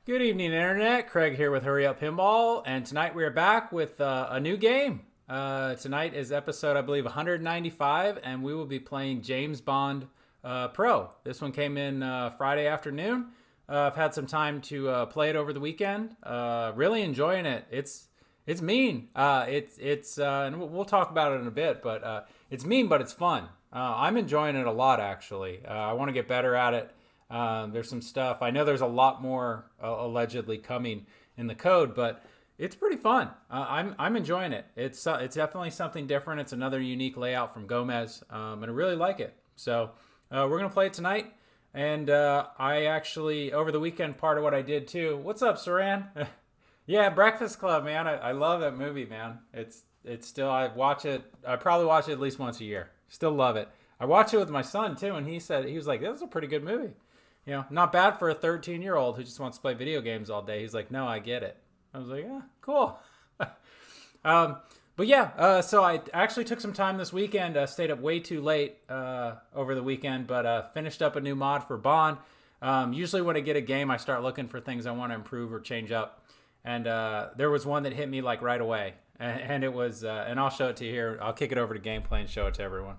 Good evening, Internet. Craig here with Hurry Up Pinball, and tonight we are back with a new game. Tonight is episode, I believe, 195, and we will be playing James Bond Pro. This one came in Friday afternoon. I've had some time to play it over the weekend. Really enjoying it. It's mean. And we'll talk about it in a bit, but it's mean, but it's fun. I'm enjoying it a lot, actually. I want to get better at it. There's some stuff. I know there's a lot more allegedly coming in the code, but it's pretty fun. I'm enjoying it. It's definitely something different. It's another unique layout from Gomez, and I really like it. So we're gonna play it tonight. And I actually over the weekend, part of what I did too. What's up, Saran? Yeah, Breakfast Club, man. I love that movie, man. It's still I watch it. I probably watch it at least once a year. Still love it. I watch it with my son too, and he was like, "This is a pretty good movie." You know, not bad for a 13-year-old who just wants to play video games all day. He's like, no, I get it. I was like, yeah, cool. But yeah, so I actually took some time this weekend. Stayed up way too late over the weekend, but finished up a new mod for Bond. Usually when I get a game, I start looking for things I want to improve or change up. And there was one that hit me like right away. And it was, and I'll show it to you here. I'll kick it over to gameplay and show it to everyone.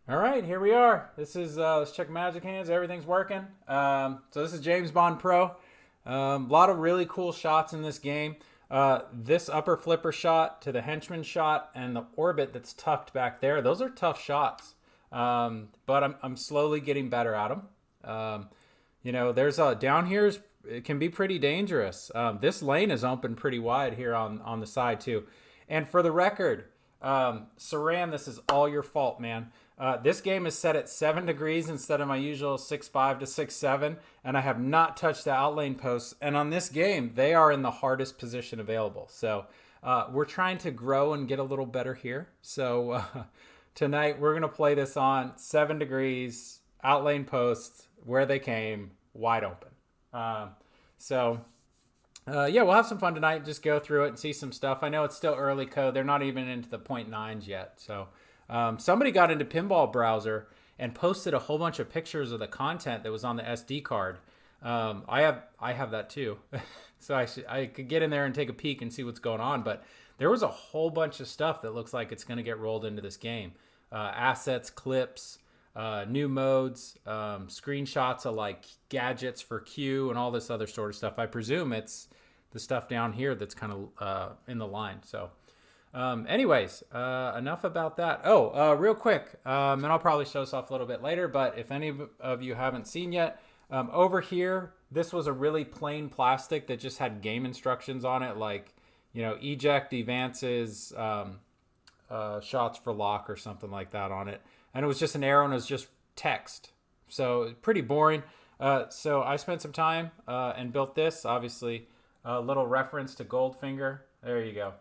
All right, here we are. This is, let's check Magic Hands. Everything's working. So this is James Bond Pro. A lot of really cool shots in this game. This upper flipper shot to the henchman shot and the orbit that's tucked back there. Those are tough shots. But I'm slowly getting better at them. You know, there's down here, it can be pretty dangerous. This lane is open pretty wide here on the side too. And for the record, Saran, this is all your fault, man. This game is set at 7 degrees instead of my usual 6.5 to 6.7, and I have not touched the outlane posts. And on this game, they are in the hardest position available. So we're trying to grow and get a little better here. So tonight we're going to play this on 7 degrees, outlane posts, where they came, wide open. Yeah, we'll have some fun tonight. Just go through it and see some stuff. I know it's still early code. They're not even into the 0.9s yet. So somebody got into Pinball browser and posted a whole bunch of pictures of the content that was on the SD card. I have that too. So I could get in there and take a peek and see what's going on. But there was a whole bunch of stuff that looks like it's going to get rolled into this game. Assets, clips, new modes, screenshots of like gadgets for Q and all this other sort of stuff. I presume it's the stuff down here that's kind of in the line. So anyways, enough about that. Real quick, and I'll probably show this off a little bit later, but if any of you haven't seen yet, over here, this was a really plain plastic that just had game instructions on it, like, you know, eject, advances, shots for lock or something like that on it. And it was just an arrow and it was just text. So pretty boring. So I spent some time and built this, obviously a little reference to Goldfinger. There you go.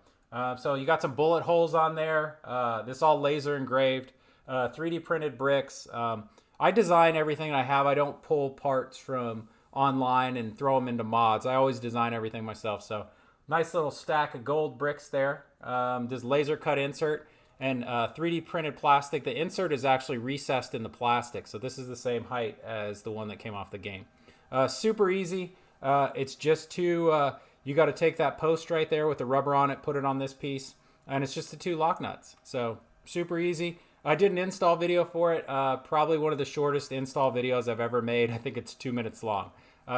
So you got some bullet holes on there. This all laser engraved, 3D printed bricks. I design everything I have. I don't pull parts from online and throw them into mods. I always design everything myself. So nice little stack of gold bricks there. This laser cut insert and 3D printed plastic. The insert is actually recessed in the plastic. So this is the same height as the one that came off the game. Super easy. It's just two... you got to take that post right there with the rubber on it, put it on this piece, and it's just the two lock nuts. So super easy. I did an install video for it, probably one of the shortest install videos I've ever made. I think it's 2 minutes long.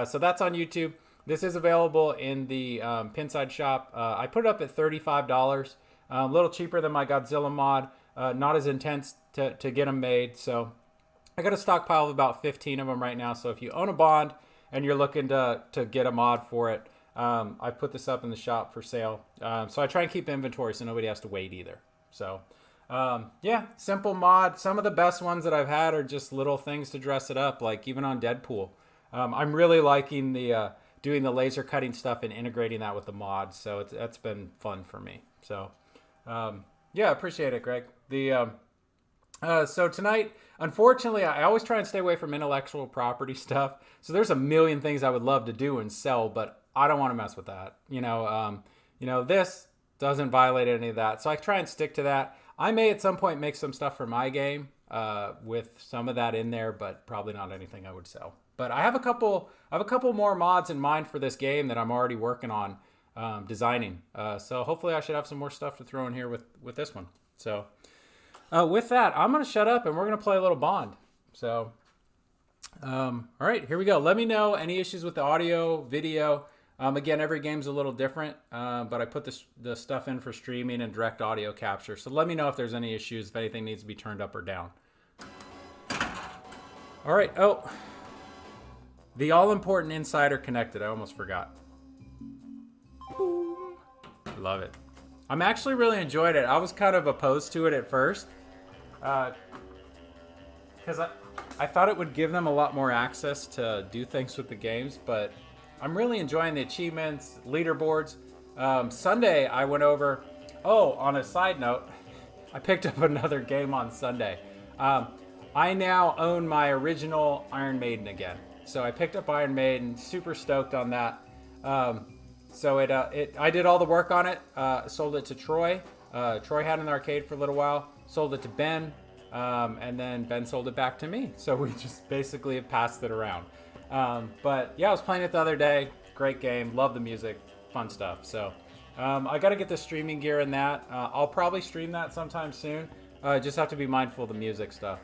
So that's on YouTube. This is available in the Pinside shop. I put it up at $35, a little cheaper than my Godzilla mod, not as intense to get them made. So I got a stockpile of about 15 of them right now. So if you own a Bond and you're looking to get a mod for it, I put this up in the shop for sale. So I try and keep inventory so nobody has to wait either. So yeah, simple mod. Some of the best ones that I've had are just little things to dress it up, like even on Deadpool. I'm really liking the doing the laser cutting stuff and integrating that with the mods. So that's been fun for me. So yeah, appreciate it, Greg. So tonight, unfortunately, I always try and stay away from intellectual property stuff. So there's a million things I would love to do and sell, but I don't want to mess with that. You know, this doesn't violate any of that. So I try and stick to that. I may at some point make some stuff for my game with some of that in there, but probably not anything I would sell. But I have a couple more mods in mind for this game that I'm already working on designing. So hopefully I should have some more stuff to throw in here with this one. So with that, I'm going to shut up and we're going to play a little Bond. So, all right, here we go. Let me know any issues with the audio, video. Again, every game's a little different, but I put the stuff in for streaming and direct audio capture. So let me know if there's any issues, if anything needs to be turned up or down. All right. Oh, the all-important insider connected. I almost forgot. Boom. Love it. I'm actually really enjoying it. I was kind of opposed to it at first because I thought it would give them a lot more access to do things with the games, but I'm really enjoying the achievements, leaderboards. Sunday, I went over... Oh, on a side note, I picked up another game on Sunday. I now own my original Iron Maiden again. So I picked up Iron Maiden, super stoked on that. So I did all the work on it, sold it to Troy. Troy had it in the arcade for a little while, sold it to Ben, and then Ben sold it back to me. So we just basically have passed it around. But yeah, I was playing it the other day. Great game, love the music, fun stuff. So I got to get the streaming gear in that. I'll probably stream that sometime soon. Just have to be mindful of the music stuff.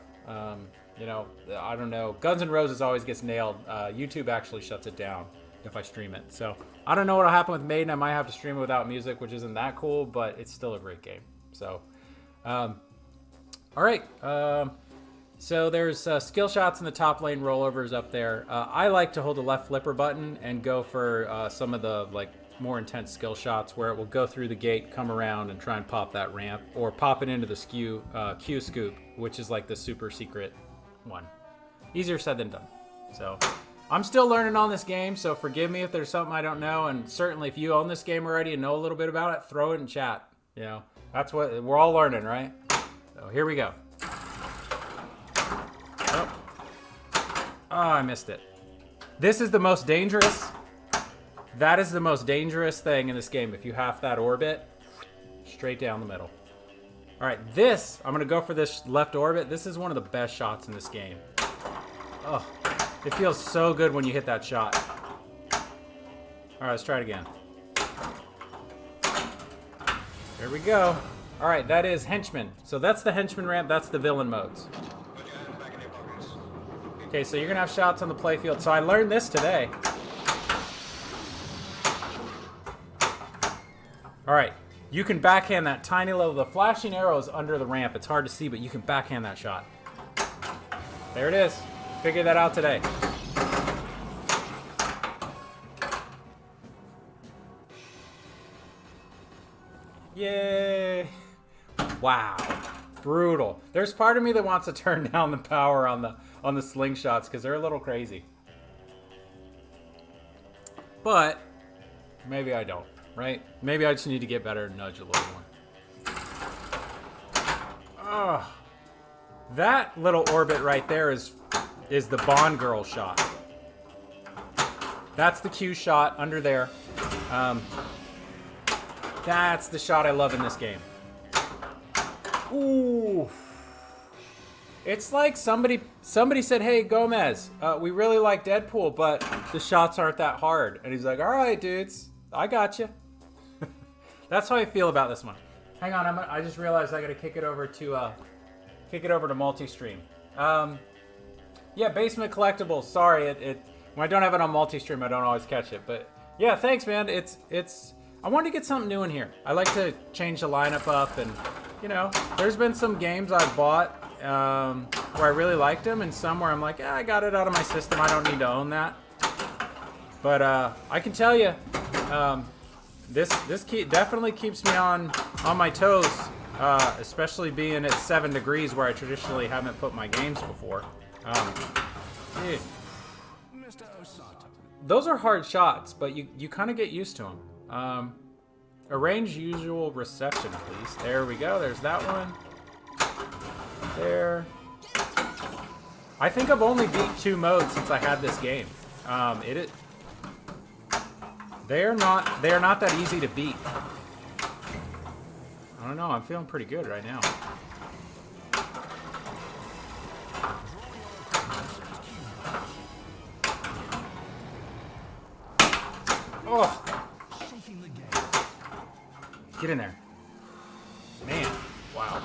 You know, I don't know. Guns N' Roses always gets nailed. YouTube actually shuts it down if I stream it. So I don't know what'll happen with Maiden. I might have to stream it without music, which isn't that cool, but it's still a great game. So, all right. So there's skill shots in the top lane, rollovers up there. I like to hold the left flipper button and go for some of the like more intense skill shots where it will go through the gate, come around, and try and pop that ramp, or pop it into the Q scoop, which is like the super secret one. Easier said than done. So I'm still learning on this game, so forgive me if there's something I don't know, and certainly if you own this game already and know a little bit about it, throw it in chat. You know, that's what we're all learning, right? So here we go. Oh, I missed it. This is the most dangerous. That is the most dangerous thing in this game. If you half that orbit, straight down the middle. All right, I'm going to go for this left orbit. This is one of the best shots in this game. Oh, it feels so good when you hit that shot. All right, let's try it again. There we go. All right, that is henchman. So that's the henchman ramp. That's the villain modes. Okay, so you're going to have shots on the playfield. So I learned this today. All right, you can backhand that tiny little, the flashing arrows under the ramp. It's hard to see, but you can backhand that shot. There it is. Figured that out today. Yay. Wow, brutal. There's part of me that wants to turn down the power on the slingshots because they're a little crazy. But maybe I don't, right? Maybe I just need to get better and nudge a little more. Oh, that little orbit right there is the Bond girl shot. That's the Q shot under there. That's the shot I love in this game. Ooh. It's like somebody said, "Hey, Gomez, we really like Deadpool, but the shots aren't that hard." And he's like, "All right, dudes, I got you." That's how I feel about this one. Hang on, I just realized I got to kick it over to multi-stream. Yeah, Basement Collectibles. Sorry, when I don't have it on multi-stream, I don't always catch it. But yeah, thanks, man. I wanted to get something new in here. I like to change the lineup up, and you know, there's been some games I've bought where I really liked them, and some where I'm like, I got it out of my system. I don't need to own that. But I can tell you, this definitely keeps me on my toes, especially being at 7 degrees where I traditionally haven't put my games before. Dude, those are hard shots, but you kind of get used to them. Arrange usual reception, please. There we go. There's that one. There. I think I've only beat 2 modes since I had this game. They are not that easy to beat. I don't know. I'm feeling pretty good right now. Oh. Get in there. Man. Wow.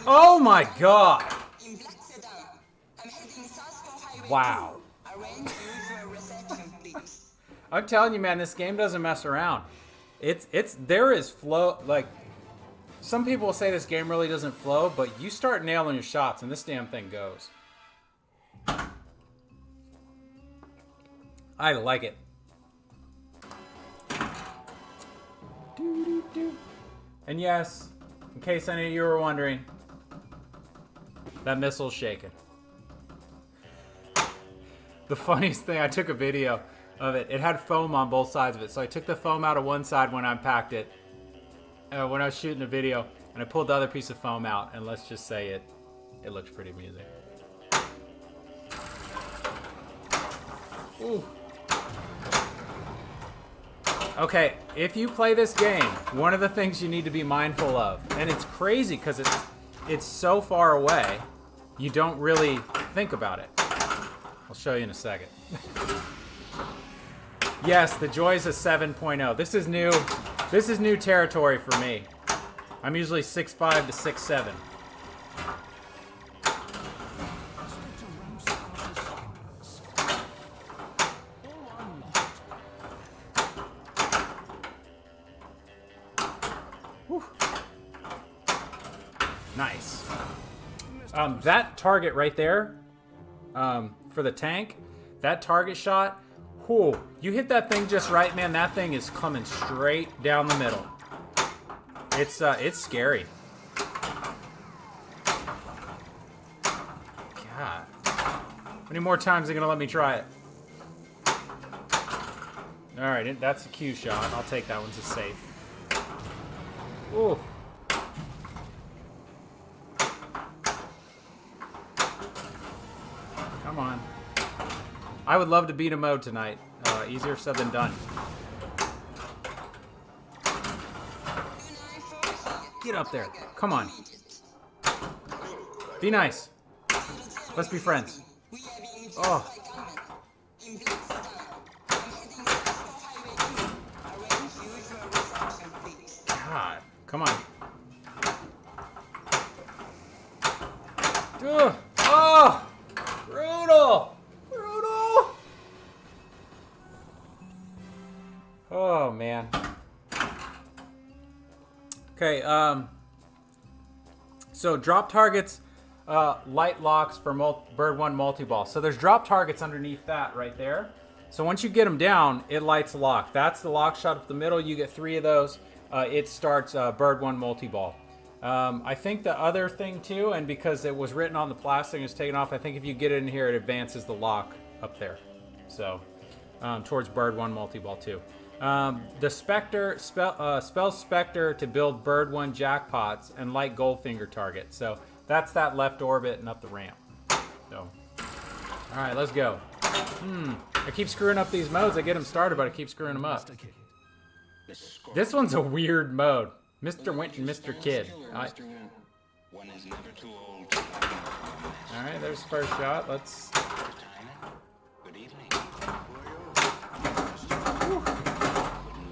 Oh my God. Wow. I'm telling you, man, this game doesn't mess around. There is flow. Like, some people will say this game really doesn't flow, but you start nailing your shots and this damn thing goes. I like it. And yes, in case any of you were wondering, that missile's shaking. The funniest thing, I took a video of it. It had foam on both sides of it. So I took the foam out of one side when I unpacked it, when I was shooting a video, and I pulled the other piece of foam out, and let's just say it looks pretty amusing. Ooh. Okay, if you play this game, one of the things you need to be mindful of, and it's crazy because it's so far away, you don't really think about it. I'll show you in a second. Yes, the joys of 7.0. This is new. This is new territory for me. I'm usually 6'5" to 6'7". Whew. Nice. That target right there, for the tank, that target shot, whew, you hit that thing just right, man, that thing is coming straight down the middle. It's scary. God. How many more times are they gonna let me try it? Alright, that's a Q shot. I'll take that one's a safe. Ooh. Come on. I would love to beat a mode tonight. Easier said than done. Get up there. Come on. Be nice. Let's be friends. Oh. God. Come on. Ugh. Oh. Brutal. Brutal. Oh, man. Okay, so drop targets, light locks for Bird 1 multi-ball. So there's drop targets underneath that right there. So once you get them down, it lights a lock. That's the lock shot up the middle. You get 3 of those. It starts Bird 1 multi-ball. I think the other thing too, and because it was written on the plastic and it's taken off, I think if you get it in here, it advances the lock up there. So towards Bird 1 multi-ball too. The Spectre spells Spectre to build Bird 1 jackpots and light Goldfinger target. So that's that left orbit and up the ramp. So, all right, let's go. I keep screwing up these modes. I get them started, but I keep screwing them up. This one's a weird mode. Mr. Winch and Mr. Kid. All right, there's the first shot. Let's.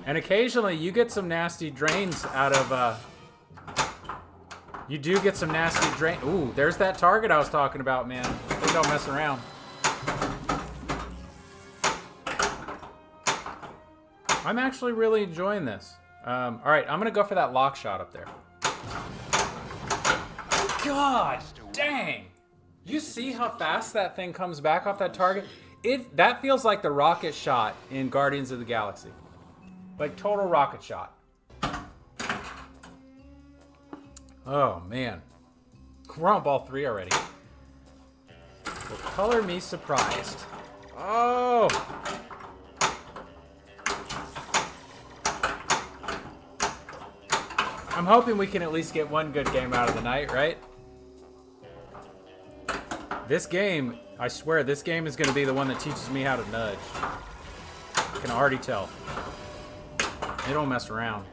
And occasionally you get some nasty drains out of, you do get some nasty drain. Ooh, there's that target I was talking about, man. They don't mess around. I'm actually really enjoying this. All right, I'm gonna go for that lock shot up there. God dang. You see how fast that thing comes back off that target? That feels like the rocket shot in Guardians of the Galaxy. Like total rocket shot. Oh man. We're on ball 3 already. Well, color me surprised. Oh. I'm hoping we can at least get one good game out of the night, right? This game, I swear, this game is going to be the one that teaches me how to nudge. I can already tell. They don't mess around.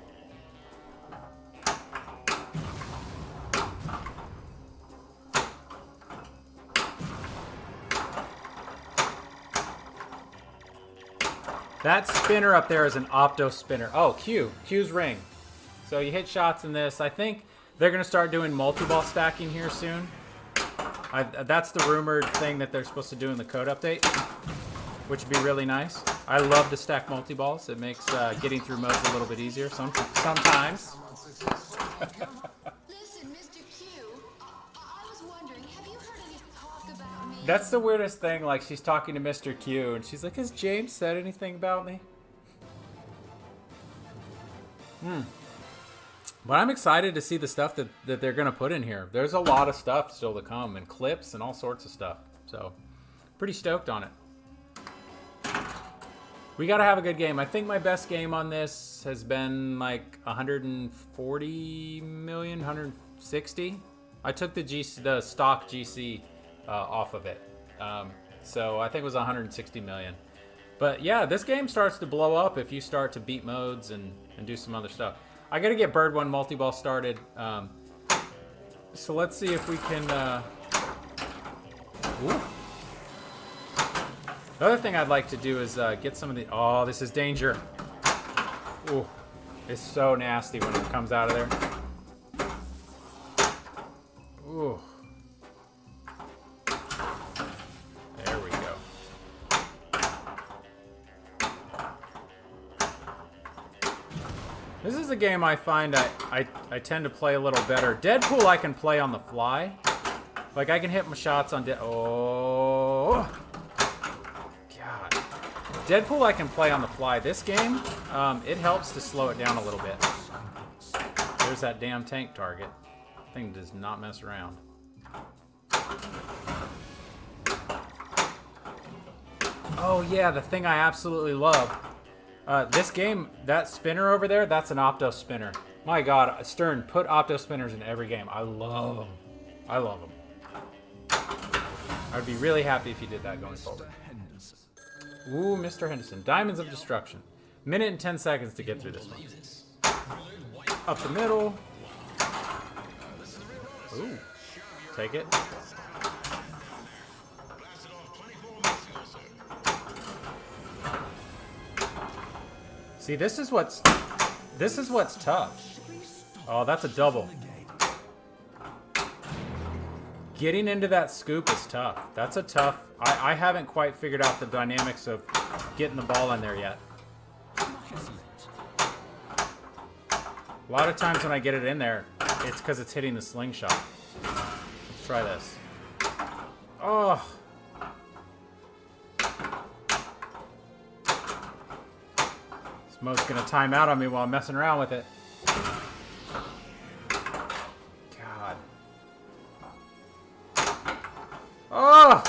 That spinner up there is an opto spinner. Oh, Q's ring. So you hit shots in this. I think they're going to start doing multi-ball stacking here soon. That's the rumored thing that they're supposed to do in the code update, which would be really nice. I love to stack multi-balls. It makes getting through modes a little bit easier sometimes. Listen, Mr. Q, I was wondering, have you heard any talk about me? That's the weirdest thing. Like, she's talking to Mr. Q, and she's like, has James said anything about me? But I'm excited to see the stuff that they're going to put in here. There's a lot of stuff still to come, and clips and all sorts of stuff. So, pretty stoked on it. We got to have a good game. I think my best game on this has been like 140 million, 160. I took the stock GC off of it. So I think it was 160 million. But yeah, this game starts to blow up if you start to beat modes and do some other stuff. I got to get Bird One multi-ball started. So let's see if we can... Ooh. The other thing I'd like to do is get some of the... Oh, this is danger. Ooh, it's so nasty when it comes out of there. Ooh. There we go. This is a game I find I tend to play a little better. Deadpool I can play on the fly. Like, I can hit my shots on... Oh... Deadpool I can play on the fly. This game, it helps to slow it down a little bit. There's that damn tank target. Thing does not mess around. Oh yeah, the thing I absolutely love. This game, that spinner over there, that's an opto spinner. My God, Stern, put opto spinners in every game. I love them. I love them. I'd be really happy if you did that going forward. Ooh, Mr. Henderson. Diamonds of Destruction. Minute and 10 seconds to get through this one. Up the middle. Ooh. Take it. See, this is what's tough. Oh, that's a double. Getting into that scoop is tough. That's a tough... I haven't quite figured out the dynamics of getting the ball in there yet. A lot of times when I get it in there, it's because it's hitting the slingshot. Let's try this. Oh! This mode's going to time out on me while I'm messing around with it. God. Oh!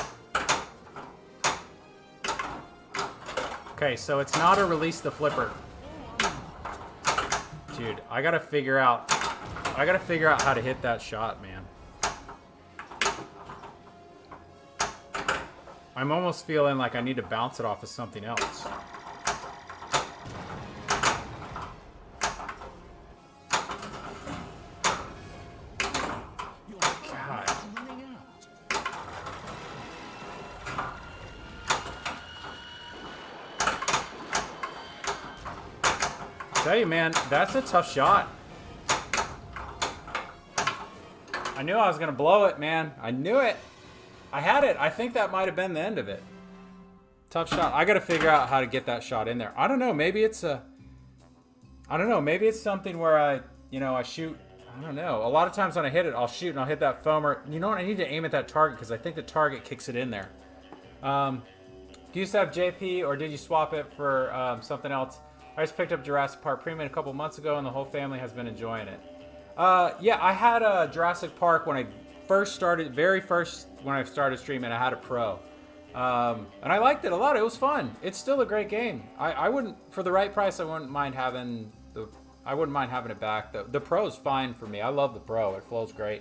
Okay, so it's not a release the flipper. Dude, I gotta figure out how to hit that shot, man. I'm almost feeling like I need to bounce it off of something else. Tell you, man, that's a tough shot. I knew I was gonna blow it, man. I knew it. I had it. I think that might have been the end of it. Tough shot. I gotta figure out how to get that shot in there. I don't know. Maybe it's Maybe it's something where I shoot. I don't know. A lot of times when I hit it, I'll shoot and I'll hit that foamer. You know what? I need to aim at that target because I think the target kicks it in there. Do you used to have JP or did you swap it for something else? I just picked up Jurassic Park Premium a couple months ago, and the whole family has been enjoying it. Yeah, I had a Jurassic Park when I first started, when I started streaming. I had a Pro, and I liked it a lot. It was fun. It's still a great game. I wouldn't, for the right price, I wouldn't mind having it back. The Pro's fine for me. I love the Pro. It flows great.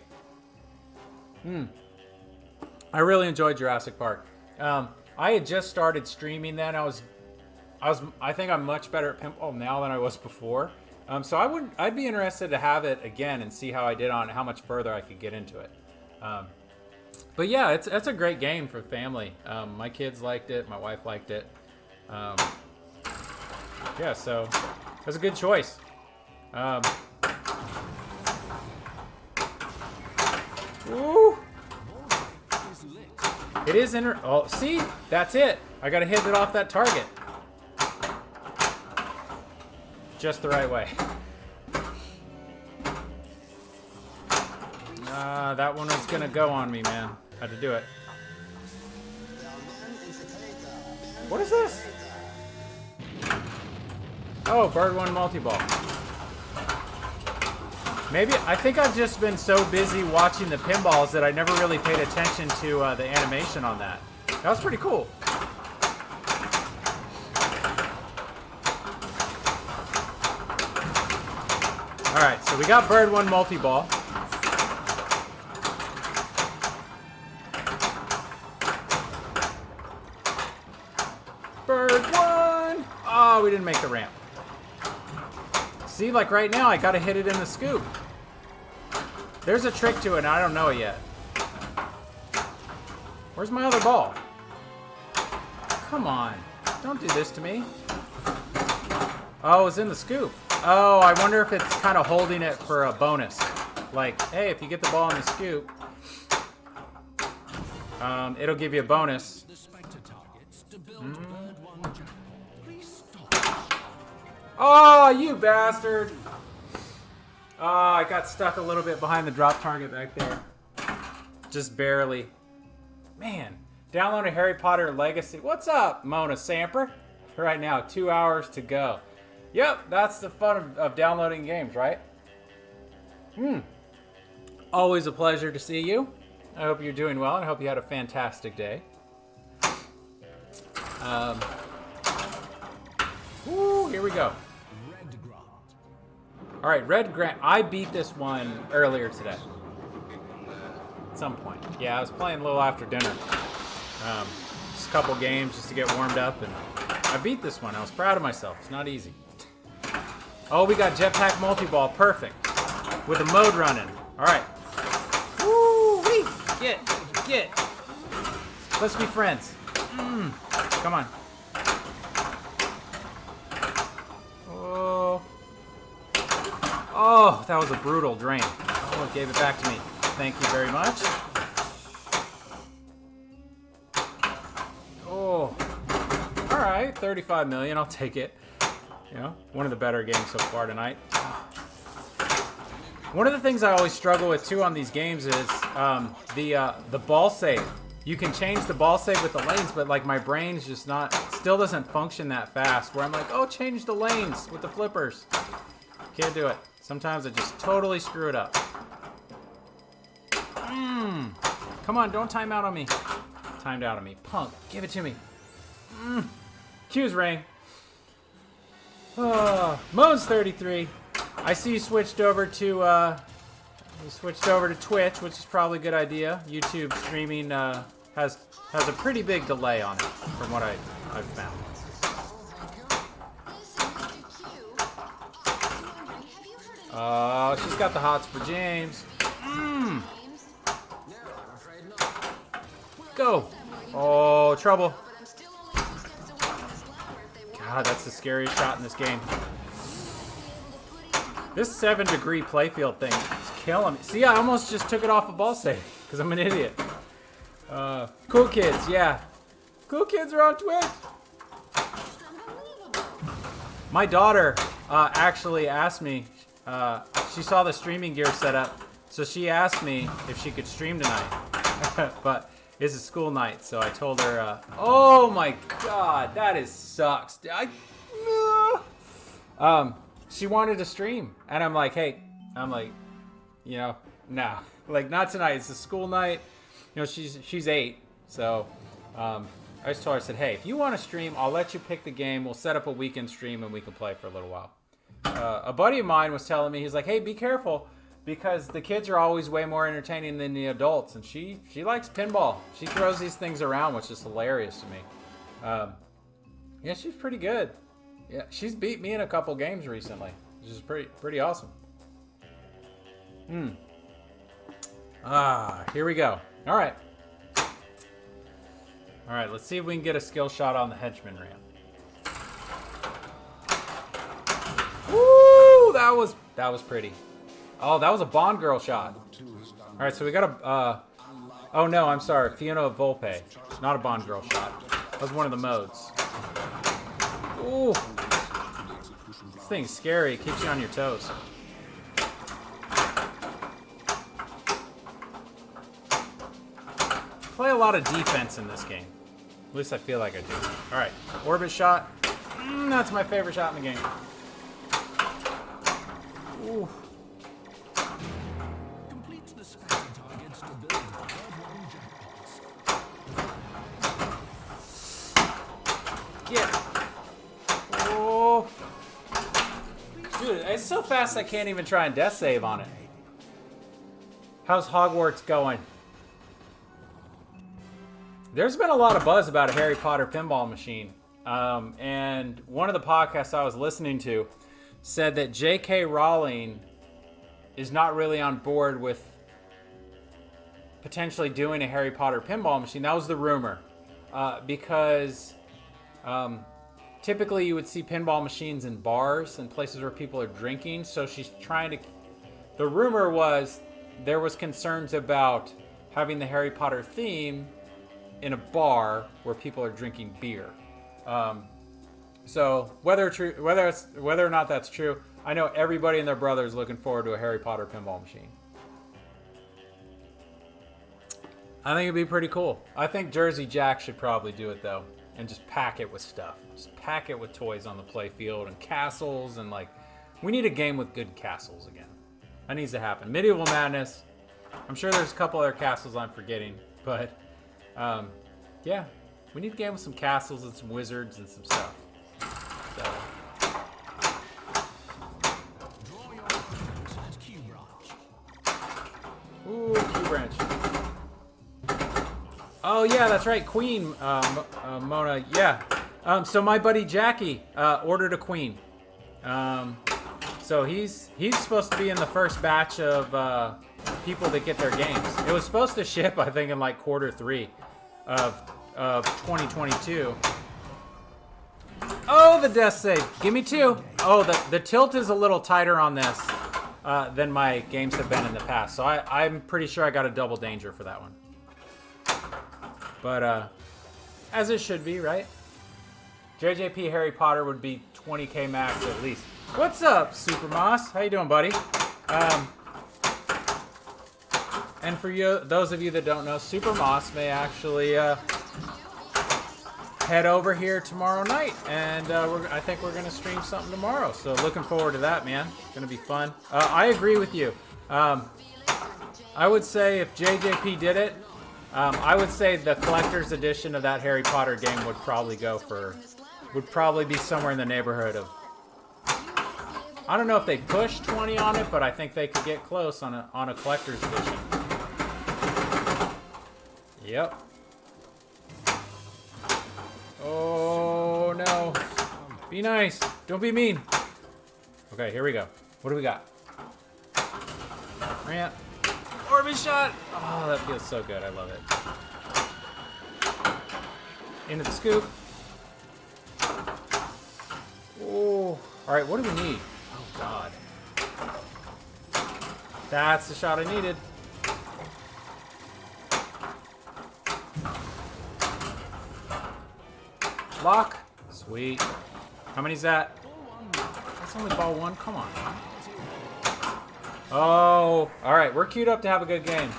I really enjoyed Jurassic Park. I had just started streaming then. I think I'm much better at Pinball now than I was before. So I'd be interested to have it again and see how I did on it, how much further I could get into it. But yeah, it's a great game for family. My kids liked it. My wife liked it. Yeah, so that's a good choice. Woo! It is oh, see? That's it. I gotta hit it off that target. Just the right way. That one was gonna go on me, man. Had to do it. What is this? Oh, Bird 1 multi-ball. Maybe, I think I've just been so busy watching the pinballs that I never really paid attention to the animation on that. That was pretty cool. Alright, so we got Bird 1 multi-ball. Bird 1! Oh, we didn't make the ramp. See, like right now, I gotta hit it in the scoop. There's a trick to it, and I don't know it yet. Where's my other ball? Come on. Don't do this to me. Oh, it's in the scoop. Oh, I wonder if it's kind of holding it for a bonus. Like, hey, if you get the ball in the scoop, it'll give you a bonus. Oh, you bastard! Oh, I got stuck a little bit behind the drop target back there. Just barely. Man, download a Harry Potter Legacy. What's up, Mona Samper? Right now, 2 hours to go. Yep, that's the fun of downloading games, right? Always a pleasure to see you. I hope you're doing well, and I hope you had a fantastic day. Here we go. All right, Red Grant. I beat this one earlier today. At some point. Yeah, I was playing a little after dinner. Just a couple games just to get warmed up, and I beat this one. I was proud of myself. It's not easy. Oh, we got Jetpack Multi-Ball. Perfect. With the mode running. All right. Woo-wee. Get. Let's be friends. Come on. Oh, that was a brutal drain. Oh, it gave it back to me. Thank you very much. Oh. All right, 35 million. I'll take it. You know, one of the better games so far tonight. One of the things I always struggle with too on these games is the ball save. You can change the ball save with the lanes, but like my brain's just still doesn't function that fast. Where I'm like, oh, change the lanes with the flippers. Can't do it. Sometimes I just totally screw it up. Come on, don't time out on me. Timed out on me. Punk, give it to me. Cues ring. Mo's 33. I see you switched over to Twitch, which is probably a good idea. YouTube streaming has a pretty big delay on it, from what I've found. Oh, she's got the hots for James. Go. Oh, trouble. God, that's the scariest shot in this game. This 7-degree playfield thing is killing me. See, I almost just took it off a ball save because I'm an idiot. Cool kids, yeah. Cool kids are on Twitch. My daughter actually asked me, she saw the streaming gear set up, so she asked me if she could stream tonight. But it's a school night, so I told her, oh my god, that sucks. She wanted to stream, and I'm like, you know, no, like not tonight. It's a school night. You know, she's 8, so I just told her, I said, hey, if you want to stream, I'll let you pick the game. We'll set up a weekend stream, and we can play for a little while. A buddy of mine was telling me, he's like, hey, be careful, because the kids are always way more entertaining than the adults, and she likes pinball. She throws these things around, which is hilarious to me. Yeah, she's pretty good. Yeah, she's beat me in a couple games recently, which is pretty awesome. Here we go. All right, let's see if we can get a skill shot on the henchman ramp. that was pretty. Oh, that was a Bond girl shot. All right, so we got a. Oh no, I'm sorry, Fiona Volpe. Not a Bond girl shot. That was one of the modes. Ooh, this thing's scary. It keeps you on your toes. Play a lot of defense in this game. At least I feel like I do. All right, orbit shot. That's my favorite shot in the game. Ooh. Yeah. Oh. Dude, it's so fast I can't even try and death save on it. How's Hogwarts going? There's been a lot of buzz about a Harry Potter pinball machine. And one of the podcasts I was listening to said that J.K. Rowling is not really on board with potentially doing a Harry Potter pinball machine. That was the rumor. Because typically you would see pinball machines in bars and places where people are drinking. So she's trying to... The rumor was there was concerns about having the Harry Potter theme in a bar where people are drinking beer. So whether or not that's true, I know everybody and their brother is looking forward to a Harry Potter pinball machine. I think it'd be pretty cool. I think Jersey Jack should probably do it though, and just pack it with stuff. Just pack it with toys on the play field and castles, and like, we need a game with good castles again. That needs to happen. Medieval Madness. I'm sure there's a couple other castles I'm forgetting, but yeah, we need a game with some castles and some wizards and some stuff. So. Ooh, Q branch. Oh yeah, that's right, Queen, Mona. Yeah. So my buddy Jackie ordered a Queen. So he's supposed to be in the first batch of people that get their games. It was supposed to ship, I think, in like Q3 of 2022. Oh, the death save. Give me two. Oh, the tilt is a little tighter on this than my games have been in the past. So I'm pretty sure I got a double danger for that one. But as it should be, right? JJP Harry Potter would be 20k max at least. What's up, Super Moss? How you doing, buddy? And for you, those of you that don't know, Super Moss may actually head over here tomorrow night, and I think we're gonna stream something tomorrow. So looking forward to that, man. Gonna be fun. I agree with you. I would say if JJP did it, I would say the collector's edition of that Harry Potter game would probably be somewhere in the neighborhood of, I don't know if they push 20 on it, but I think they could get close on a collector's edition. Yep. Oh no. Be nice. Don't be mean. Okay, here we go. What do we got? Rant. Orbit shot. Oh, that feels so good. I love it. Into the scoop. Oh. Alright, what do we need? Oh god. That's the shot I needed. Lock. Sweet. How many's that? That's only ball one. Come on. Oh, all right. We're queued up to have a good game.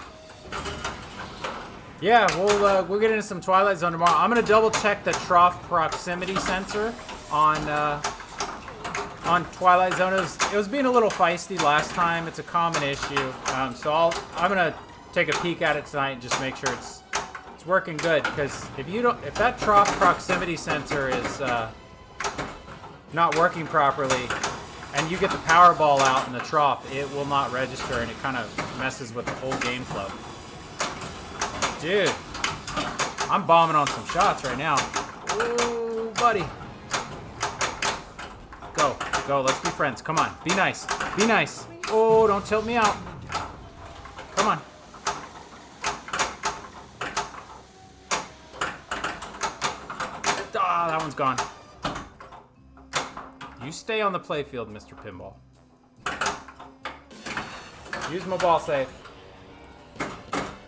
Yeah, we'll get into some Twilight Zone tomorrow. I'm gonna double check the trough proximity sensor on Twilight Zone. It was being a little feisty last time. It's a common issue. So I'm gonna take a peek at it tonight and just make sure it's working good, because if that trough proximity sensor is not working properly and you get the power ball out in the trough, it will not register, and it kind of messes with the whole game flow. Dude, I'm bombing on some shots right now. Ooh, buddy. Go, let's be friends. Come on, be nice. Be nice. Oh, don't tilt me out. Come on. Ah, that one's gone. You stay on the playfield, Mr. Pinball. Use my ball safe.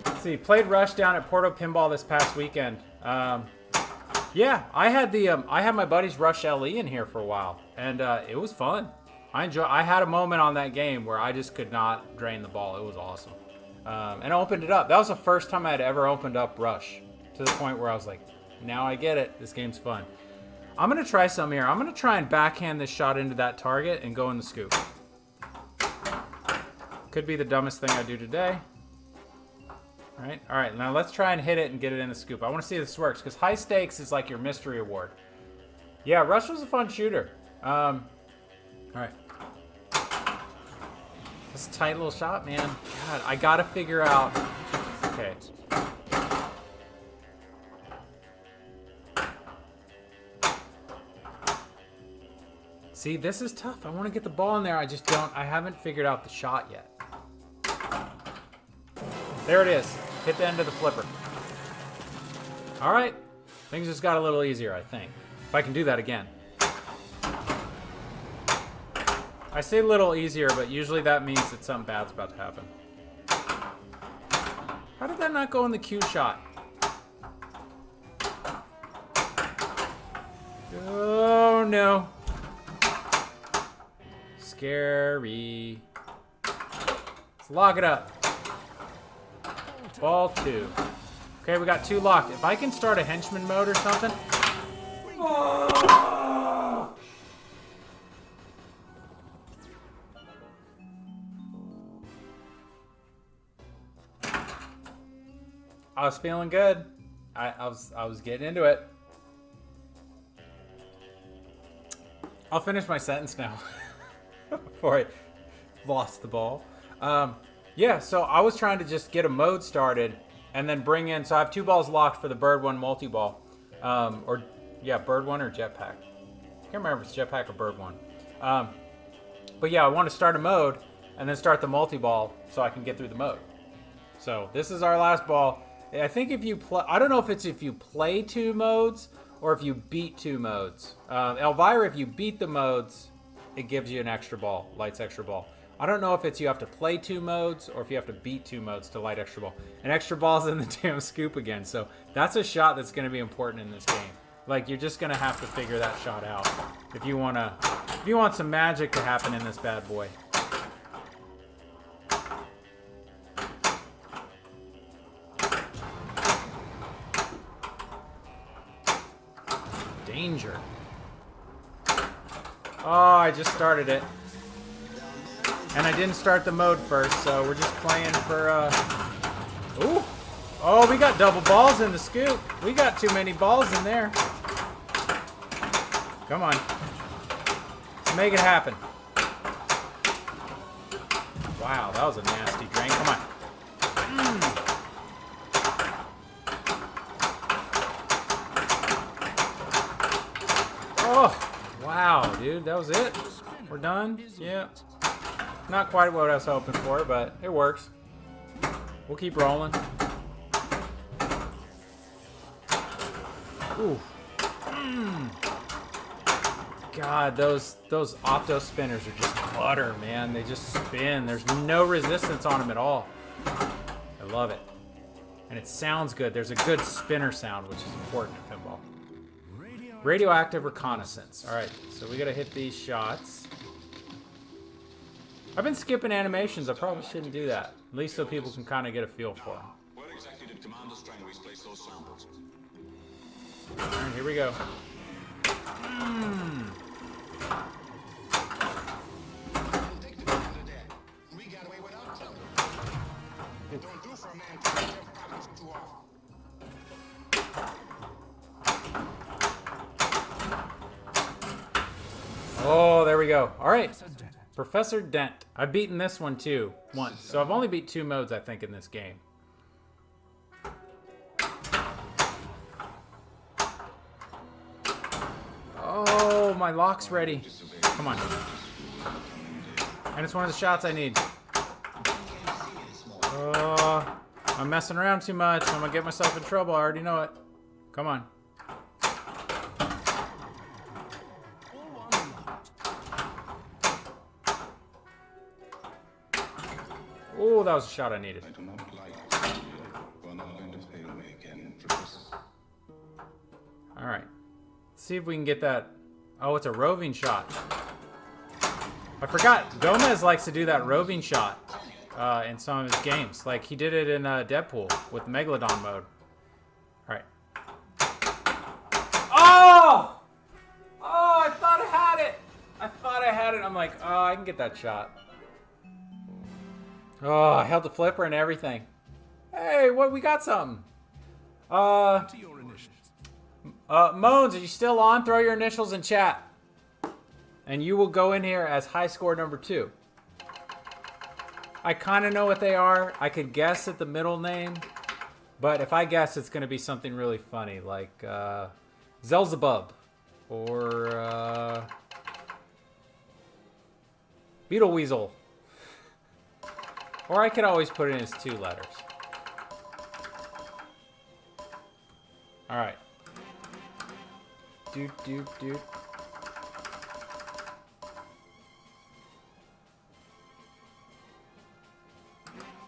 Let's see, played Rush down at Porto Pinball this past weekend. Yeah, I had my buddy's Rush LE in here for a while, and it was fun. I had a moment on that game where I just could not drain the ball. It was awesome. And I opened it up. That was the first time I had ever opened up Rush, to the point where I was like, now I get it. This game's fun. I'm going to try some here. I'm going to try and backhand this shot into that target and go in the scoop. Could be the dumbest thing I do today. All right, now let's try and hit it and get it in the scoop. I want to see if this works, because high stakes is like your mystery award. Yeah, Rush was a fun shooter. All right. This tight little shot, man. God, I got to figure out... Okay. See, this is tough. I want to get the ball in there. I haven't figured out the shot yet. There it is. Hit the end of the flipper. All right. Things just got a little easier, I think. If I can do that again. I say a little easier, but usually that means that something bad's about to happen. How did that not go in the cue shot? Oh, no. Scary. Let's lock it up. Ball 2. Okay, we got 2 locked. If I can start a henchman mode or something. Oh! I was feeling good. I was getting into it. I'll finish my sentence now before I lost the ball. Yeah, so I was trying to just get a mode started and then bring in, so I have 2 balls locked for the Bird 1 multi-ball. Bird 1 or Jetpack. I can't remember if it's Jetpack or Bird 1. But yeah, I want to start a mode and then start the multi-ball so I can get through the mode. So this is our last ball. I think if you play, I don't know if it's if you play 2 modes or if you beat 2 modes. Elvira, if you beat the modes, it gives you an extra ball, lights extra ball. I don't know if it's you have to play 2 modes or if you have to beat 2 modes to light extra ball. And extra ball's in the damn scoop again. So that's a shot that's going to be important in this game. Like, you're just going to have to figure that shot out if you want some magic to happen in this bad boy. Danger. Oh, I just started it. And I didn't start the mode first, so we're just playing for, Ooh! Oh, we got double balls in the scoop. We got too many balls in there. Come on. Let's make it happen. Wow, that was a nasty drain. Come on. Oh, wow, dude. That was it? We're done? Yeah. Not quite what I was hoping for, but it works. We'll keep rolling. Ooh. God, those opto spinners are just butter, man. They just spin. There's no resistance on them at all. I love it. And it sounds good. There's a good spinner sound, which is important in pinball. Radioactive reconnaissance. All right, so we got to hit these shots. I've been skipping animations. I probably shouldn't do that. At least so people can kind of get a feel for them. Where exactly did Commander Strangways place those samples? All right, here we go. Take the commander there. We got away without trouble. It don't do for a man to check their pockets too often. Oh, there we go. All right. Professor Dent. I've beaten this one too, once. So I've only beat 2 modes, I think, in this game. Oh, my lock's ready. Come on. And it's one of the shots I need. I'm messing around too much. I'm gonna get myself in trouble. I already know it. Come on. Oh, that was a shot I needed. I do not like it. You are not going to fail me again for this. All right. Let's see if we can get that. Oh, it's a roving shot. I forgot. Gomez likes to do that roving shot in some of his games. Like he did it in Deadpool with Megalodon mode. All right. Oh! Oh, I thought I had it. I thought I had it. I'm like, oh, I can get that shot. Oh, I held the flipper and everything. Hey, what? We got something. To your initials. Moans, are you still on? Throw your initials in chat. And you will go in here as high score number 2. I kind of know what they are. I could guess at the middle name. But if I guess, it's going to be something really funny. Like Zelzebub. Or Beetle Weasel. Or I could always put it in as 2 letters. Alright. Doot, doot, doot.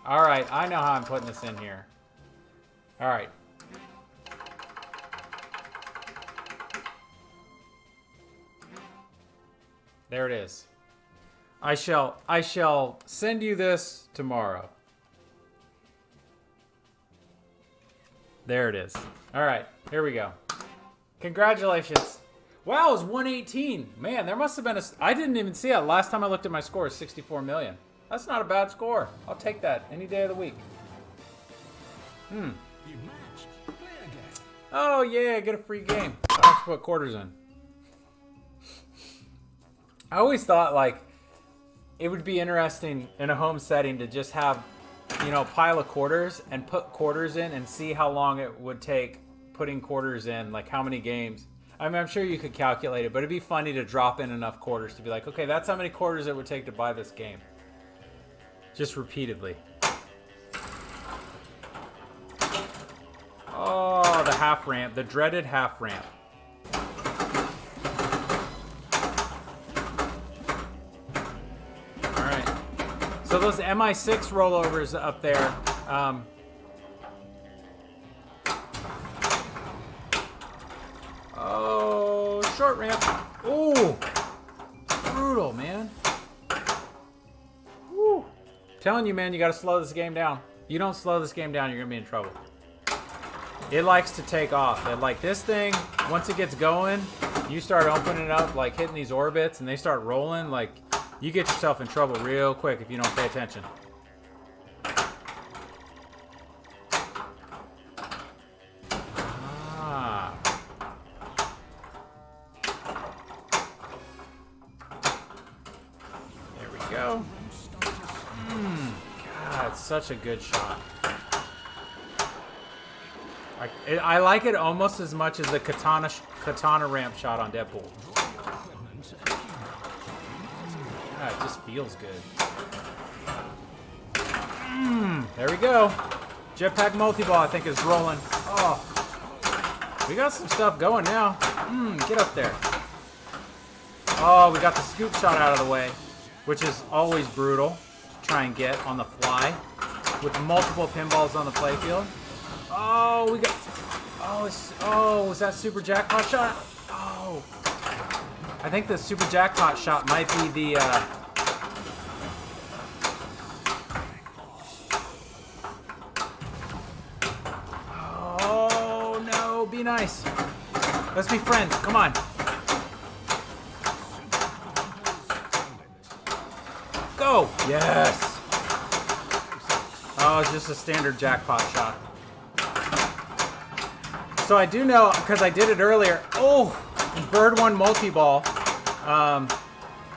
Alright, I know how I'm putting this in here. Alright. There it is. I shall send you this tomorrow. There it is. All right, here we go. Congratulations. Wow, it was 118. Man, there must have been I didn't even see it. Last time I looked at my score, it was 64 million. That's not a bad score. I'll take that any day of the week. You matched. Play again. Oh, yeah, get a free game. I have to put quarters in. I always thought, like, it would be interesting in a home setting to just have, you know, pile of quarters and put quarters in and see how long it would take putting quarters in, like how many games. I mean, I'm sure you could calculate it, but it'd be funny to drop in enough quarters to be like, okay, that's how many quarters it would take to buy this game. Just repeatedly. Oh, the half ramp, the dreaded half ramp. So those MI6 rollovers up there, oh, short ramp. Oh, brutal, man. Woo. Telling you, man, you got to slow this game down. You don't slow this game down, you're going to be in trouble. It likes to take off. And like this thing, once it gets going, you start opening it up, like hitting these orbits, and they start rolling, like... You get yourself in trouble real quick if you don't pay attention. Ah. There we go. God, it's such a good shot. I like it almost as much as the katana ramp shot on Deadpool. It just feels good. There we go. Jetpack multi-ball, I think, is rolling. Oh, we got some stuff going now. Get up there. Oh, we got the scoop shot out of the way, which is always brutal to try and get on the fly with multiple pinballs on the playfield. Oh, we got. Oh, was that super jackpot shot? Oh. I think the super jackpot shot might be the oh no, be nice. Let's be friends. Come on. Go. Yes. Oh, it's just a standard jackpot shot. So I do know, because I did it earlier. Oh. Bird 1 multi-ball.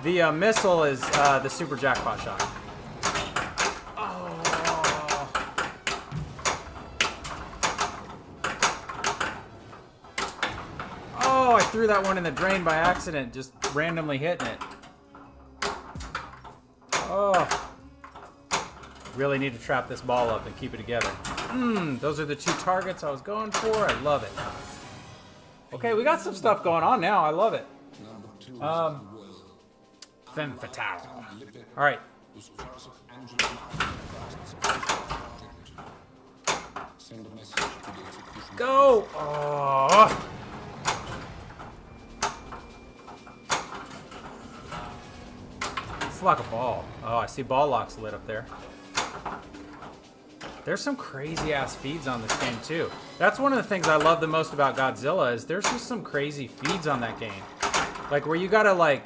The missile is the super jackpot shot. Oh. Oh, I threw that one in the drain by accident, just randomly hitting it. Oh. Really need to trap this ball up and keep it together. Those are the 2 targets I was going for. I love it. Okay, we got some stuff going on now. I love it. Femme fatale. All right, This Jurassic Angela Masterclass project. Send a message to the execution. Go! Oh. It's like a ball. Oh, I see ball locks lit up there. There's some crazy ass feeds on this game too. That's one of the things I love the most about Godzilla is there's just some crazy feeds on that game. Like where you gotta like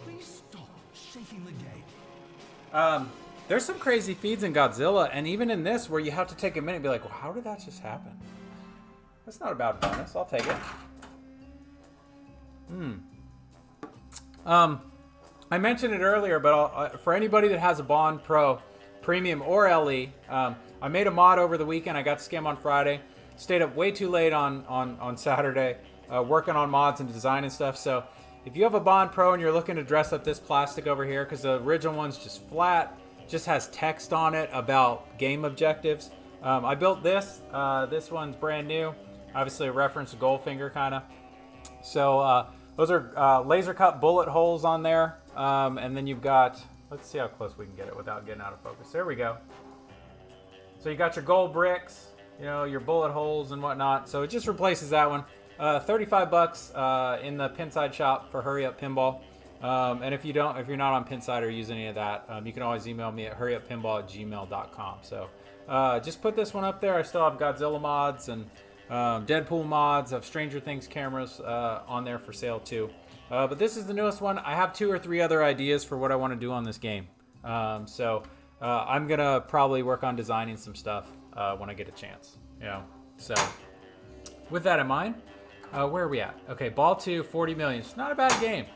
Please stop shaking the gate. there's some crazy feeds in Godzilla and even in this where you have to take a minute and be like, well, how did that just happen? That's not a bad bonus. I'll take it. I mentioned it earlier, but for anybody that has a Bond Pro Premium or LE, I made a mod over the weekend. I got to scam on Friday. Stayed up way too late on Saturday working on mods and design and stuff. So if you have a Bond Pro and you're looking to dress up this plastic over here, because the original one's just flat, just has text on it about game objectives. I built this. This one's brand new. Obviously a reference to Goldfinger kind of. So those are laser cut bullet holes on there. And then you've got, let's see how close we can get it without getting out of focus. There we go. So you got your gold bricks, you know, your bullet holes and whatnot. So it just replaces that one. 35 bucks in the Pinside shop for Hurry Up Pinball. And if you're not on Pinside or use any of that, you can always email me at hurryuppinball@gmail.com. So just put this one up there. I still have Godzilla mods and Deadpool mods of Stranger Things cameras on there for sale too. But this is the newest one. I have 2 or 3 other ideas for what I want to do on this game. So I'm going to probably work on designing some stuff when I get a chance. You know, so with that in mind, where are we at? Okay, Ball 2, 40 million. It's not a bad game.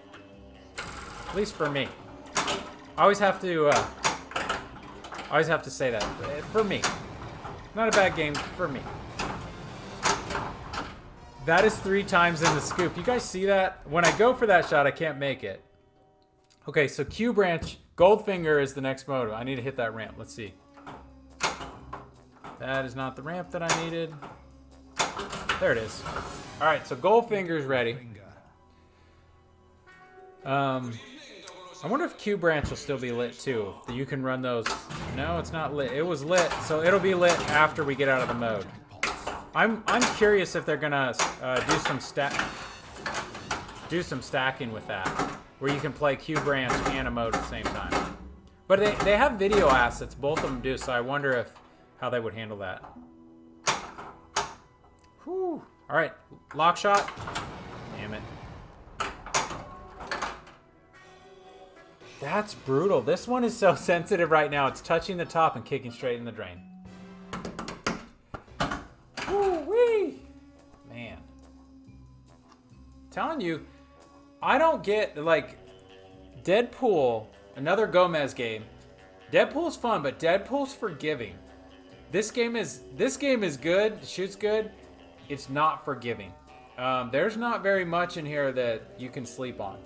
At least for me. I always have to say that. For me. Not a bad game for me. That is 3 times in the scoop. You guys see that? When I go for that shot, I can't make it. Okay, so Q branch, Goldfinger is the next mode. I need to hit that ramp. Let's see. That is not the ramp that I needed. There it is. All right, so Goldfinger's ready. I wonder if Q branch will still be lit too. You can run those. No, it's not lit. It was lit, so it'll be lit after we get out of the mode. I'm curious if they're gonna do some stacking with that, where you can play Q branch and a mode at the same time. But they have video assets, both of them do, so I wonder how they would handle that. Whew. All right, lock shot. Damn it. That's brutal. This one is so sensitive right now. It's touching the top and kicking straight in the drain. Woo-wee! Man. I'm telling you, I don't get, like, Deadpool, another Gomez game. Deadpool's fun, but Deadpool's forgiving. This game is good, it shoots good. It's not forgiving. There's not very much in here that you can sleep on.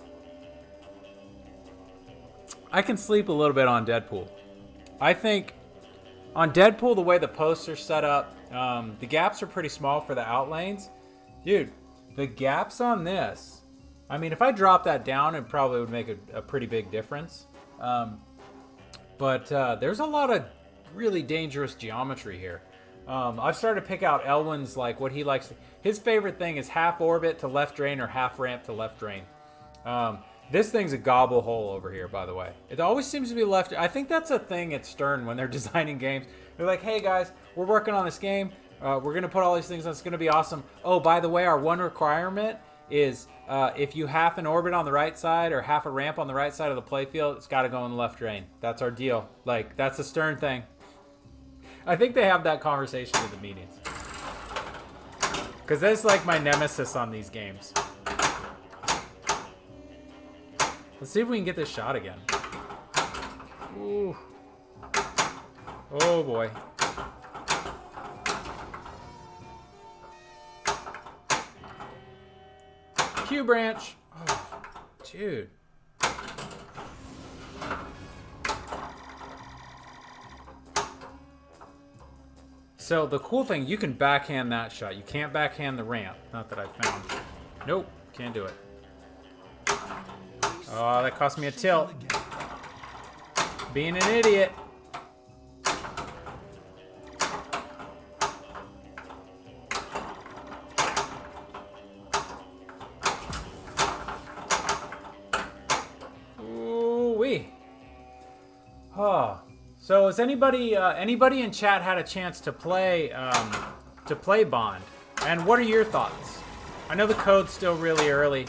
I can sleep a little bit on Deadpool. I think on Deadpool, the way the poster's set up, the gaps are pretty small for the outlanes. Dude, the gaps on this, I mean, if I drop that down, it probably would make a pretty big difference. But there's a lot of really dangerous geometry here. I've started to pick out Elwin's, like, what he likes. His favorite thing is half orbit to left drain or half ramp to left drain. This thing's a gobble hole over here, by the way. It always seems to be left. I think that's a thing at Stern when they're designing games. They're like, hey guys, we're working on this game. We're going to put all these things on. It's going to be awesome. Oh, by the way, our one requirement is if you half an orbit on the right side or half a ramp on the right side of the playfield, it's got to go in the left drain. That's our deal. Like, that's a Stern thing. I think they have that conversation in the meetings. Because that's like my nemesis on these games. Let's see if we can get this shot again. Ooh. Oh boy. Q branch. Oh, dude. So the cool thing, you can backhand that shot. You can't backhand the ramp. Not that I've found. Nope, can't do it. Oh, that cost me a tilt. Being an idiot. Ooh-wee. Oh. So has anybody in chat had a chance to play Bond? And what are your thoughts? I know the code's still really early,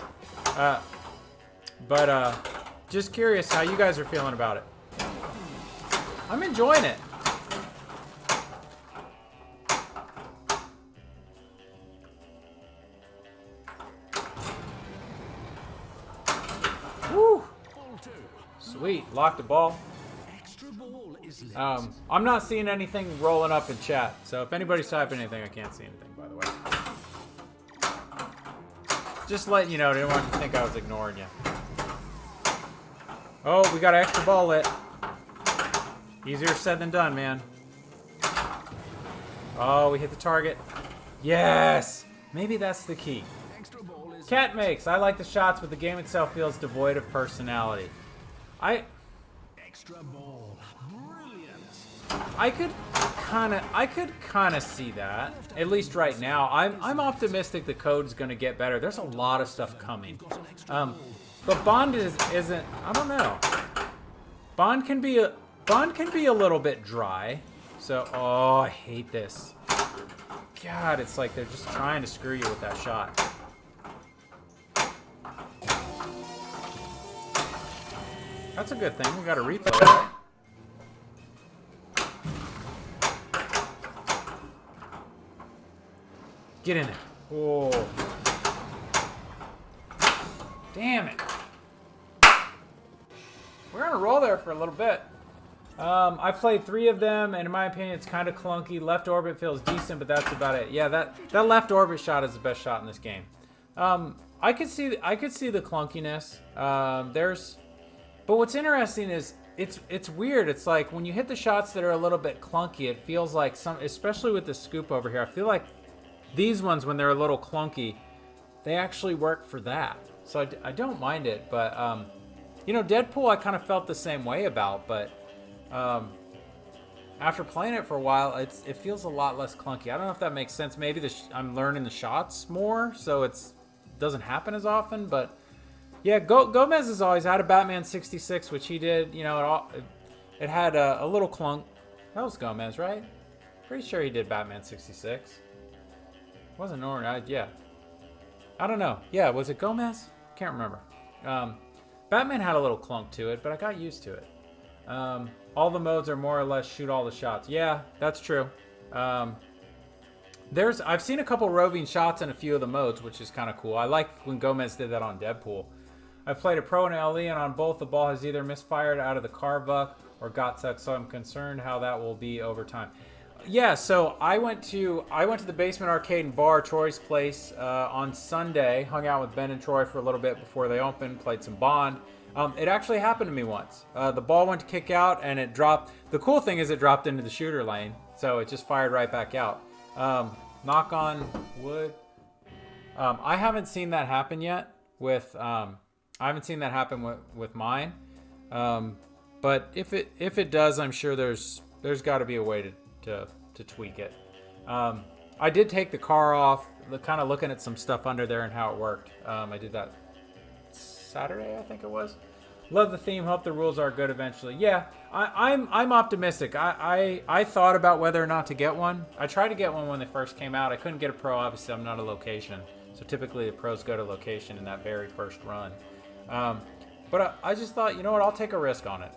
but just curious how you guys are feeling about it. I'm enjoying it. Woo! Sweet, locked the ball. I'm not seeing anything rolling up in chat, so if anybody's typing anything, I can't see anything, by the way. Just letting you know, I didn't want you to think I was ignoring you. Oh, we got an extra ball lit. Easier said than done, man. Oh, we hit the target. Yes! Maybe that's the key. Cat makes. I like the shots, but the game itself feels devoid of personality. Extra ball. Brilliant. I could kind of see that. At least right now. I'm optimistic the code's going to get better. There's a lot of stuff coming. But Bond isn't. I don't know. Bond can be a little bit dry. So, oh, I hate this. God, it's like they're just trying to screw you with that shot. That's a good thing. We got a replay, right? Get in there. Oh. Damn it. We're on a roll there for a little bit. I've played 3 of them, and in my opinion, it's kind of clunky. Left orbit feels decent, but that's about it. Yeah, that left orbit shot is the best shot in this game. I could see the clunkiness. But what's interesting is it's weird. It's like when you hit the shots that are a little bit clunky, it feels like especially with the scoop over here. I feel like these ones, when they're a little clunky, they actually work for that. So I don't mind it, but Deadpool I kind of felt the same way about, but after playing it for a while, it feels a lot less clunky. I don't know if that makes sense. Maybe I'm learning the shots more, so it doesn't happen as often, but yeah, Gomez has always had a Batman 66, which he did. It had a little clunk. That was Gomez, right? Pretty sure he did Batman 66. Wasn't Norton? Yeah. I don't know. Yeah, was it Gomez? Can't remember. Batman had a little clunk to it, but I got used to it. All the modes are more or less shoot all the shots. Yeah, that's true. I've seen a couple roving shots in a few of the modes, which is kind of cool. I like when Gomez did that on Deadpool. I've played a pro and LE, and on both the ball has either misfired out of the carbuck or got sucked, so I'm concerned how that will be over time. Yeah, so I went to the Basement Arcade and Bar, Troy's place, on Sunday. Hung out with Ben and Troy for a little bit before they opened. Played some Bond. It actually happened to me once. The ball went to kick out and it dropped. The cool thing is it dropped into the shooter lane, so it just fired right back out. Knock on wood. I haven't seen that happen yet with. I haven't seen that happen with mine. But if it does, I'm sure there's got to be a way to tweak it. I did take the car off, kind of looking at some stuff under there and how it worked. I did that Saturday, I think it was. Love the theme. Hope the rules are good eventually. Yeah, I'm optimistic. I thought about whether or not to get one. I tried to get one when they first came out. I couldn't get a pro. Obviously, I'm not a location, so typically the pros go to location in that very first run. But I just thought, you know what? I'll take a risk on it.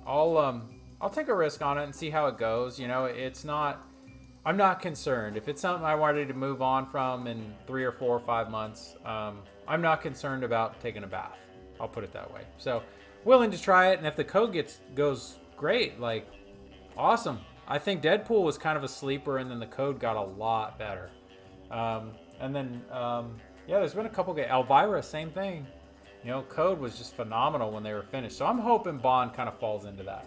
I'll take a risk on it and see how it goes. It's not. I'm not concerned. If it's something I wanted to move on from in 3 or 4 or 5 months, I'm not concerned about taking a bath. I'll put it that way. So, willing to try it, and if the code goes great, like, awesome. I think Deadpool was kind of a sleeper, and then the code got a lot better. And then, there's been a couple games. Elvira, same thing. Code was just phenomenal when they were finished. So I'm hoping Bond kind of falls into that.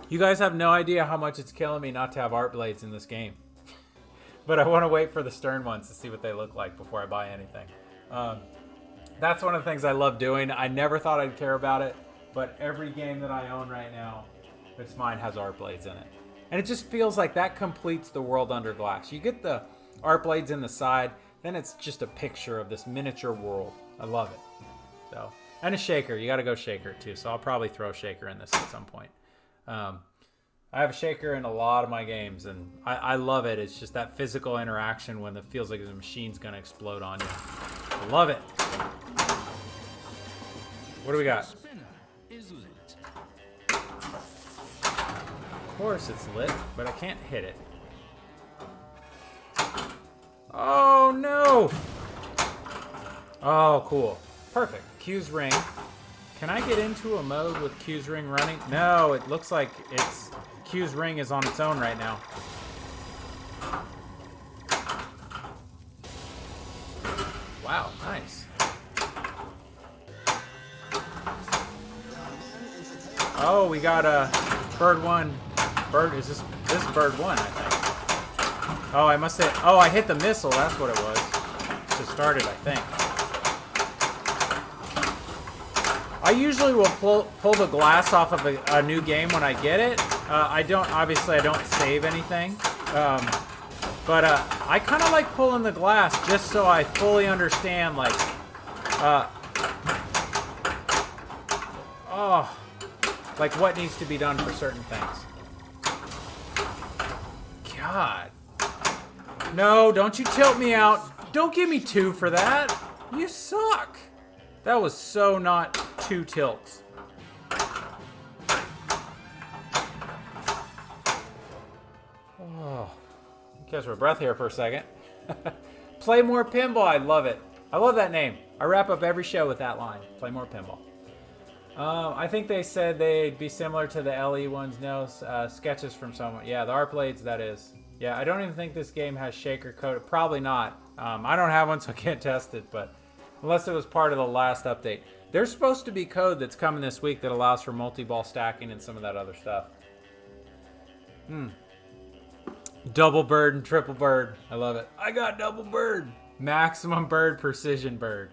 You guys have no idea how much it's killing me not to have art blades in this game. But I want to wait for the Stern ones to see what they look like before I buy anything. That's one of the things I love doing. I never thought I'd care about it, but every game that I own right now that's mine has art blades in it. And it just feels like that completes the world under glass. You get the art blades in the side, then it's just a picture of this miniature world. I love it. So, and a shaker. You got to go shaker too. So I'll probably throw a shaker in this at some point. I have a shaker in a lot of my games, and I love it. It's just that physical interaction when it feels like the machine's going to explode on you. I love it. What do we got? Spinner is lit. Of course it's lit, but I can't hit it. Oh, no! Oh, cool. Perfect. Q's ring. Can I get into a mode with Q's ring running? No, it looks like it's Q's ring is on its own right now. Wow, nice. Oh, we got a bird one. Bird is this bird one, I think. Oh, I must say. Oh, I hit the missile. That's what it was. To start it, I think. I usually will pull the glass off of a new game when I get it. I don't save anything. But I kind of like pulling the glass just so I fully understand, like, like what needs to be done for certain things. God. No, don't you tilt me out. Don't give me 2 for that. You suck. That was so not 2 tilts. Oh, catch my breath here for a second. Play more pinball. I love it. I love that name. I wrap up every show with that line. Play more pinball. I think they said they'd be similar to the LE ones. No, sketches from someone. Yeah, the art blades, that is. Yeah, I don't even think this game has shaker code. Probably not. I don't have one, so I can't test it, but unless it was part of the last update. There's supposed to be code that's coming this week that allows for multi-ball stacking and some of that other stuff. Double bird and triple bird. I love it. I got double bird. Maximum bird, precision bird.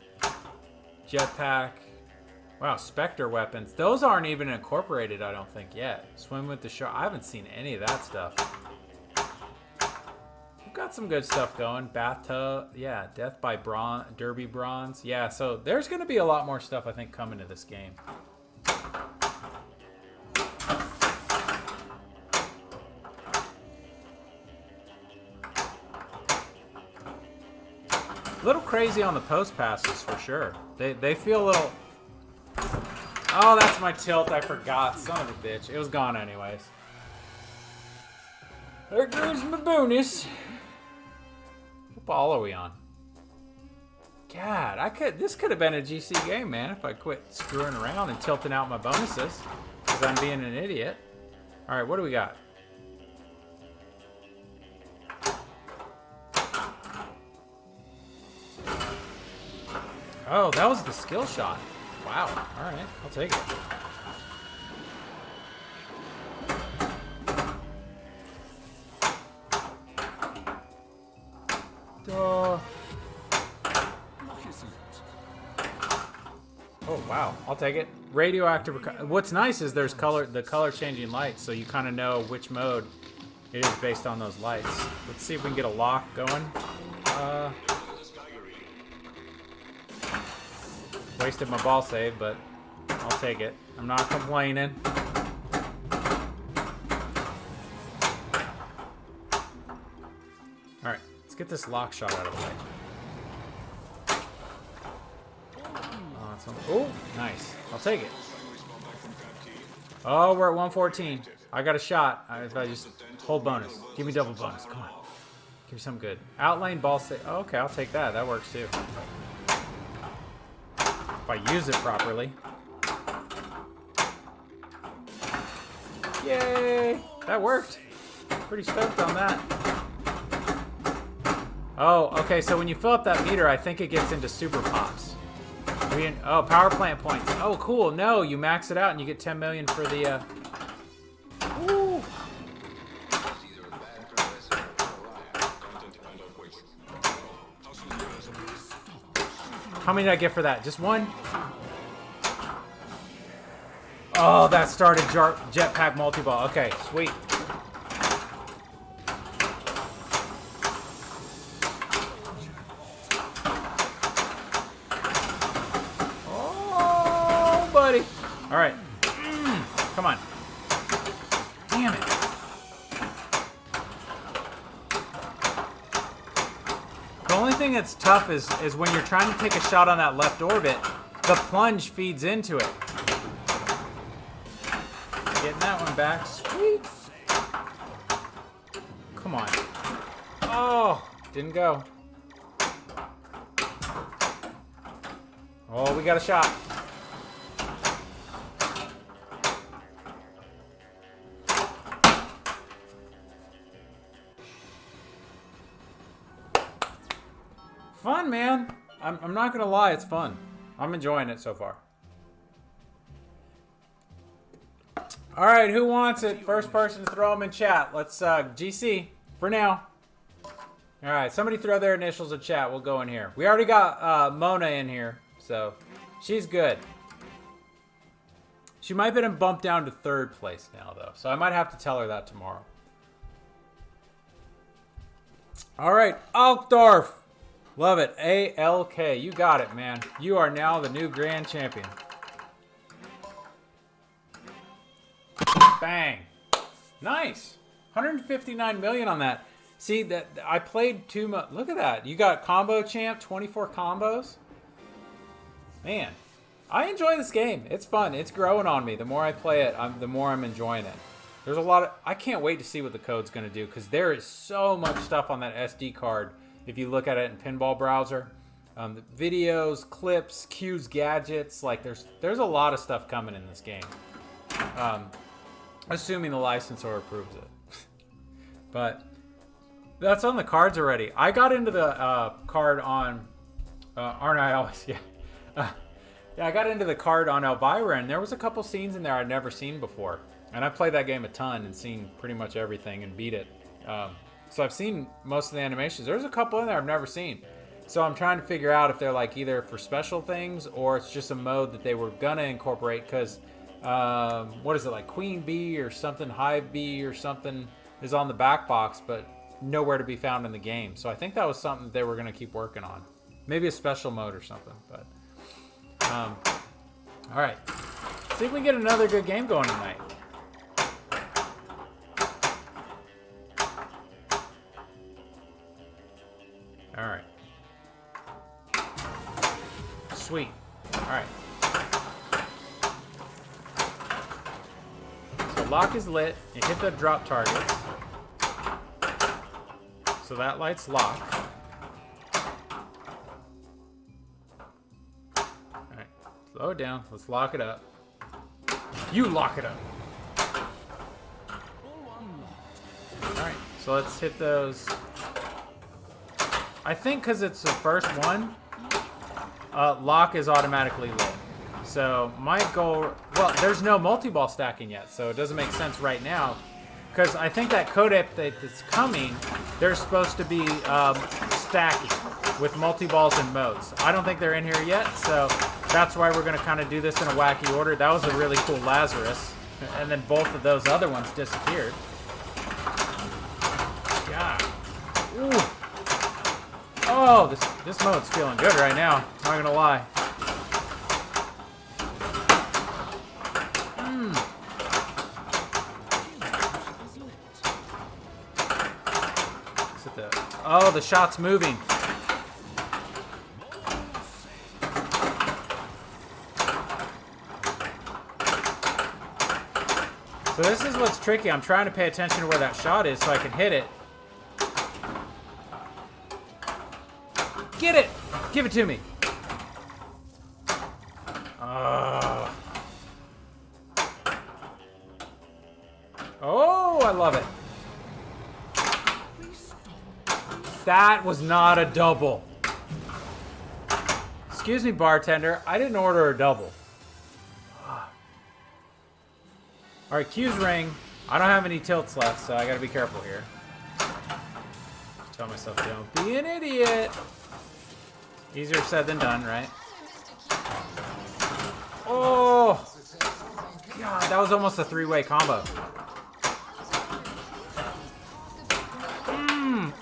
Jetpack. Wow, Spectre weapons. Those aren't even incorporated, I don't think, yet. Swim with the shark. I haven't seen any of that stuff. We've got some good stuff going. Bathtub. Yeah, Death by Bronze. Derby Bronze. Yeah, so there's going to be a lot more stuff, I think, coming to this game. A little crazy on the post passes, for sure. They feel a little... Oh, that's my tilt. I forgot. Son of a bitch. It was gone anyways. There goes my bonus. What ball are we on? God, this could have been a GC game, man, if I quit screwing around and tilting out my bonuses. Because I'm being an idiot. Alright, what do we got? Oh, that was the skill shot. Wow. Alright, I'll take it. Duh. Oh, wow. I'll take it. Radioactive. What's nice is there's the color changing lights, so you kind of know which mode it is based on those lights. Let's see if we can get a lock going. Wasted my ball save, but I'll take it. I'm not complaining. Alright, let's get this lock shot out of the way. Oh, nice. I'll take it. Oh, we're at 114. I got a shot. If I just hold bonus. Give me double bonus. Come on. Give me something good. Outlane ball save. Oh, okay, I'll take that. That works too. If I use it properly. Yay! That worked. Pretty stoked on that. Oh, okay, so when you fill up that meter, I think it gets into super pops. Oh, power plant points. Oh, cool. No, you max it out and you get 10 million for the... Ooh. How many did I get for that? Just one? Oh, that started jetpack multi-ball. Okay, sweet. Oh, buddy. All right. Come on. Damn it. The only thing that's tough is when you're trying to take a shot on that left orbit, the plunge feeds into it. Getting that one back. Sweet. Come on. Oh, didn't go. Oh, we got a shot. Fun, man. I'm not gonna lie, it's fun. I'm enjoying it so far. All right, who wants it? First person to throw them in chat. Let's GC for now. All right, somebody throw their initials in chat. We'll go in here. We already got Mona in here, so she's good. She might have been bumped down to 3rd place now, though, so I might have to tell her that tomorrow. All right, Altdorf. Love it. ALK. You got it, man. You are now the new grand champion. Bang. Nice. 159 million on that. See, that I played too much. Look at that. You got combo champ, 24 combos. Man, I enjoy this game. It's fun. It's growing on me. The more I play it, the more I'm enjoying it. There's a lot of... I can't wait to see what the code's going to do because there is so much stuff on that SD card. If you look at it in Pinball browser, the videos, clips, cues, gadgets, like there's a lot of stuff coming in this game. Assuming the licensor approves it. But that's on the cards already. I got into the card on, aren't I always? Yeah. Yeah, I got into the card on Elvira, and there was a couple scenes in there I'd never seen before. And I played that game a ton and seen pretty much everything and beat it. So I've seen most of the animations. There's a couple in there I've never seen. So I'm trying to figure out if they're like either for special things or it's just a mode that they were gonna incorporate because what is it, like Queen Bee or something, Hive Bee or something is on the back box but nowhere to be found in the game. So I think that was something they were gonna keep working on. Maybe a special mode or something, but all right. See if we can get another good game going tonight. All right. Sweet. All right. So lock is lit. You hit the drop targets. So that light's lock. All right. Slow it down. Let's lock it up. You lock it up. All right. So let's hit those. I think because it's the first one, lock is automatically lit. So my goal, well, there's no multi-ball stacking yet, so it doesn't make sense right now. Because I think that code update that's coming, they're supposed to be stacking with multi-balls and modes. I don't think they're in here yet, so that's why we're going to kind of do this in a wacky order. That was a really cool Lazarus, and then both of those other ones disappeared. God. Ooh. Oh, this mode's feeling good right now. Not gonna lie. Oh, the shot's moving. So this is what's tricky. I'm trying to pay attention to where that shot is so I can hit it. Get it! Give it to me. Oh, I love it. That was not a double. Excuse me, bartender. I didn't order a double. All right, cues ring. I don't have any tilts left, so I gotta be careful here. Tell myself, don't be an idiot. Easier said than done, right? Oh! God, that was almost a three-way combo.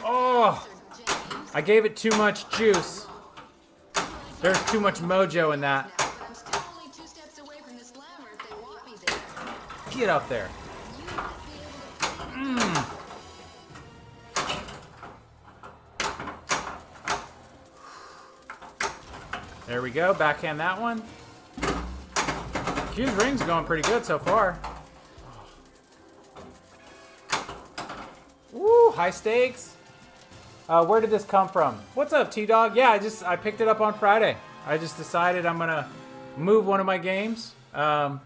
Oh! I gave it too much juice. There's too much mojo in that. But I'm still only 2 steps away from this glamour if they want me there. Get up there. You might be able to There we go. Backhand that one. Q's ring's going pretty good so far. Woo, high stakes. Where did this come from? What's up, T-Dog? Yeah, I picked it up on Friday. I just decided I'm gonna move one of my games. I'm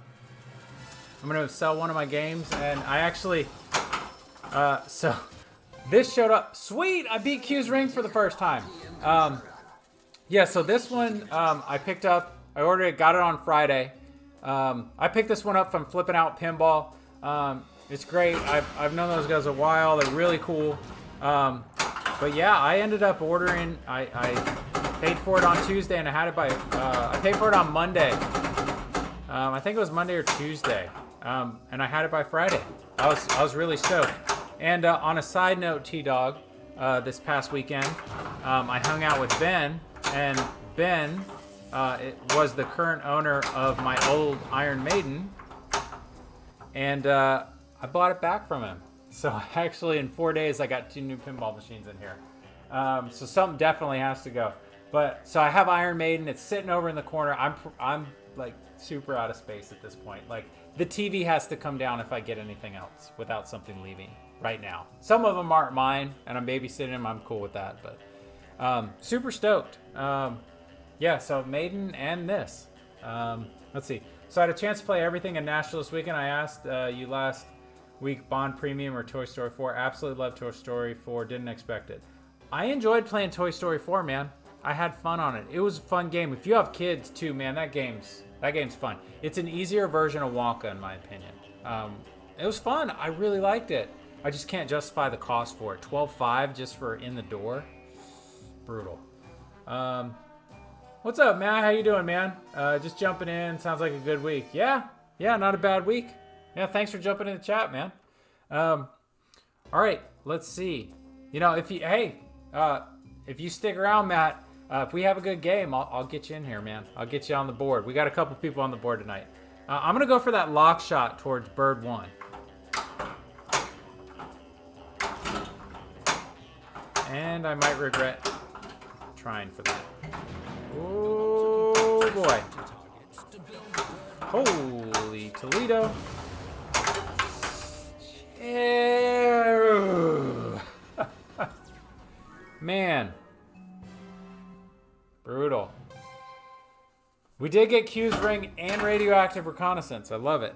gonna sell one of my games, and I actually, so this showed up. Sweet, I beat Q's ring for the first time. Yeah, so this one I picked up. I ordered it, got it on Friday. I picked this one up from Flipping Out Pinball. It's great. I've known those guys a while. They're really cool. But yeah, I ended up ordering. I paid for it on Tuesday, and I had it by. I paid for it on Monday. I think it was Monday or Tuesday, and I had it by Friday. I was really stoked. And on a side note, T-Dog, this past weekend, I hung out with Ben, and Ben it was the current owner of my old Iron Maiden, and I bought it back from him. So actually, in 4 days, I got 2 new pinball machines in here. So something definitely has to go. But so I have Iron Maiden. It's sitting over in the corner. I'm like super out of space at this point. Like the TV has to come down if I get anything else without something leaving right now. Some of them aren't mine, and I'm babysitting them. I'm cool with that. But super stoked. Yeah. So Maiden and this. Let's see. So I had a chance to play everything in Nashville this weekend. I asked you last week, Bond Premium or Toy Story 4. Absolutely loved Toy Story 4. Didn't expect it. I enjoyed playing Toy Story 4, man. I had fun on it. It was a fun game. If you have kids too, man, that game's fun. It's an easier version of Wonka, in my opinion. It was fun. I really liked it. I just can't justify the cost for it. $12.5 just for in the door. Brutal. What's up, Matt? How you doing, man? Just jumping in. Sounds like a good week. Yeah, not a bad week. Yeah, thanks for jumping in the chat, man. All right, let's see. You know, if you stick around, Matt, if we have a good game, I'll get you in here, man. I'll get you on the board. We got a couple people on the board tonight. I'm gonna go for that lock shot towards bird 1. And I might regret trying for that. Oh boy. Holy Toledo. Man. Brutal. We did get Q's ring and radioactive reconnaissance. I love it.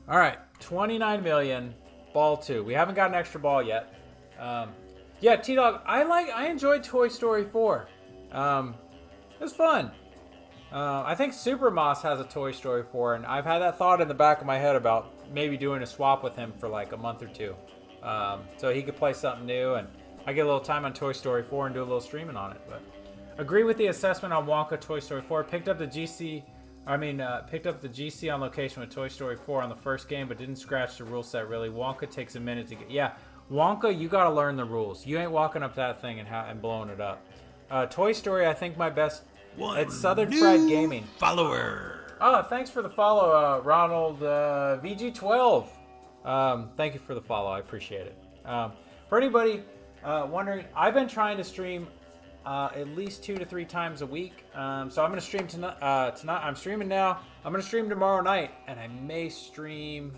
All right. 29 million. Ball 2. We haven't got an extra ball yet. Yeah, T-Dog, I enjoyed Toy Story 4. It was fun. I think Super Moss has a Toy Story 4, and I've had that thought in the back of my head about maybe doing a swap with him for like a month or two. So he could play something new, and I get a little time on Toy Story 4 and do a little streaming on it. But agree with the assessment on Wonka Toy Story 4. Picked up the GC on location with Toy Story 4 on the first game, but didn't scratch the rule set really. Wonka takes a minute to get. Yeah, Wonka, you got to learn the rules. You ain't walking up to that thing and blowing it up. Toy Story, I think my best. It's Southern Fried Gaming. Follower. Oh, thanks for the follow, Ronald VG12. Thank you for the follow. I appreciate it. For anybody wondering, I've been trying to stream at least 2 to 3 times a week. So I'm going to stream tonight. I'm streaming now. I'm going to stream tomorrow night, and I may stream.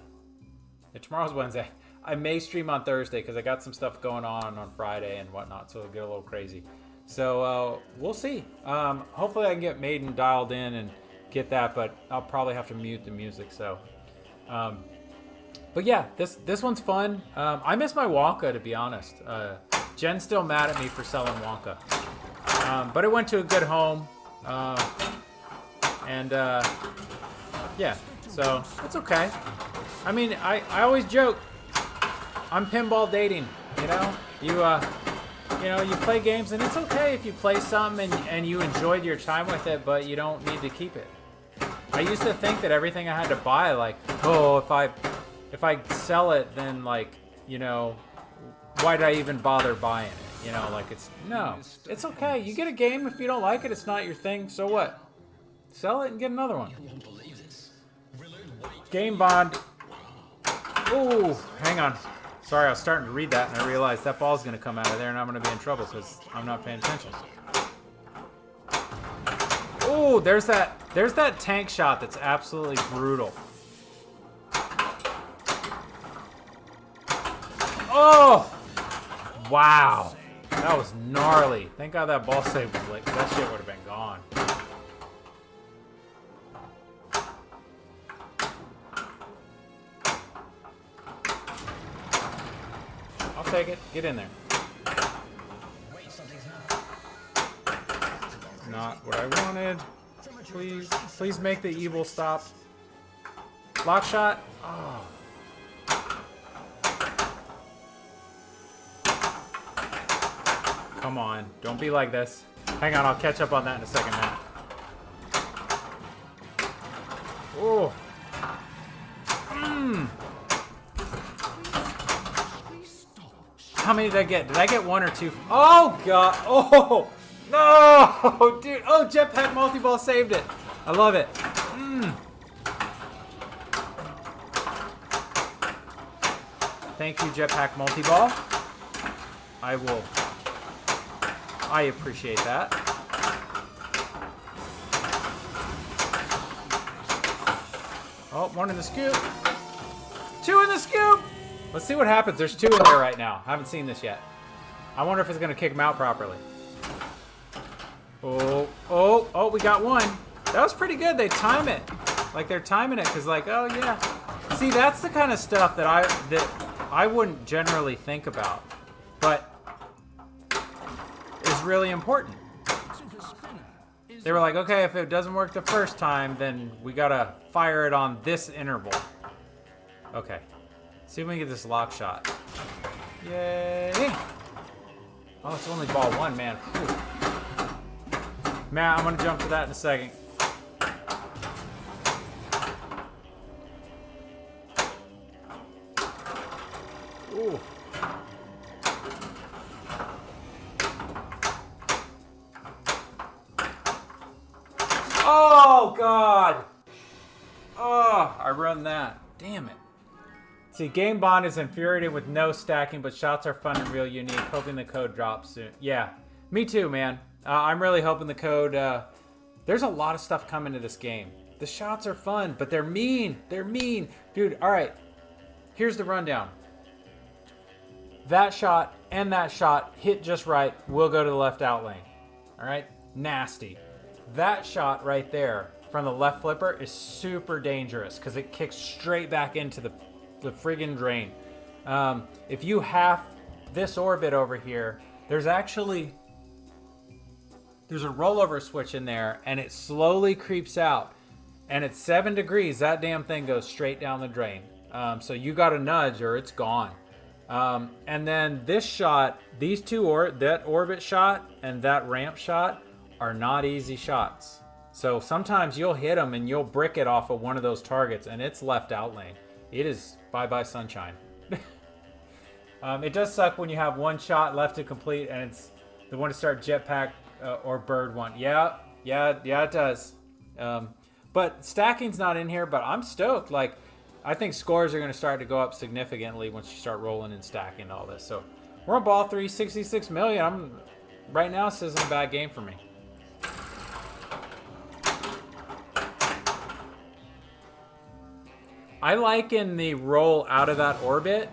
Tomorrow's Wednesday. I may stream on Thursday because I got some stuff going on Friday and whatnot, so it'll get a little crazy. So we'll see. Hopefully I can get Maiden dialed in and get that, but I'll probably have to mute the music. So, but yeah, this one's fun. I miss my Wonka, to be honest. Jen's still mad at me for selling Wonka, but it went to a good home, and yeah, so it's okay. I mean, I always joke, I'm pinball dating. You know, You know, you play games, and it's okay if you play something and you enjoyed your time with it, but you don't need to keep it. I used to think that everything I had to buy, like, oh, if I sell it, then, like, you know, why did I even bother buying it? You know, like, it's okay. You get a game, if you don't like it, it's not your thing, so what? Sell it and get another one. Game bond. Ooh, hang on. Sorry, I was starting to read that, and I realized that ball's going to come out of there, and I'm going to be in trouble because I'm not paying attention. Ooh, there's that tank shot that's absolutely brutal. Oh! Wow. That was gnarly. Thank God that ball save was lit, 'cause that shit would have been gone. I'll take it. Get in there. Not what I wanted. Please. Please make the evil stop. Lock shot. Oh. Come on. Don't be like this. Hang on. I'll catch up on that in a second, man. Oh. How many did I get? Did I get one or two? Oh, God. Oh. No. Dude. Oh, jetpack multi-ball saved it. I love it. Thank you, jetpack multi-ball. I appreciate that. Oh, one in the scoop. Two in the scoop. Let's see what happens. There's two in there right now. I haven't seen this yet. I wonder if it's going to kick them out properly. Oh, we got one. That was pretty good. They time it. Like, they're timing it because, like, oh, yeah. See, that's the kind of stuff that I wouldn't generally think about, but is really important. They were like, okay, if it doesn't work the first time, then we got to fire it on this interval. Okay. See if we can get this lock shot. Yay! Oh, it's only ball one, man. Whew. Man, I'm going to jump to that in a second. Ooh. Oh, God! Oh, I run that. Damn it. See, Game Bond is infuriated with no stacking, but shots are fun and real unique. Hoping the code drops soon. Yeah, me too, man. I'm really hoping the code... there's a lot of stuff coming to this game. The shots are fun, but they're mean. They're mean. Dude, all right. Here's the rundown. That shot and that shot hit just right will go to the left out lane. All right? Nasty. That shot right there from the left flipper is super dangerous because it kicks straight back into the friggin' drain. If you half this orbit over here, there's a rollover switch in there, and it slowly creeps out. And at 7 degrees, that damn thing goes straight down the drain. So you got to nudge or it's gone. And then this shot, these two, that orbit shot and that ramp shot are not easy shots. So sometimes you'll hit them and you'll brick it off of one of those targets, and it's left out lane. It is bye-bye sunshine. It does suck when you have one shot left to complete and it's the one to start jetpack or bird one. Yeah, it does. But stacking's not in here, but I'm stoked. Like, I think scores are going to start to go up significantly once you start rolling and stacking and all this. So we're on ball 3, 66 million. Right now, this isn't a bad game for me. I liken the roll out of that orbit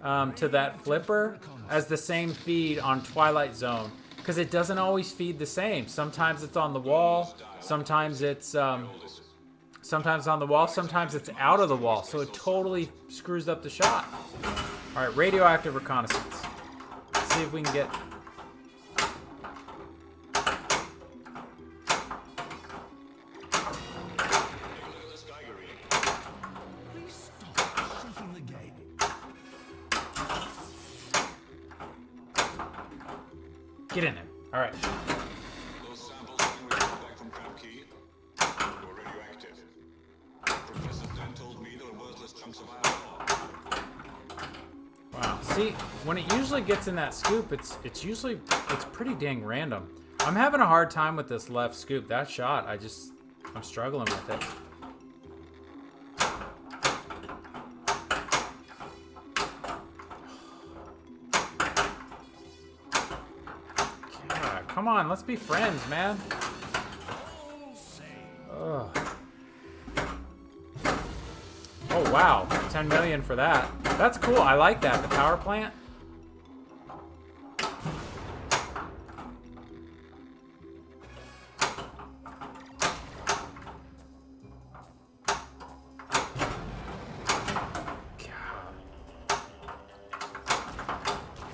to that flipper as the same feed on Twilight Zone, because it doesn't always feed the same. Sometimes it's on the wall, sometimes it's sometimes on the wall, sometimes it's out of the wall, so it totally screws up the shot. All right, radioactive reconnaissance. Let's see if we can get... Get in there. All right. Those samples we got back from Camp Key were radioactive. Professor Dent told me they were worthless chunks of iron ore. Wow. See, when it usually gets in that scoop, it's pretty dang random. I'm having a hard time with this left scoop. That shot, I'm struggling with it. God, come on, let's be friends, man. Ugh. Oh wow, 10 million for that. That's cool. I like that. The power plant.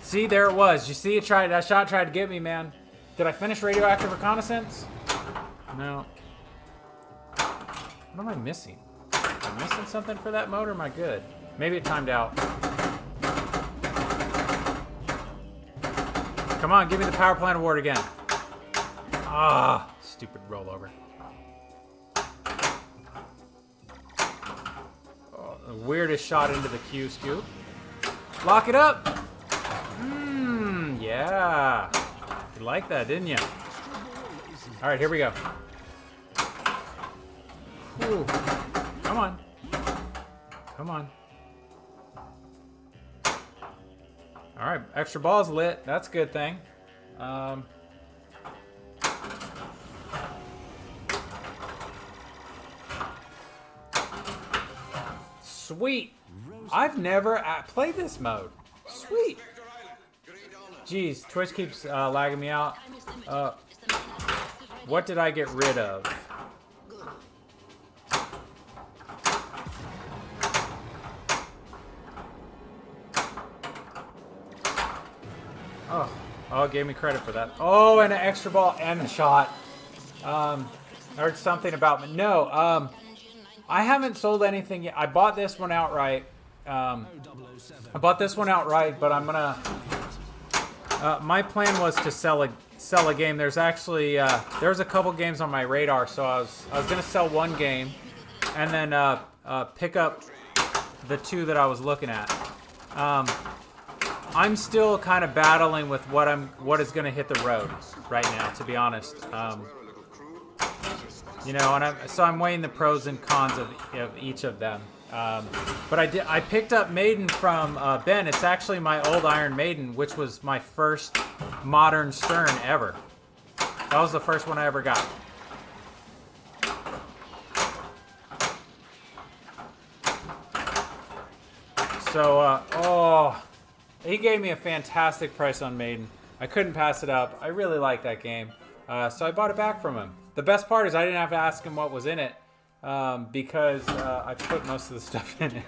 See, there it was. You see, that shot tried to get me, man. Did I finish radioactive reconnaissance? No. What am I missing? Am I missing something for that mode, or am I good? Maybe it timed out. Come on, give me the power plant award again. Ah, stupid rollover. Oh, the weirdest shot into the Q scoop. Lock it up. Yeah. You like that, didn't you? All right, here we go. Whew. Come on. Come on. All right, extra ball's lit. That's a good thing. Sweet. I've never played this mode. Sweet. Jeez, Twitch keeps lagging me out. What did I get rid of? Oh, it gave me credit for that. Oh, and an extra ball and a shot. I heard something about me. No, I haven't sold anything yet. I bought this one outright. I bought this one outright, but I'm gonna. My plan was to sell a game. There's actually there's a couple games on my radar, so I was gonna sell one game, and then pick up the two that I was looking at. I'm still kind of battling with what is gonna hit the road right now, to be honest. You know, and I'm weighing the pros and cons of each of them. But I picked up Maiden from Ben. It's actually my old Iron Maiden, which was my first modern Stern ever. That was the first one I ever got. So, oh, he gave me a fantastic price on Maiden. I couldn't pass it up. I really like that game. So I bought it back from him. The best part is I didn't have to ask him what was in it. Because I put most of the stuff in it.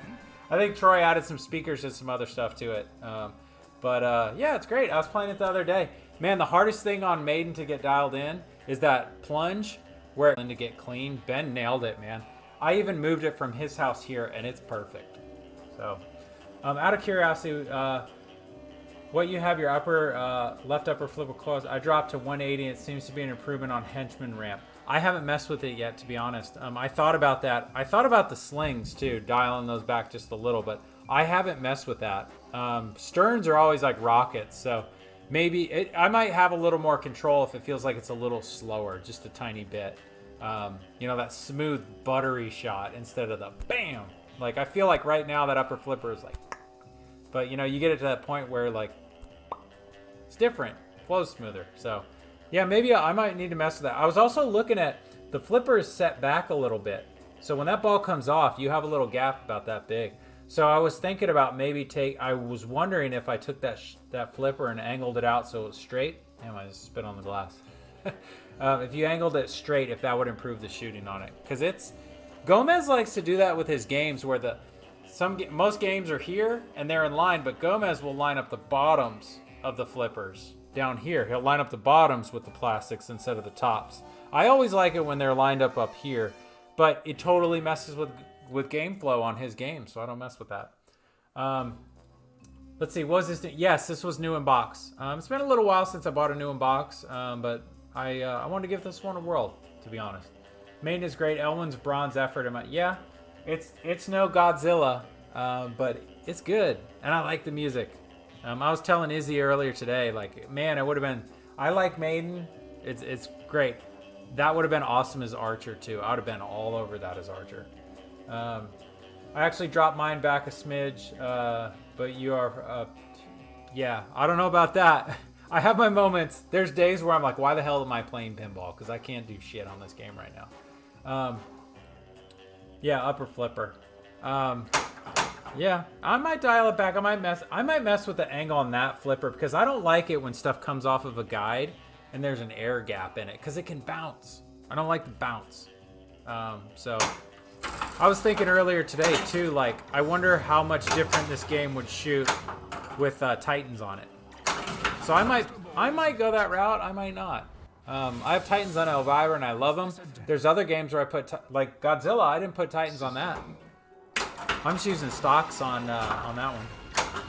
I think Troy added some speakers and some other stuff to it. Yeah, it's great. I was playing it the other day. Man, the hardest thing on Maiden to get dialed in is that plunge where it's to get clean. Ben nailed it, man. I even moved it from his house here, and it's perfect. So, out of curiosity, what you have your left upper flipper closed. I dropped to 180, and it seems to be an improvement on Henchman ramp. I haven't messed with it yet, to be honest. I thought about that. I thought about the slings, too, dialing those back just a little, but I haven't messed with that. Sterns are always like rockets, so maybe I might have a little more control if it feels like it's a little slower, just a tiny bit. You know, that smooth, buttery shot instead of the BAM! Like, I feel like right now that upper flipper is like... But, you know, you get it to that point where, like, it's different. Flows smoother, so... Yeah, maybe I might need to mess with that. I was also looking at the flipper is set back a little bit. So when that ball comes off, you have a little gap about that big. So I was thinking about I was wondering if I took that flipper and angled it out so it was straight. Damn, I just spit on the glass. If you angled it straight, if that would improve the shooting on it. Because Gomez likes to do that with his games where most games are here and they're in line, but Gomez will line up the bottoms of the flippers. Down here, he'll line up the bottoms with the plastics instead of the tops. I always like it when they're lined up here, but it totally messes with game flow on his game, so I don't mess with that. Let's see, what was this? Yes, this was new in box. It's been a little while since I bought a new in box, but I wanted to give this one a whirl, to be honest. Maiden is great. Elwin's bronze effort. Yeah, it's no Godzilla, but it's good, and I like the music. I was telling Izzy earlier today, like, man, it would have been. I like Maiden. It's great. That would have been awesome as Archer too. I would have been all over that as Archer. I actually dropped mine back a smidge, but you are, yeah, I don't know about that. I have my moments. There's days where I'm like, why the hell am I playing pinball? Because I can't do shit on this game right now. Yeah, upper flipper. Yeah, I might dial it back. I might mess with the angle on that flipper because I don't like it when stuff comes off of a guide and there's an air gap in it because it can bounce. I don't like the bounce. So I was thinking earlier today too, like, I wonder how much different this game would shoot with Titans on it. So I might go that route. I might not. I have Titans on Elvira and I love them. There's other games where I put like Godzilla. I didn't put Titans on that. I'm just using stocks on that one.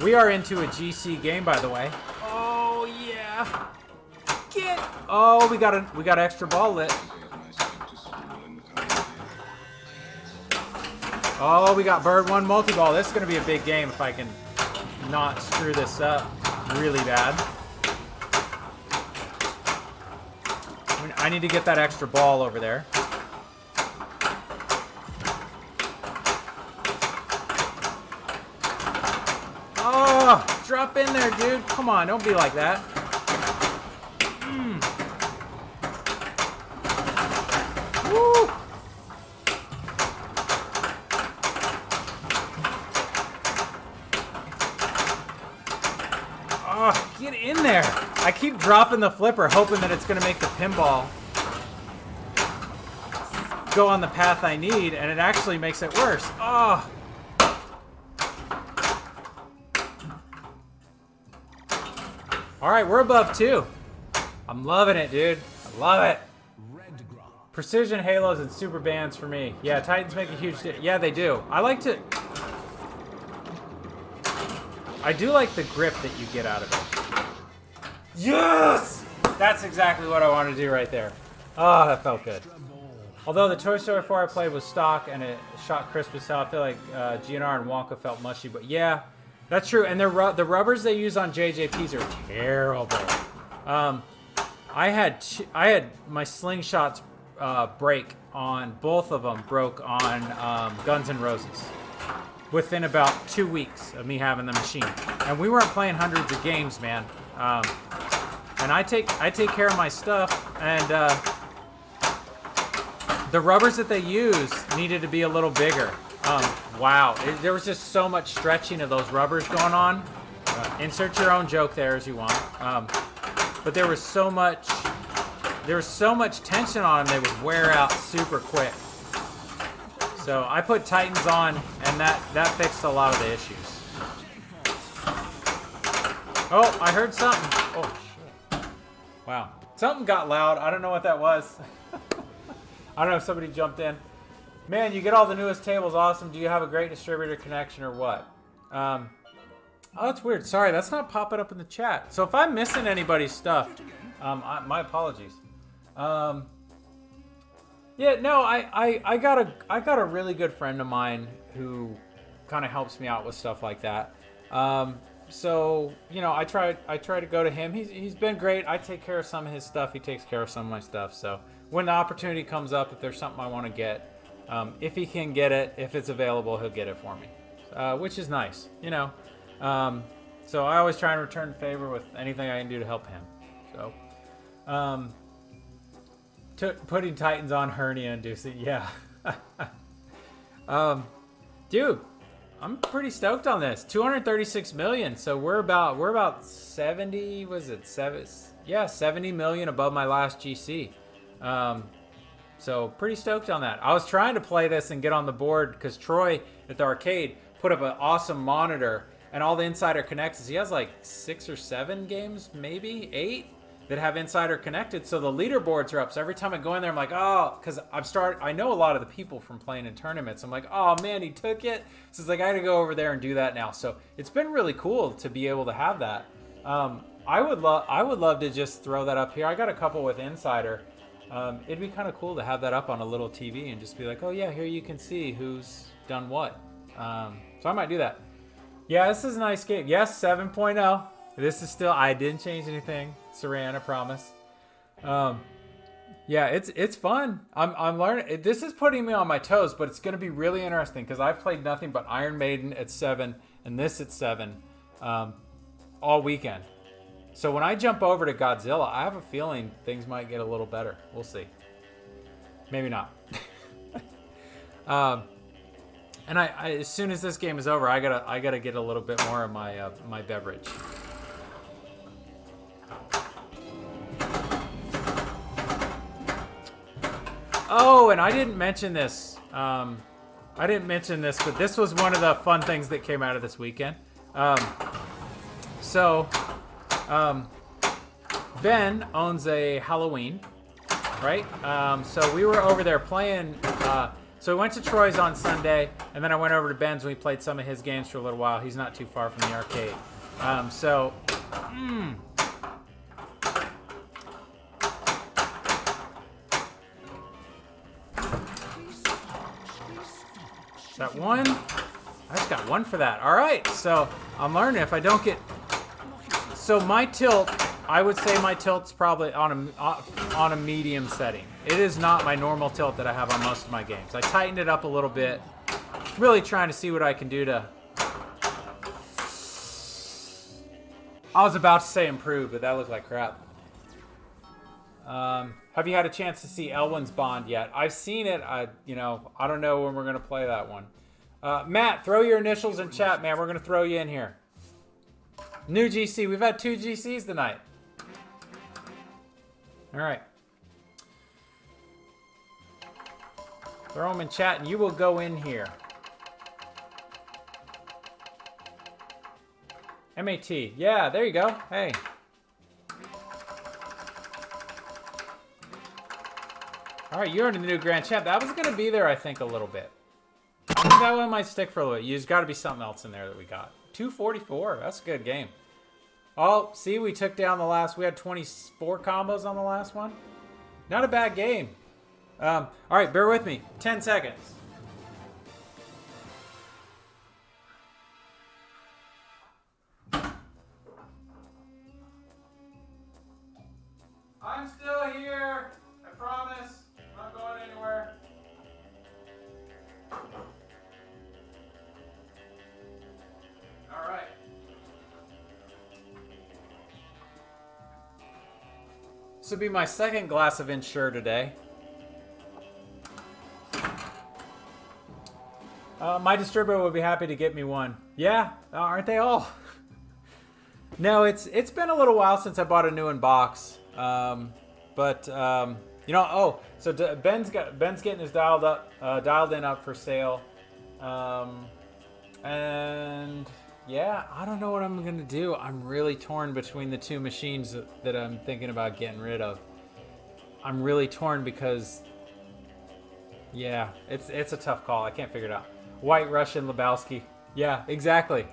We are into a GC game, by the way. Oh yeah. Oh, we got extra ball lit. Oh, we got Bird 1 multi-ball. This is going to be a big game if I can not screw this up really bad. I need to get that extra ball over there. Oh, drop in there, dude. Come on, don't be like that. Woo! Oh, get in there. I keep dropping the flipper, hoping that it's going to make the pinball go on the path I need, and it actually makes it worse. Oh. All right, we're above 2. I'm loving it, dude. I love it. Precision halos and super bands for me. Yeah, Titans make a huge yeah, they do. I do like the grip that you get out of it. Yes! That's exactly what I want to do right there. Oh, that felt good. Although the Toy Story 4 I played was stock and it shot crisp as hell, I feel like GNR and Wonka felt mushy, but yeah, that's true. And the rubbers they use on JJPs are terrible. I had my slingshots break on both of them, broke on Guns N' Roses within about 2 weeks of me having the machine, and we weren't playing hundreds of games, man. And I take care of my stuff, and the rubbers that they used needed to be a little bigger. Wow, there was just so much stretching of those rubbers going on. Insert your own joke there as you want. But there was so much tension on them, they would wear out super quick. So I put Titans on, and that fixed a lot of the issues. Oh, I heard something. Oh, shit. Wow. Something got loud. I don't know what that was. I don't know if somebody jumped in. Man, you get all the newest tables. Awesome. Do you have a great distributor connection or what? Oh, that's weird. Sorry, that's not popping up in the chat. So if I'm missing anybody's stuff, my apologies. Yeah, no, I got a really good friend of mine who kind of helps me out with stuff like that. So you know, I try to go to him. He's been great. I take care of some of his stuff. He takes care of some of my stuff. So when the opportunity comes up, if there's something I want to get, if he can get it, if it's available, he'll get it for me, which is nice, you know. So I always try and return favor with anything I can do to help him. So, putting Titans on hernia inducing, yeah. Dude, I'm pretty stoked on this. 236 million. So we're about 70. Was it 7? Yeah, 70 million above my last GC. So pretty stoked on that. I was trying to play this and get on the board because Troy at the arcade put up an awesome monitor and all the insider connects. He has like 6 or 7 games, maybe 8. that have Insider connected, so the leaderboards are up. So every time I go in there, I'm like, oh, because I know a lot of the people from playing in tournaments. I'm like, oh man, he took it. So it's like I got to go over there and do that now. So it's been really cool to be able to have that. I would love to just throw that up here. I got a couple with Insider. It'd be kind of cool to have that up on a little TV and just be like, oh yeah, here you can see who's done what. So I might do that. Yeah, this is a nice game. Yes, 7.0. This is still, I didn't change anything. Saran, I promise. Yeah, it's fun. I'm learning. This is putting me on my toes, but it's going to be really interesting because I've played nothing but Iron Maiden at 7 and this at 7 all weekend. So when I jump over to Godzilla, I have a feeling things might get a little better. We'll see. Maybe not. And I as soon as this game is over, I gotta get a little bit more of my my beverage. Oh, and I didn't mention this. But this was one of the fun things that came out of this weekend. Ben owns a Halloween, right? So we were over there playing. So we went to Troy's on Sunday, and then I went over to Ben's and we played some of his games for a little while. He's not too far from the arcade. Is that one? I just got one for that. All right, so I'm learning if I don't get... So my tilt, I would say my tilt's probably on a medium setting. It is not my normal tilt that I have on most of my games. I tightened it up a little bit, really trying to see what I can do to... I was about to say improve, but that looked like crap. Have you had a chance to see Elwyn's Bond yet? I've seen it. I don't know when we're going to play that one. Matt, throw your initials in chat, man. We're going to throw you in here. New GC. We've had 2 GCs tonight. All right. Throw them in chat, and you will go in here. MAT. Yeah, there you go. Hey. All right, you're in the new Grand Champ. That was going to be there, I think, a little bit. I think that one might stick for a little bit. There's got to be something else in there that we got. 244. That's a good game. Oh, see, we took down the last. We had 24 combos on the last one. Not a bad game. All right, bear with me. 10 seconds. I'm still here. I promise. I'm not going anywhere. All right. This will be my second glass of Ensure today. My distributor would be happy to get me one. Yeah, aren't they all? No, it's been a little while since I bought a new in box. So Ben's getting his dialed in up for sale. And yeah, I don't know what I'm gonna do. I'm really torn between the 2 machines that I'm thinking about getting rid of. I'm really torn because, yeah, it's a tough call. I can't figure it out. White Russian Lebowski. Yeah, exactly.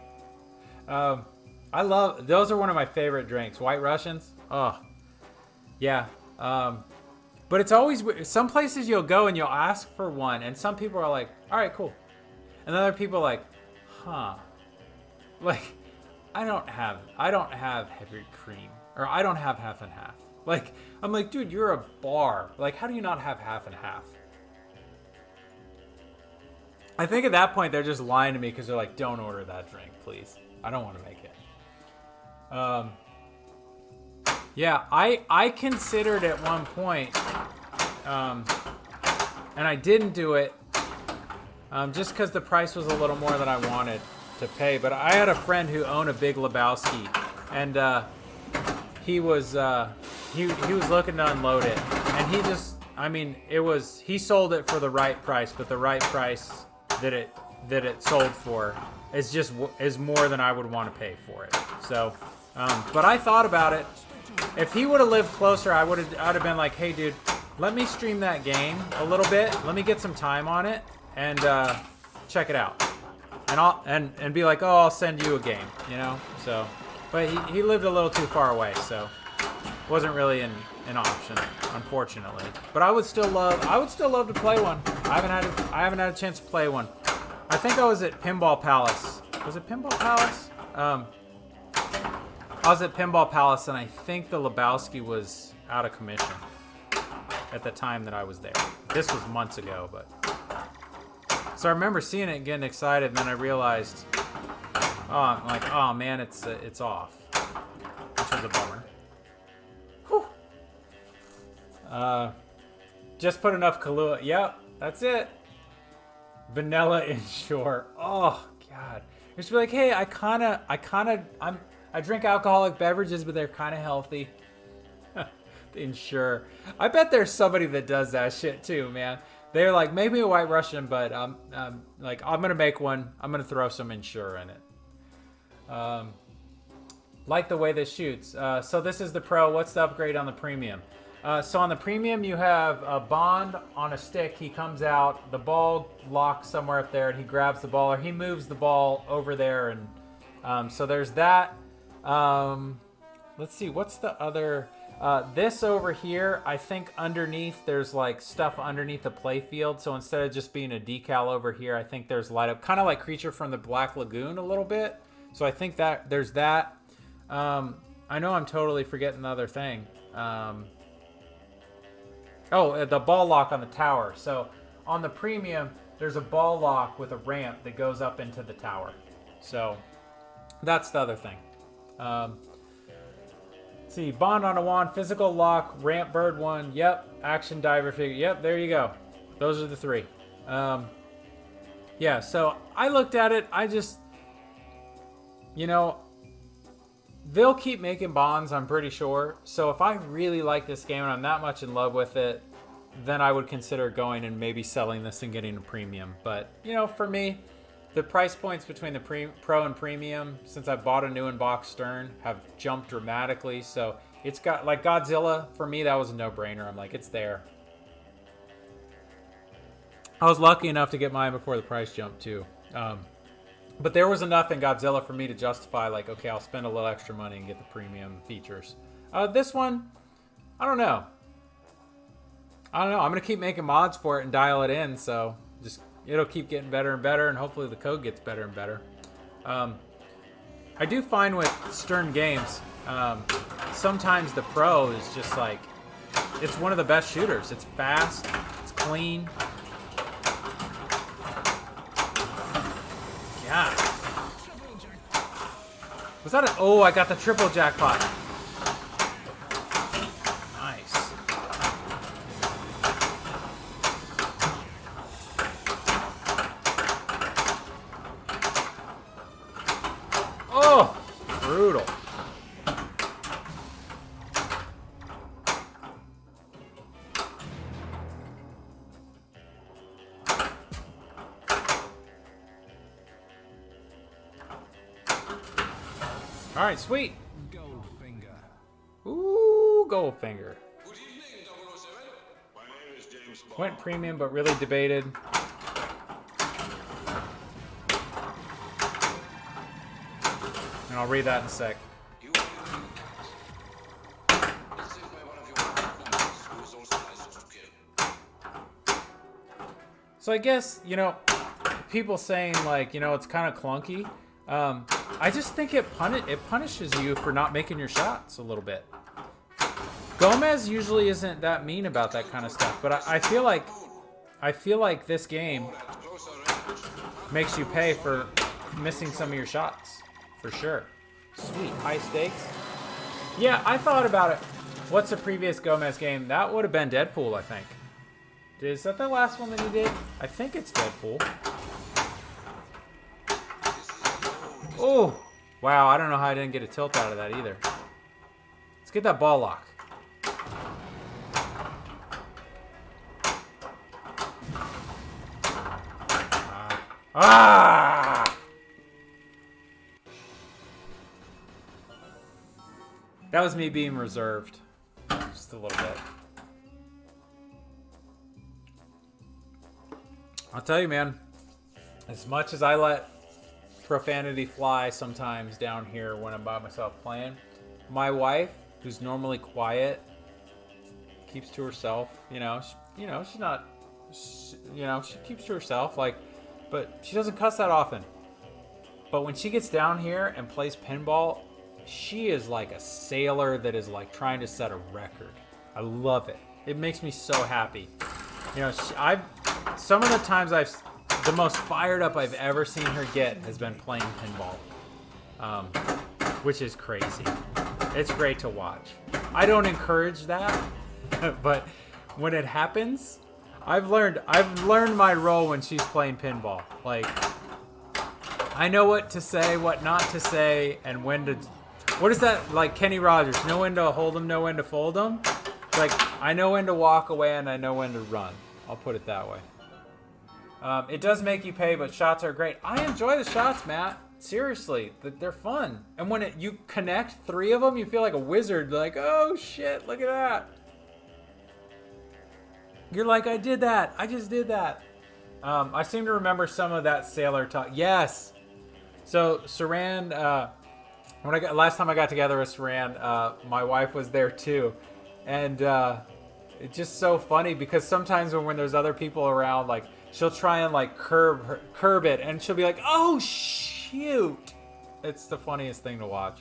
I love, those are one of my favorite drinks. White Russians. Oh, yeah. But it's always, some places you'll go and you'll ask for one, and some people are like, all right, cool. And other people are like, huh. Like, I don't have heavy cream, or I don't have half and half. Like, I'm like, dude, you're a bar. Like, how do you not have half and half? I think at that point they're just lying to me because they're like, don't order that drink, please. I don't want to make it. Yeah, I considered at one point, and I didn't do it, just because the price was a little more than I wanted to pay. But I had a friend who owned a Big Lebowski, and he was looking to unload it, and he sold it for the right price, but the right price that it sold for is more than I would want to pay for it. So, but I thought about it. If he would have lived closer, I'd have been like, hey, dude, let me stream that game a little bit. Let me get some time on it and check it out. And and be like, oh, I'll send you a game, you know. So, but he lived a little too far away, so wasn't really an option, unfortunately. But I would still love to play one. I haven't had a chance to play one. I think I was at Pinball Palace. Was it Pinball Palace? I was at Pinball Palace, and I think the Lebowski was out of commission at the time that I was there. This was months ago, but so I remember seeing it and getting excited, and then I realized, I'm like, oh man, it's off, which was a bummer. Whew. Just put enough Kahlua. Yep, that's it. Vanilla Ensure. Oh God. Just be like, hey, I drink alcoholic beverages, but they're kind of healthy. Ensure. I bet there's somebody that does that shit too, man. They're like, maybe a White Russian, but like, I'm gonna make one. I'm gonna throw some Ensure in it. Like the way this shoots. So this is the Pro. What's the upgrade on the Premium? So on the Premium, you have a Bond on a stick. He comes out, the ball locks somewhere up there, and he grabs the ball, or he moves the ball over there, and so there's that. Let's see, what's the other? This over here, I think underneath there's like stuff underneath the play field. So instead of just being a decal over here, I think there's light up, kind of like Creature from the Black Lagoon a little bit. So I think that there's that. I know I'm totally forgetting the other thing. Oh, the ball lock on the tower. So on the Premium, there's a ball lock with a ramp that goes up into the tower. So that's the other thing. Let's see, Bond on a wand, physical lock, ramp bird one. Yep, action diver figure. Yep, there you go. Those are the three. Yeah, so I looked at it. I just, you know, they'll keep making Bonds, I'm pretty sure. So if I really like this game and I'm that much in love with it, then I would consider going and maybe selling this and getting a Premium. But, you know, for me, the price points between the Pro and Premium, since I bought a new in-box Stern, have jumped dramatically. So it's got, like Godzilla, for me, that was a no-brainer. I'm like, it's there. I was lucky enough to get mine before the price jumped, too. But there was enough in Godzilla for me to justify, like, okay, I'll spend a little extra money and get the Premium features. This one, I don't know. I'm going to keep making mods for it and dial it in, so just it'll keep getting better and better, and hopefully the code gets better and better. I do find with Stern games, sometimes the Pro is just like, it's one of the best shooters. It's fast, it's clean. Yeah. Was that a... Oh, I got the triple jackpot. Nice. Oh, brutal. All right, sweet. Goldfinger. Ooh, Goldfinger. Good evening, 007. My name is James Bond. Went Premium, but really debated. And I'll read that in a sec. You are This is by one of your partners who is also licensed to kill. So I guess, you know, people saying like, you know, it's kind of clunky. I just think it punishes you for not making your shots a little bit. Gomez usually isn't that mean about that kind of stuff, but I feel like this game makes you pay for missing some of your shots, for sure. Sweet, high stakes. Yeah, I thought about it. What's the previous Gomez game? That would have been Deadpool, I think. Is that the last one that he did? I think it's Deadpool. Oh, wow, I don't know how I didn't get a tilt out of that either. Let's get that ball lock. That was me being reserved. Just a little bit. I'll tell you, man. As much as I let profanity fly sometimes down here when I'm by myself playing, my wife, who's normally quiet, keeps to herself. She's not. She keeps to herself. But she doesn't cuss that often. But when she gets down here and plays pinball, she is like a sailor that is like trying to set a record. I love it. It makes me so happy. Some of the times the most fired up I've ever seen her get has been playing pinball, which is crazy. It's great to watch. I don't encourage that, but when it happens, I've learned my role when she's playing pinball. Like, I know what to say, what not to say, and when to. What is that, like Kenny Rogers? Know when to hold them, know when to fold them. Like, I know when to walk away and I know when to run. I'll put it that way. It does make you pay, but shots are great. I enjoy the shots, Matt. Seriously, they're fun. And when you connect 3 of them, you feel like a wizard. Like, oh shit, look at that. You're like, I did that. I just did that. I seem to remember some of that sailor talk. Yes. So Saran, last time I got together with Saran, my wife was there too, and it's just so funny because sometimes when there's other people around, like she'll try and like curb it, and she'll be like, "Oh shoot!" It's the funniest thing to watch.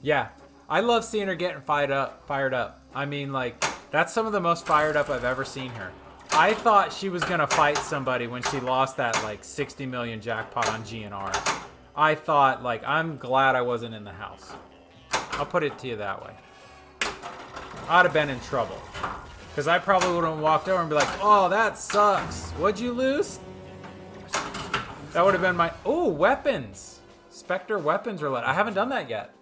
Yeah, I love seeing her getting fired up. I mean, like that's some of the most fired up I've ever seen her. I thought she was gonna fight somebody when she lost that like 60 million jackpot on GNR. I thought, like, I'm glad I wasn't in the house. I'll put it to you that way. I'd have been in trouble. Because I probably would have walked over and be like, oh, that sucks. What'd you lose? That would have been my... Oh, weapons. Spectre weapons roulette. I haven't done that yet.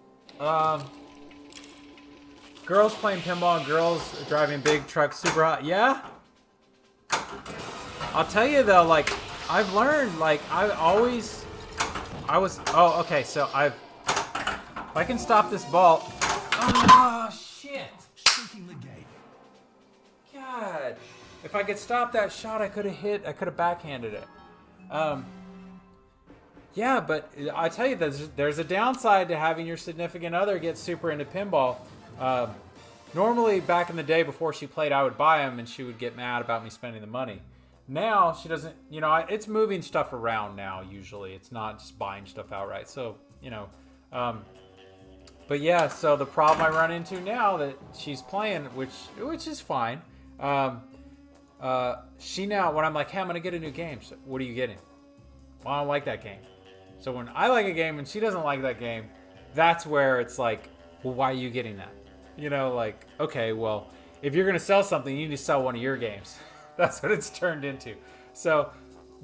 Girls playing pinball and girls driving big trucks super hot. Yeah? I'll tell you, though, like, I've learned, like, oh, okay, so if I can stop this ball. Oh, shit. Shrinking the gate. God. If I could stop that shot, I could have backhanded it. Yeah, but I tell you, there's a downside to having your significant other get super into pinball. Normally, back in the day before she played, I would buy them and she would get mad about me spending the money. Now she doesn't, it's moving stuff around now. Usually it's not just buying stuff outright. So, but yeah, so the problem I run into now that she's playing, which is fine. She now, when I'm like, hey, I'm going to get a new game. So what are you getting? Well, I don't like that game. So when I like a game and she doesn't like that game, that's where it's like, well, why are you getting that? Like, okay, well, if you're going to sell something, you need to sell one of your games. That's what it's turned into. So,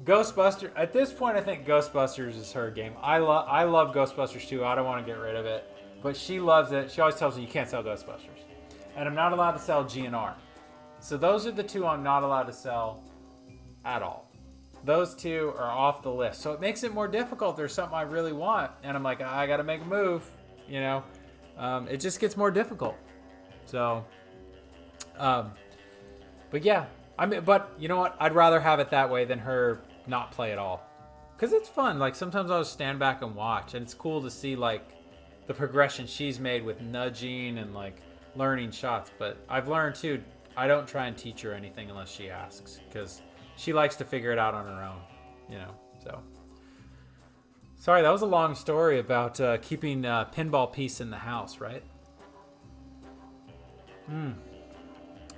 Ghostbusters. At this point, I think Ghostbusters is her game. I love Ghostbusters too. I don't want to get rid of it, but she loves it. She always tells me you can't sell Ghostbusters, and I'm not allowed to sell GNR. So those are the two I'm not allowed to sell at all. Those two are off the list. So it makes it more difficult. There's something I really want, and I'm like, I got to make a move. It just gets more difficult. So, but yeah. But you know what? I'd rather have it that way than her not play at all. Because it's fun. Like, sometimes I'll just stand back and watch. And it's cool to see, like, the progression she's made with nudging and, like, learning shots. But I've learned, too, I don't try and teach her anything unless she asks. Because she likes to figure it out on her own, so. Sorry, that was a long story about keeping pinball peace in the house, right?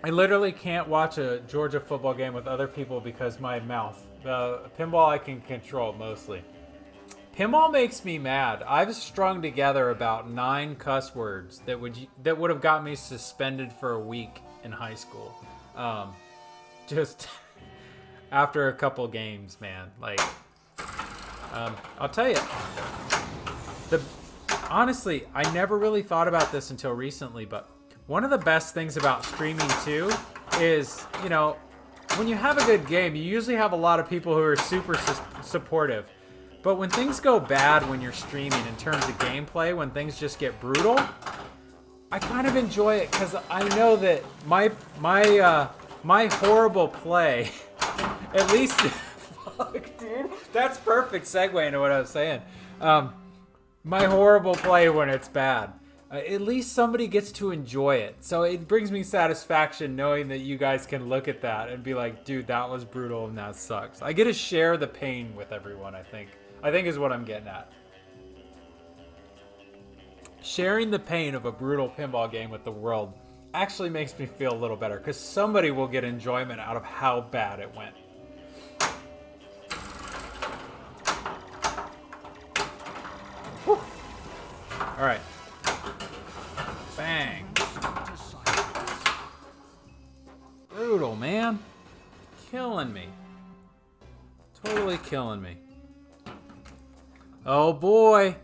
I literally can't watch a Georgia football game with other people because my mouth. Pinball I can control mostly. Pinball makes me mad. I've strung together about 9 cuss words that would have got me suspended for a week in high school. Just after a couple games, man. Like, I'll tell you. Honestly, I never really thought about this until recently, but one of the best things about streaming too is, when you have a good game, you usually have a lot of people who are super supportive. But when things go bad when you're streaming in terms of gameplay, when things just get brutal, I kind of enjoy it because I know that my horrible play, at least, fuck, dude, that's perfect segue into what I was saying. My horrible play when it's bad. At least somebody gets to enjoy it. So it brings me satisfaction knowing that you guys can look at that and be like, dude, that was brutal and that sucks. I get to share the pain with everyone, I think. I think is what I'm getting at. Sharing the pain of a brutal pinball game with the world actually makes me feel a little better because somebody will get enjoyment out of how bad it went. Whew. All right. Bang. Brutal, man. Killing me. Totally killing me. Oh boy.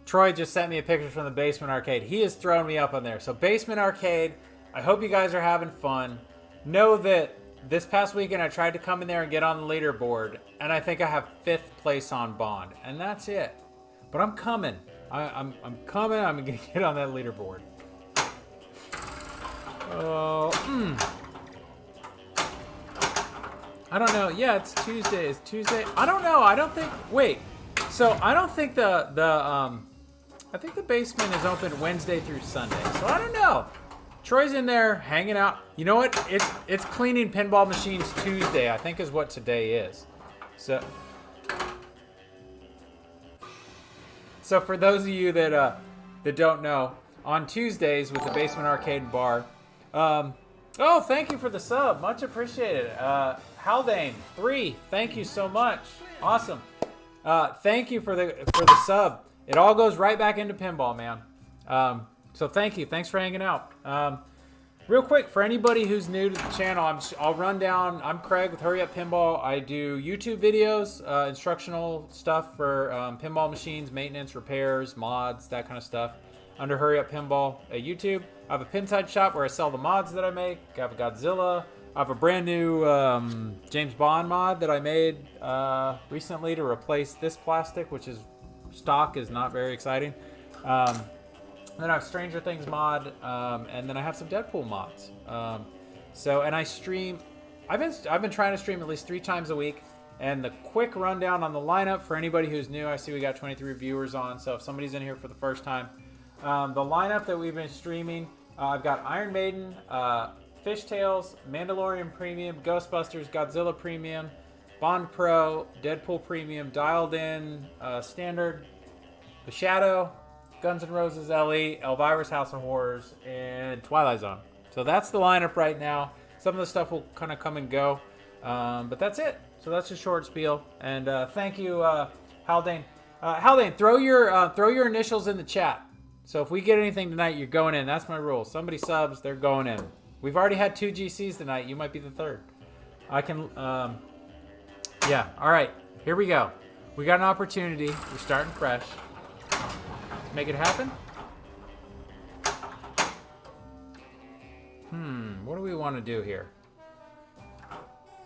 Troy just sent me a picture from the Basement Arcade. He has thrown me up on there. So Basement Arcade, I hope you guys are having fun. Know that this past weekend I tried to come in there and get on the leaderboard, and I think I have 5th place on Bond, and that's it. But I'm coming. I'm coming. I'm gonna get on that leaderboard. Oh, I don't know. Yeah, it's Tuesday. It's Tuesday. I don't know. I don't think. Wait. So I don't think I think the basement is open Wednesday through Sunday. So I don't know. Troy's in there hanging out. You know what? It's cleaning pinball machines Tuesday, I think is what today is. So for those of you that don't know, on Tuesdays with the Basement Arcade Bar. Oh, thank you for the sub. Much appreciated. Haldane 3, thank you so much. Awesome. Thank you for the sub. It all goes right back into pinball, man. So thank you. Thanks for hanging out. Real quick, for anybody who's new to the channel, I'll run down. I'm Craig with Hurry Up Pinball. I do YouTube videos, instructional stuff for pinball machines, maintenance, repairs, mods, that kind of stuff. Under Hurry Up Pinball at YouTube. I have a Pinside shop where I sell the mods that I make. I have a Godzilla. I have a brand new James Bond mod that I made recently to replace this plastic, which is stock, is not very exciting. Then I have Stranger Things mod, and then I have some Deadpool mods. And I stream. I've been trying to stream at least 3 times a week. And the quick rundown on the lineup for anybody who's new, I see we got 23 viewers on. So if somebody's in here for the first time, the lineup that we've been streaming, I've got Iron Maiden, Fishtails, Mandalorian Premium, Ghostbusters, Godzilla Premium, Bond Pro, Deadpool Premium, Dialed In, Standard, The Shadow, Guns N' Roses LE, Elvira's House of Horrors, and Twilight Zone. So that's the lineup right now. Some of the stuff will kind of come and go, but that's it. So that's a short spiel. And thank you, Haldane. Haldane, throw your initials in the chat. So if we get anything tonight, you're going in. That's my rule. Somebody subs, they're going in. We've already had 2 GCs tonight. You might be the 3rd. I can, yeah. All right, here we go. We got an opportunity. We're starting fresh. Make it happen. What do we want to do here?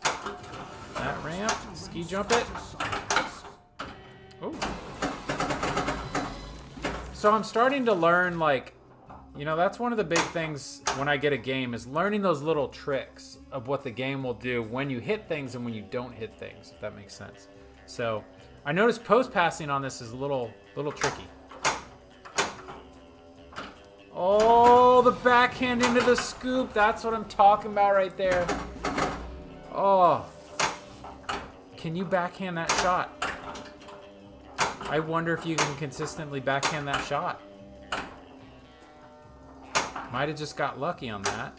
That ramp, ski jump it. Oh. So I'm starting to learn, like, you know, that's one of the big things when I get a game is learning those little tricks of what the game will do when you hit things and when you don't hit things, if that makes sense. So I noticed post passing on this is a little tricky. Oh, the backhand into the scoop. That's what I'm talking about right there. Oh. Can you backhand that shot? I wonder if you can consistently backhand that shot. Might have just got lucky on that.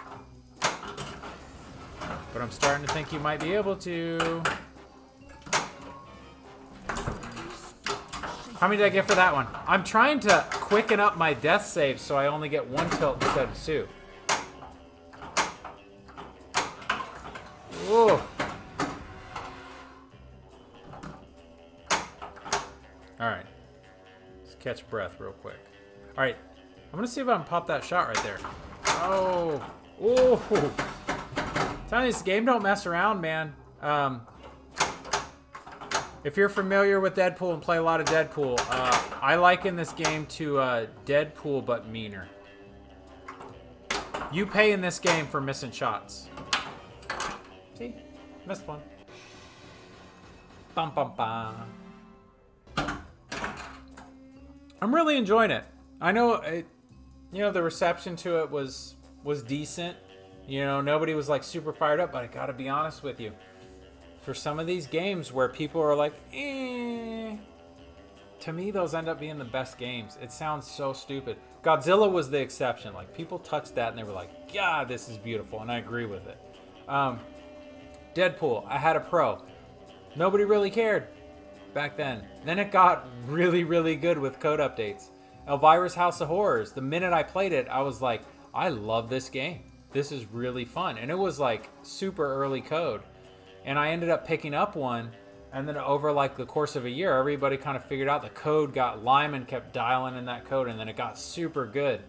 But I'm starting to think you might be able to. How many did I get for that one? I'm trying to quicken up my death save so I only get 1 tilt instead of 2. Whoa. Alright. Let's catch breath real quick. Alright. I'm going to see if I can pop that shot right there. Oh. Oh. Telling you, this game don't mess around, man. If you're familiar with Deadpool and play a lot of Deadpool, I liken this game to Deadpool but meaner. You pay in this game for missing shots. See? Missed one. Bum, bum, bum. I'm really enjoying it. I know it, the reception to it was decent. Nobody was like super fired up, but I gotta be honest with you. For some of these games where people are like, to me, those end up being the best games. It sounds so stupid. Godzilla was the exception. Like, people touched that and they were like, God, this is beautiful. And I agree with it. Deadpool, I had a pro. Nobody really cared back then. Then it got really, really good with code updates. Elvira's House of Horrors. The minute I played it, I was like, I love this game. This is really fun. And it was like super early code. And I ended up picking up one. And then over like the course of a year, everybody kind of figured out the code. Lyman kept dialing in that code, and then it got super good.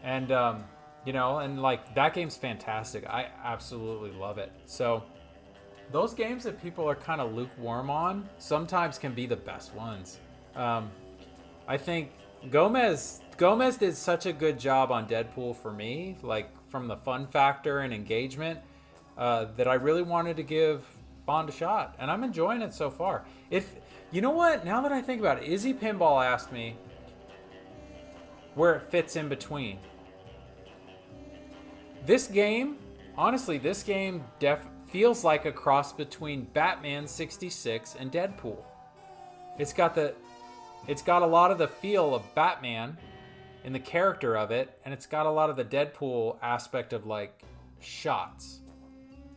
And and like that game's fantastic. I absolutely love it. So those games that people are kind of lukewarm on sometimes can be the best ones. I think Gomez did such a good job on Deadpool for me, like from the fun factor and engagement, that I really wanted to give Bond a shot, and I'm enjoying it so far. If you know what, now that I think about it, Izzy Pinball asked me where it fits in between. This game, honestly, feels like a cross between Batman 66 and Deadpool. It's got a lot of the feel of Batman in the character of it, and it's got a lot of the Deadpool aspect of like shots.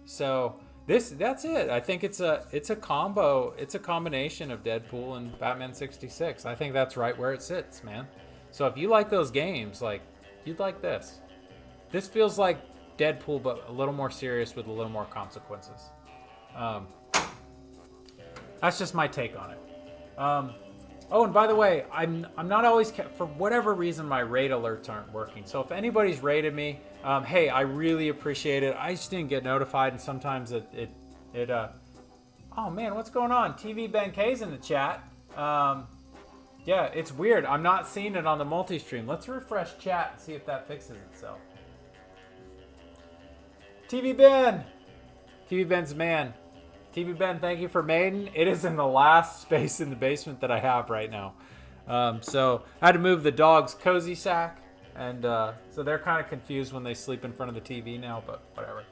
So that's it. I think it's a combo. It's a combination of Deadpool and Batman 66. I think that's right where it sits, man. So if you like those games, like, you'd like this. This feels like Deadpool, but a little more serious with a little more consequences. That's just my take on it. Oh, and by the way, I'm not always for whatever reason my raid alerts aren't working. So if anybody's raided me, hey, I really appreciate it. I just didn't get notified, and sometimes it oh man, what's going on? TV Ben K's in the chat. Yeah, it's weird. I'm not seeing it on the multi-stream. Let's refresh chat and see if that fixes itself. TV Ben's the man. TV Ben, thank you for Maiden. It is in the last space in the basement that I have right now. So I had to move the dog's cozy sack. And so they're kind of confused when they sleep in front of the TV now, but whatever.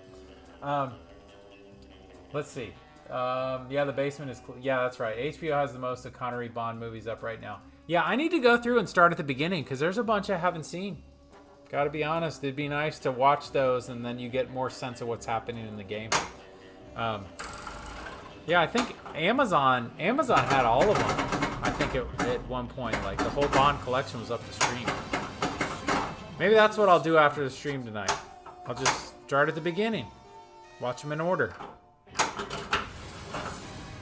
Let's see. Yeah, the basement is... Yeah, that's right. HBO has the most of Connery Bond movies up right now. Yeah, I need to go through and start at the beginning because there's a bunch I haven't seen. Gotta be honest. It'd be nice to watch those and then you get more sense of what's happening in the game. Yeah, I think Amazon had all of them. I think at one point, like the whole Bond collection was up to stream. Maybe that's what I'll do after the stream tonight. I'll just start at the beginning. Watch them in order.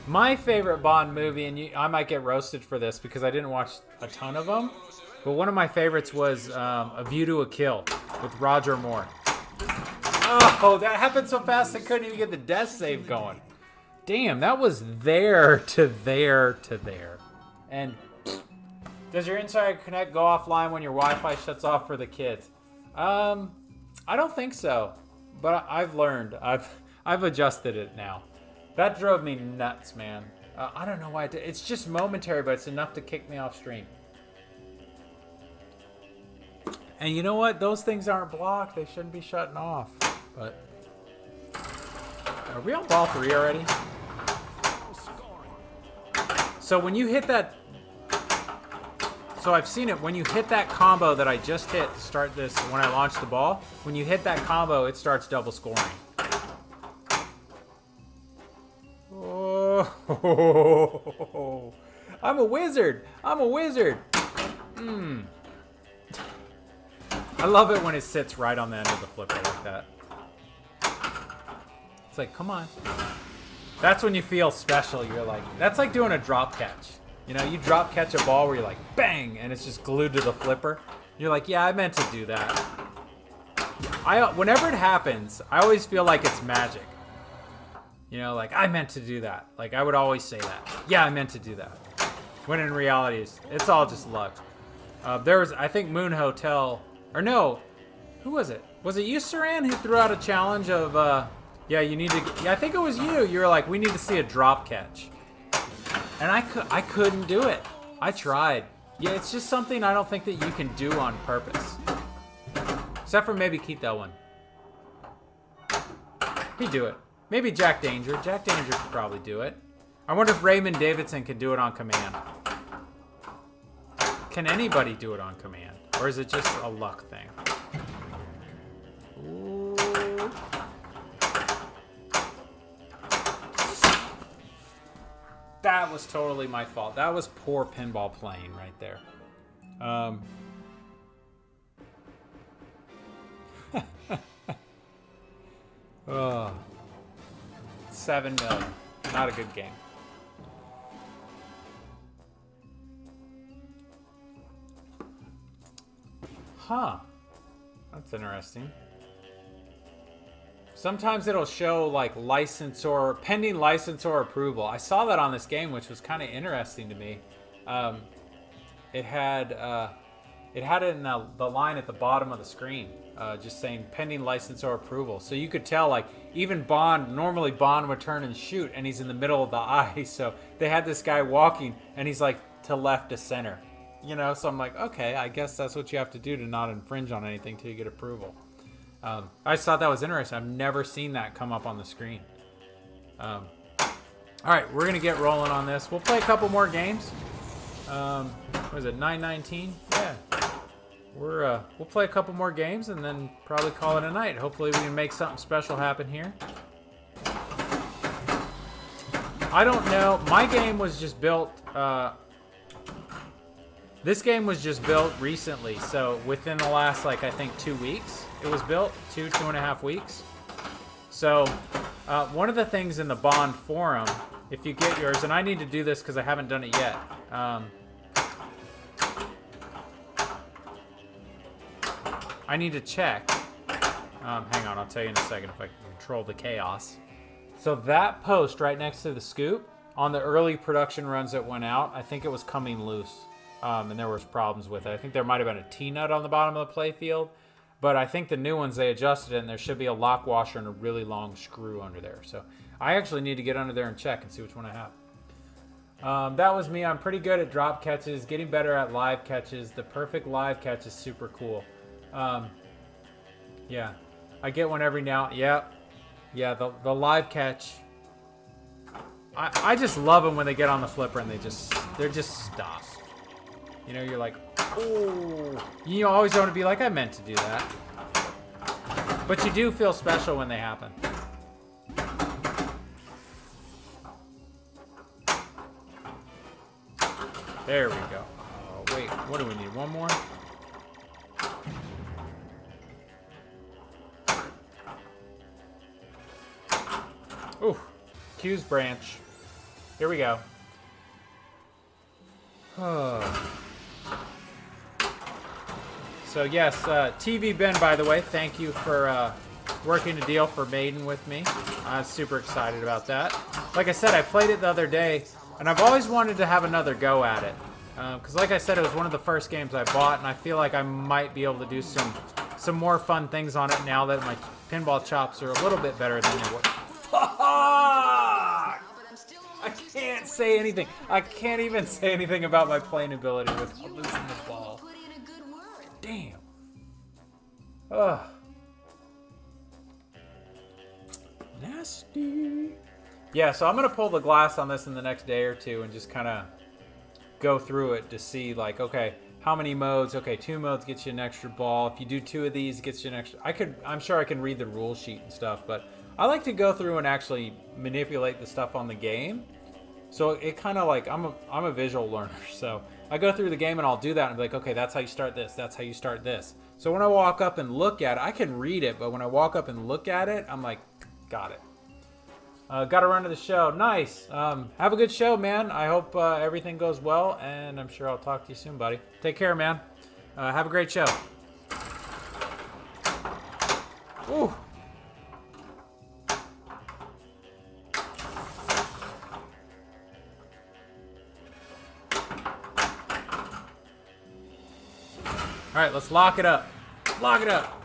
My favorite Bond movie, and I might get roasted for this because I didn't watch a ton of them, but one of my favorites was A View to a Kill with Roger Moore. Oh, that happened so fast I couldn't even get the death save going. Damn, that was there to there to there. And does your Insider Connect go offline when your Wi-Fi shuts off for the kids? I don't think so, but I've learned. I've adjusted it now. That drove me nuts, man. I don't know why it did. It's just momentary, but it's enough to kick me off stream. And you know what? Those things aren't blocked. They shouldn't be shutting off. But are we on ball 3 already? So when you hit that... So I've seen it. When you hit that combo that I just hit to start this, when I launched the ball, when you hit that combo, it starts double scoring. Oh, I'm a wizard. I'm a wizard. I love it when it sits right on the end of the flipper like that. It's like, come on. That's when you feel special. You're like, that's like doing a drop catch. You know, you drop catch a ball where you're like, bang, and it's just glued to the flipper. You're like, yeah, I meant to do that. Whenever it happens, I always feel like it's magic. You know, like, I meant to do that. Like, I would always say that. Yeah, I meant to do that. When in reality, it's all just luck. There was, I think, Moon Hotel, or no, who was it? Was it you, Saran, who threw out a challenge of, yeah, you need to, yeah, I think it was you. You were like, we need to see a drop catch. And I couldn't do it. I tried. Yeah, it's just something I don't think that you can do on purpose. Except for maybe Keith Elwin. He'd do it. Maybe Jack Danger. Jack Danger could probably do it. I wonder if Raymond Davidson could do it on command. Can anybody do it on command? Or is it just a luck thing? Ooh. That was totally my fault. That was poor pinball playing right there. Oh. 7 million. Not a good game. Huh. That's interesting. Sometimes it'll show like pending licensor approval. I saw that on this game, which was kind of interesting to me. It had it in the line at the bottom of the screen, just saying pending licensor approval. So you could tell, like, even normally Bond would turn and shoot, and he's in the middle of the eye. So they had this guy walking, and he's like to left to center. You know, so I'm like, okay, I guess that's what you have to do to not infringe on anything till you get approval. I just thought that was interesting. I've never seen that come up on the screen. All right, we're gonna get rolling on this. We'll play a couple more games. What is it, 9:19? Yeah. We'll play a couple more games and then probably call it a night. Hopefully we can make something special happen here. I don't know. My game was just built. This game was just built recently, so within the last, like, I think 2 weeks it was built, 2.5 weeks. So one of the things in the Bond forum, if you get yours, and I need to do this because I haven't done it yet. I need to check. Hang on, I'll tell you in a second if I can control the chaos. So that post right next to the scoop, on the early production runs that went out, I think it was coming loose. And there was problems with it. I think there might have been a T-nut on the bottom of the play field, but I think the new ones, they adjusted it, and there should be a lock washer and a really long screw under there. So I actually need to get under there and check and see which one I have. That was me. I'm pretty good at drop catches, getting better at live catches. The perfect live catch is super cool. Yeah, I get one every now. Yeah, the live catch. I just love them when they get on the flipper and they're just stop. You know, you're like, oh. You always want to be like, I meant to do that. But you do feel special when they happen. There we go. Oh, wait, what do we need? One more? Ooh, Q's branch. Here we go. So yes, TV Ben, by the way, thank you for working a deal for Maiden with me. I'm super excited about that. Like I said, I played it the other day, and I've always wanted to have another go at it. Because like I said, it was one of the first games I bought, and I feel like I might be able to do some more fun things on it now that my pinball chops are a little bit better than they were. I can't say anything. I can't even say anything about my playing ability with losing the ball. Damn. Ugh. Nasty. Yeah, so I'm going to pull the glass on this in the next day or two and just kind of go through it to see, like, okay, how many modes? Okay, 2 modes gets you an extra ball. If you do 2 of these, it gets you an extra. I'm sure I can read the rule sheet and stuff, but I like to go through and actually manipulate the stuff on the game. So it kind of like, I'm a visual learner, so I go through the game and I'll do that and be like, okay, that's how you start this, that's how you start this. So when I walk up and look at it, I can read it, but when I walk up and look at it, I'm like, got it. Got to run to the show. Nice. Have a good show, man. I hope everything goes well, and I'm sure I'll talk to you soon, buddy. Take care, man. Have a great show. Ooh. All right, let's lock it up. Lock it up.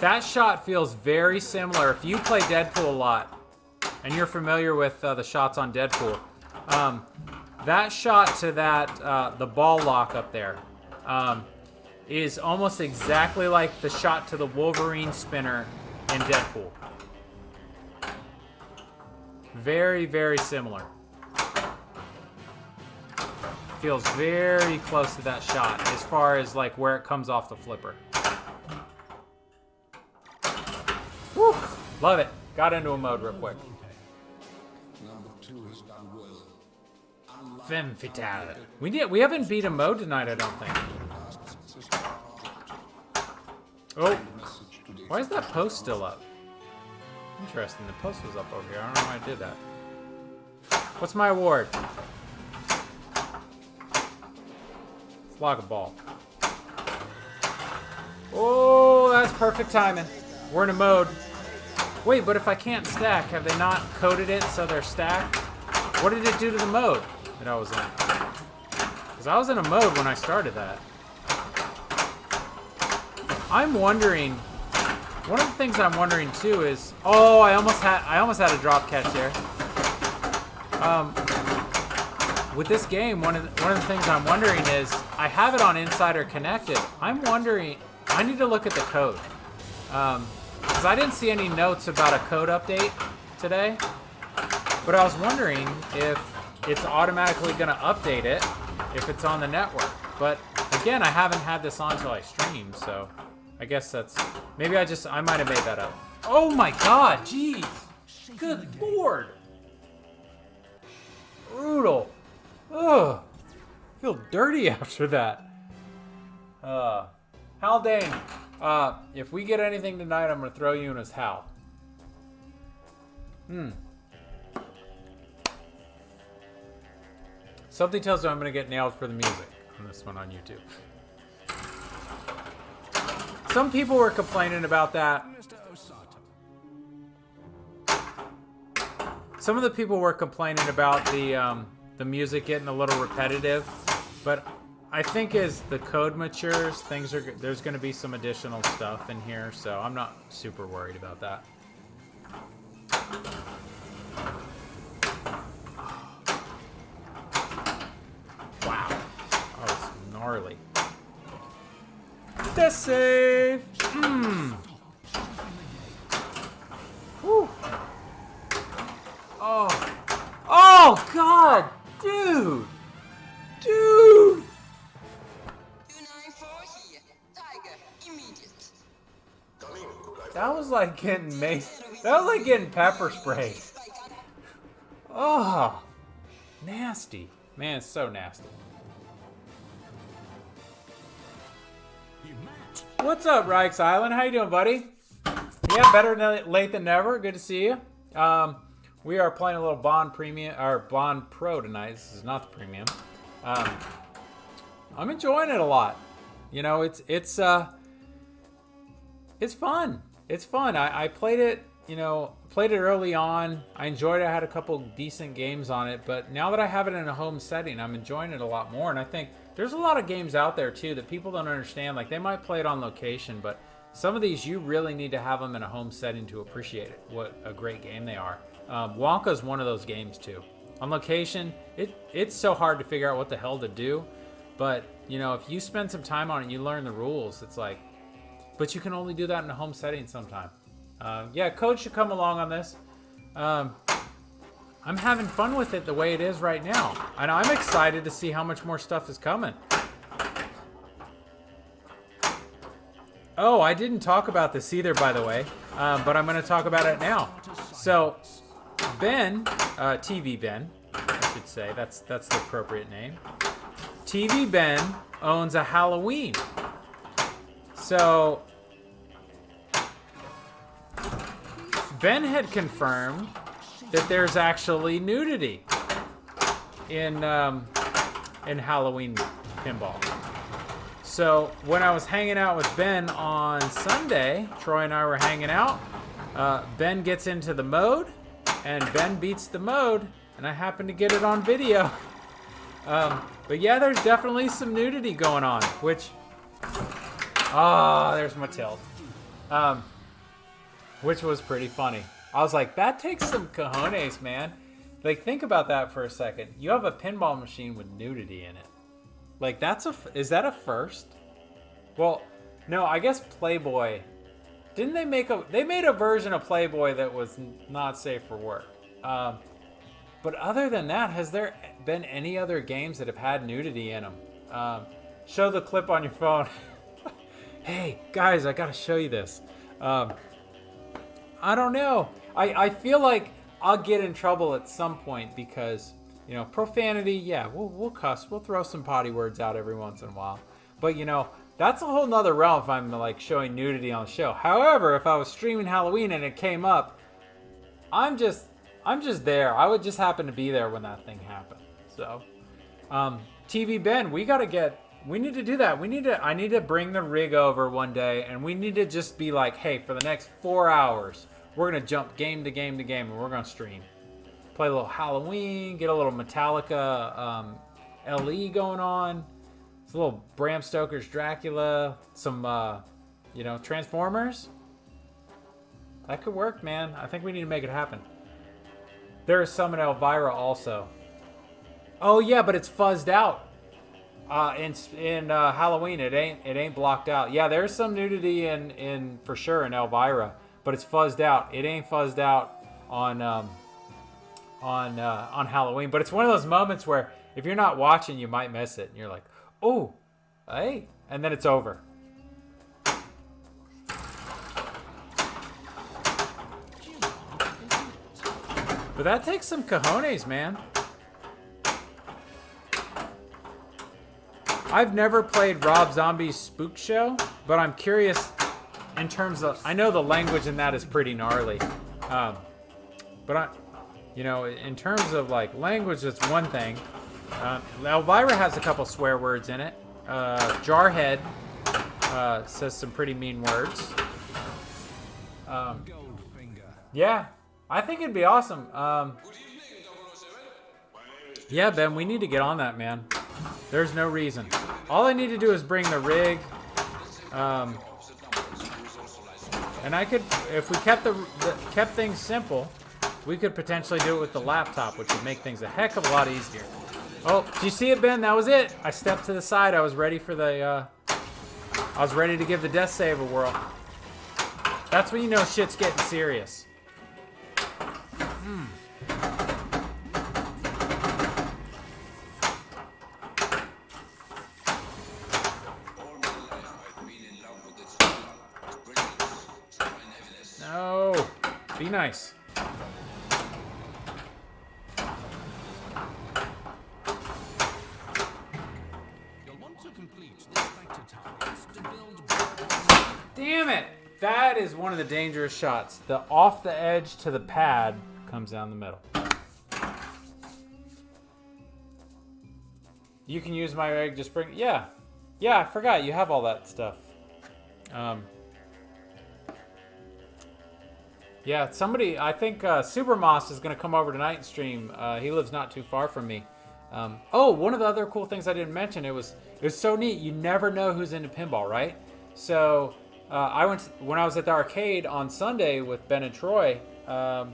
That shot feels very similar. If you play Deadpool a lot, and you're familiar with the shots on Deadpool, that shot to that the ball lock up there is almost exactly like the shot to the Wolverine spinner in Deadpool. Very, very similar. Feels very close to that shot as far as like where it comes off the flipper. Woo! Love it. Got into a mode real quick. Number 2 has done well. Femme fatale. We haven't beat a mode tonight, I don't think. Oh. Why is that post still up? Interesting. The post was up over here. I don't know why I did that. What's my award? Log a ball. Oh, that's perfect timing. We're in a mode. Wait, but if I can't stack, have they not coded it so they're stacked? What did it do to the mode that I was in? Because I was in a mode when I started that. I'm wondering. One of the things I'm wondering too is, oh, I almost had a drop catch there. With this game, one of the things I'm wondering is, I have it on Insider Connected. I'm wondering, I need to look at the code. Because I didn't see any notes about a code update today. But I was wondering if it's automatically going to update it if it's on the network. But again, I haven't had this on until I stream, so I guess that's, maybe I might have made that up. Oh my god, jeez. Good lord. Brutal. Ugh. Feel dirty after that. Haldane, if we get anything tonight, I'm gonna throw you in as Hal. Something tells me I'm gonna get nailed for the music on this one on YouTube. Some people were complaining about that. Some of the people were complaining about the music getting a little repetitive, but I think as the code matures, there's going to be some additional stuff in here, so I'm not super worried about that. Wow, that was gnarly. Death save. Whew. Oh God, dude. 294 here. Tiger, immediate. That was like getting that was like getting pepper sprayed. Oh, nasty. Man, it's so nasty. What's up, Rikes Island? How you doing, buddy? Yeah, better late than never. Good to see you. We are playing a little Bond Premium or Bond Pro tonight. This is not the premium. I'm enjoying it a lot. You know, it's fun. It's fun. I played it. You know, played it early on. I enjoyed it. I had a couple decent games on it, but now that I have it in a home setting, I'm enjoying it a lot more. And I think there's a lot of games out there too that people don't understand. Like, they might play it on location, but some of these you really need to have them in a home setting to appreciate it. What a great game they are. Wonka's one of those games too. On location, it's so hard to figure out what the hell to do, but you know, if you spend some time on it, you learn the rules. It's like, but you can only do that in a home setting sometime. Yeah, code should come along on this. I'm having fun with it the way it is right now, and I'm excited to see how much more stuff is coming. Oh, I didn't talk about this either, by the way, but I'm going to talk about it now. So, Ben, TV Ben, I should say, that's the appropriate name. TV Ben owns a Halloween. So, Ben had confirmed that there's actually nudity in Halloween pinball. So when I was hanging out with Ben on Sunday, Troy and I were hanging out. Ben gets into the mode, and Ben beats the mode, and I happen to get it on video. But yeah, there's definitely some nudity going on, which... Ah, there's my tilt. which was pretty funny. I was like, that takes some cojones, man. Like, think about that for a second. You have a pinball machine with nudity in it. Like, is that a first? Well, no, I guess Playboy. Didn't they made a version of Playboy that was not safe for work. But other than that, has there been any other games that have had nudity in them? Show the clip on your phone. Hey, guys, I gotta show you this. I don't know. I feel like I'll get in trouble at some point because, you know, profanity, yeah, we'll cuss. We'll throw some potty words out every once in a while. But, you know, that's a whole nother realm if I'm, like, showing nudity on the show. However, if I was streaming Halloween and it came up, I'm just there. I would just happen to be there when that thing happened. So, TV Ben, we need to do that. I need to bring the rig over one day, and we need to just be like, hey, for the next 4 hours, we're going to jump game to game to game, and we're going to stream. Play a little Halloween, get a little Metallica LE going on. It's a little Bram Stoker's Dracula, some, you know, Transformers. That could work, man. I think we need to make it happen. There is some in Elvira also. Oh, yeah, but it's fuzzed out. In Halloween, it ain't blocked out. Yeah, there's some nudity in for sure in Elvira, but it's fuzzed out. It ain't fuzzed out on Halloween. But it's one of those moments where if you're not watching, you might miss it, and you're like, oh, hey, and then it's over. But that takes some cojones, man. I've never played Rob Zombie's Spook Show, but I'm curious in terms of, I know the language in that is pretty gnarly. But you know, in terms of like language, that's one thing. Elvira has a couple swear words in it. Jarhead says some pretty mean words. Goldfinger. Yeah, I think it'd be awesome. Yeah, Ben, we need to get on that, man. There's no reason. All I need to do is bring the rig. And I could, if we kept things simple, we could potentially do it with the laptop, which would make things a heck of a lot easier. Oh, do you see it, Ben? That was it. I stepped to the side. I was ready for the, I was ready to give the death save a whirl. That's when you know shit's getting serious. No, be nice. You'll want to complete the spectre targets to build. Damn it! That is one of the dangerous shots. The off the edge to the pad comes down the middle. You can use my rig to spring. Yeah, I forgot you have all that stuff. Yeah, somebody, I think Super Moss is going to come over tonight and stream. He lives not too far from me. Oh, one of the other cool things I didn't mention, it was so neat. You never know who's into pinball, right? So when I was at the arcade on Sunday with Ben and Troy, a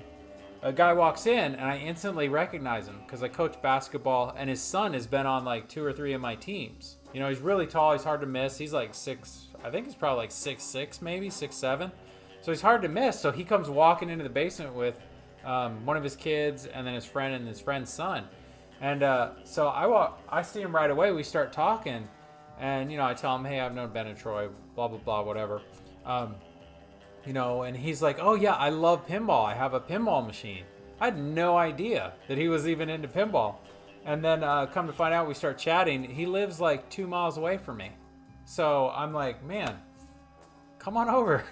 guy walks in and I instantly recognize him because I coach basketball and his son has been on like 2 or 3 of my teams. You know, he's really tall. He's hard to miss. He's like 6, I think he's probably like 6'6", maybe 6'7". So he's hard to miss. So he comes walking into the basement with one of his kids and then his friend and his friend's son. And so I see him right away. We start talking. And, you know, I tell him, hey, I've known Ben and Troy, blah, blah, blah, whatever. You know, and he's like, oh, yeah, I love pinball. I have a pinball machine. I had no idea that he was even into pinball. And then come to find out, we start chatting. He lives like 2 miles away from me. So I'm like, man, come on over.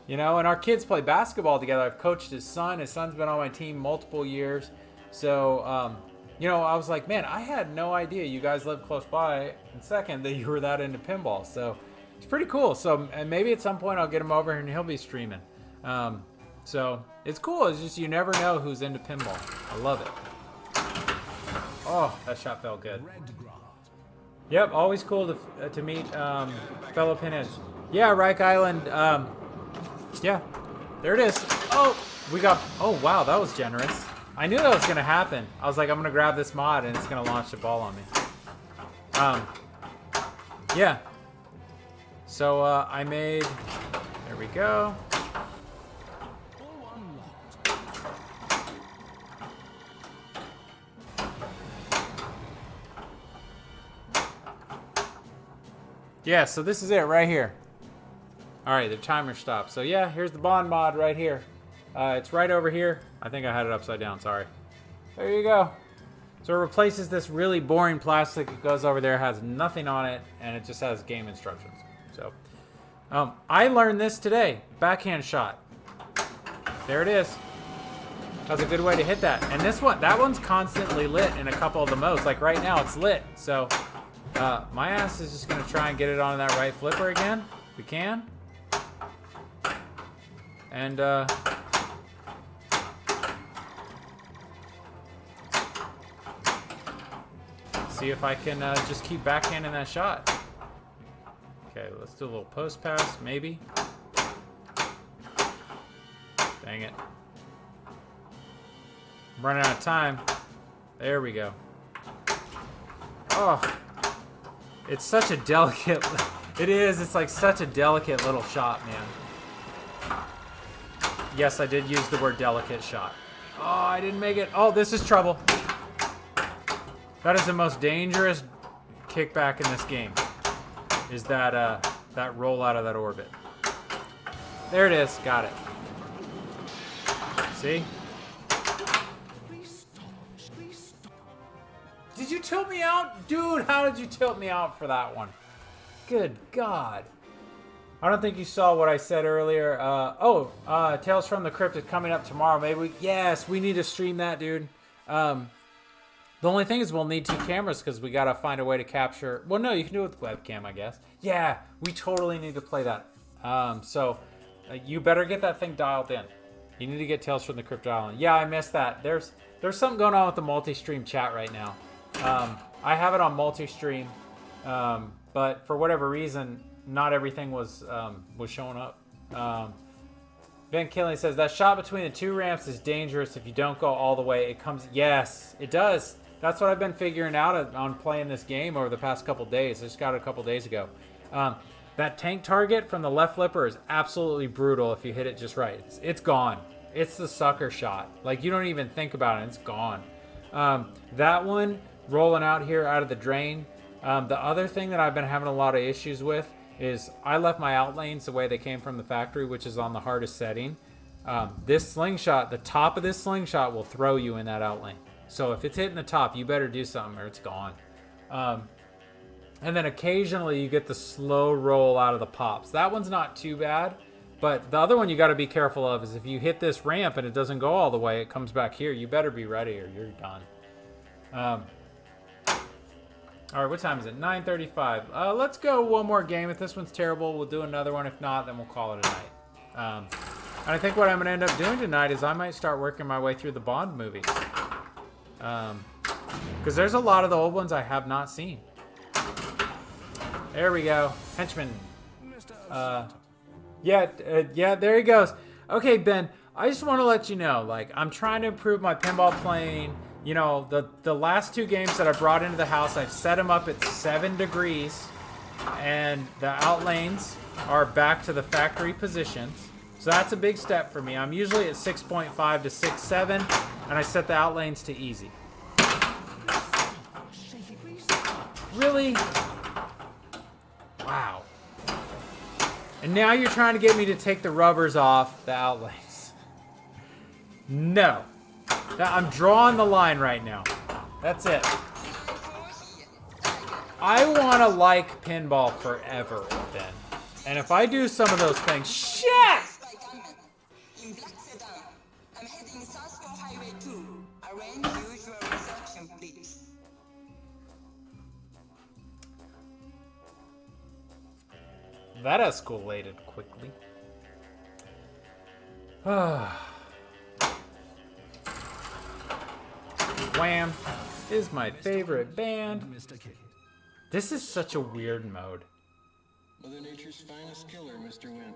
You know, and our kids play basketball together. I've coached his son. His son's been on my team multiple years. So, you know, I was like, man, I had no idea you guys live close by. And second, that you were that into pinball. So it's pretty cool. So, and maybe at some point I'll get him over and he'll be streaming. So it's cool. It's just you never know who's into pinball. I love it. Oh, that shot felt good. Yep, always cool to meet fellow pinheads. Yeah, Reich Island. Yeah, there it is. Oh, we got, oh wow, that was generous. I knew that was gonna happen. I was like, I'm gonna grab this mod and it's gonna launch the ball on me. Yeah. So I made, there we go. Yeah, so this is it right here. All right, the timer stopped. So yeah, here's the Bond mod right here. It's right over here. I think I had it upside down, sorry. There you go. So it replaces this really boring plastic. It goes over there, has nothing on it, and it just has game instructions. So I learned this today, backhand shot. There it is. That's a good way to hit that. And this one, that one's constantly lit in a couple of the modes. Like right now, it's lit. So my ass is just gonna try and get it on that right flipper again, if we can. And see if I can just keep backhanding that shot. Okay, let's do a little post pass, maybe. Dang it. I'm running out of time. There we go. Oh, it's such a delicate, it is, it's like such a delicate little shot, man. Yes, I did use the word delicate shot. Oh, I didn't make it. Oh, this is trouble. That is the most dangerous kickback in this game. Is that that roll out of that orbit. There it is. Got it. See? Did you tilt me out? Dude, how did you tilt me out for that one? Good God. I don't think you saw what I said earlier. Tales from the Crypt is coming up tomorrow. Maybe yes, we need to stream that, dude. The only thing is we'll need 2 cameras because we got to find a way to capture. Well, no, you can do it with webcam, I guess. Yeah, we totally need to play that. You better get that thing dialed in. You need to get Tales from the Crypt dialed in. Yeah, I missed that. There's something going on with the multi-stream chat right now. I have it on multi-stream, but for whatever reason, not everything was showing up. Ben Killing says that shot between the 2 ramps is dangerous if you don't go all the way. It comes. Yes, it does. That's what I've been figuring out on playing this game over the past couple days. I just got it a couple days ago. That tank target from the left flipper is absolutely brutal if you hit it just right. It's gone. It's the sucker shot. Like, you don't even think about it. It's gone. That one rolling out here out of the drain. The other thing that I've been having a lot of issues with is I left my out lanes the way they came from the factory, which is on the hardest setting. This slingshot, the top of this slingshot will throw you in that out lane. So if it's hitting the top, you better do something or it's gone. And then occasionally you get the slow roll out of the pops. That one's not too bad, but the other one you got to be careful of is if you hit this ramp and it doesn't go all the way, it comes back here. You better be ready or you're done. All right, what time is it? 9:35. Let's go one more game. If this one's terrible, we'll do another one. If not, then we'll call it a night. And I think what I'm going to end up doing tonight is I might start working my way through the Bond movies. Because there's a lot of the old ones I have not seen. There we go. Henchman. Yeah, there he goes. Okay, Ben, I just want to let you know, like, I'm trying to improve my pinball playing. You know, the last 2 games that I brought into the house, I've set them up at 7 degrees, and the out lanes are back to the factory positions. So that's a big step for me. I'm usually at 6.5 to 6.7, and I set the out lanes to easy. Really? Wow. And now you're trying to get me to take the rubbers off the out lanes. No. I'm drawing the line right now. That's it. I want to like pinball forever, then. And if I do some of those things, shit! I'm heading south for Highway 2. Arrange usual reception, please. That escalated quickly. Wham is my favorite band. This is such a weird mode. Mother Nature's finest killer, Mr. Wynn.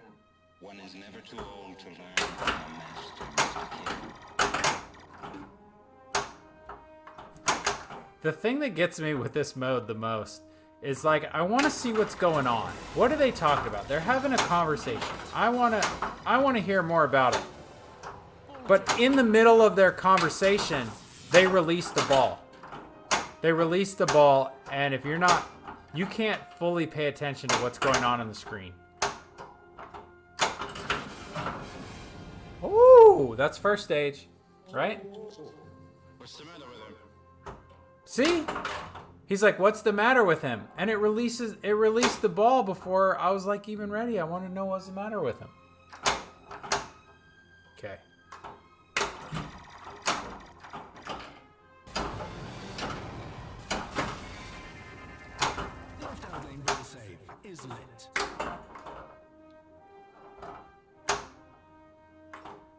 One is never too old to learn from a master, Mr. Kid. The thing that gets me with this mode the most is like, I want to see what's going on. What are they talking about? They're having a conversation. I want to hear more about it. But in the middle of their conversation, they release the ball. They release the ball, and if you're not, you can't fully pay attention to what's going on the screen. Ooh, that's first stage, right? What's the matter with him? See? He's like, what's the matter with him? And it released the ball before I was like even ready. I want to know what's the matter with him. Okay. Left-hand lane by the save is lit.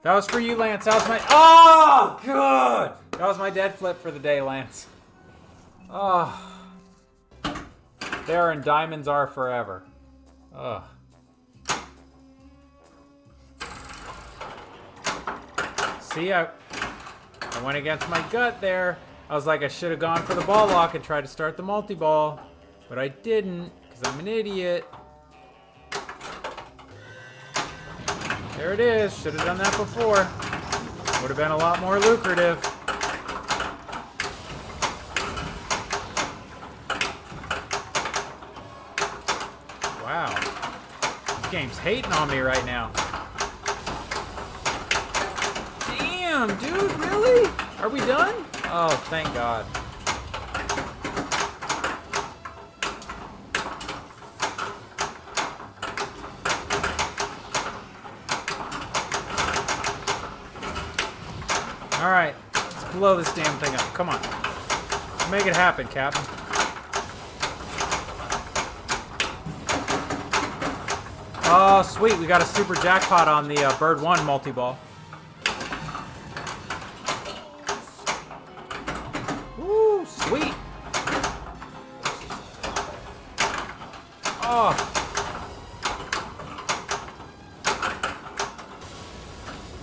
That was for you, Lance. That was my... Oh, good! That was my dead flip for the day, Lance. Oh. There and diamonds are forever. Ugh. See, I went against my gut there. I was like, I should have gone for the ball lock and tried to start the multi-ball. But I didn't, because I'm an idiot. There it is. Should have done that before. Would have been a lot more lucrative. Wow. This game's hating on me right now. Damn, dude, really? Are we done? Oh, thank God. All right, let's blow this damn thing up. Come on. Let's make it happen, Captain. Oh, sweet. We got a super jackpot on the Bird 1 multi-ball. Woo, sweet. Oh.